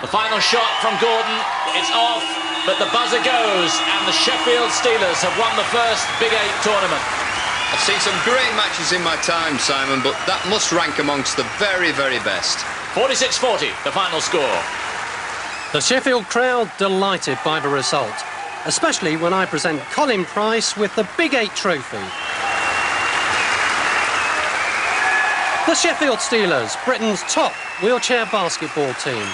The final shot from Gordon, it's off, but the buzzer goes, and the Sheffield Steelers have won the first Big 8 tournament. I've seen some great matches in my time, Simon, but that must rank amongst the very, very best. 46-40, the final score. The Sheffield crowd delighted by the result, especially when I present Colin Price with the Big 8 trophy. The Sheffield Steelers, Britain's top wheelchair basketball team.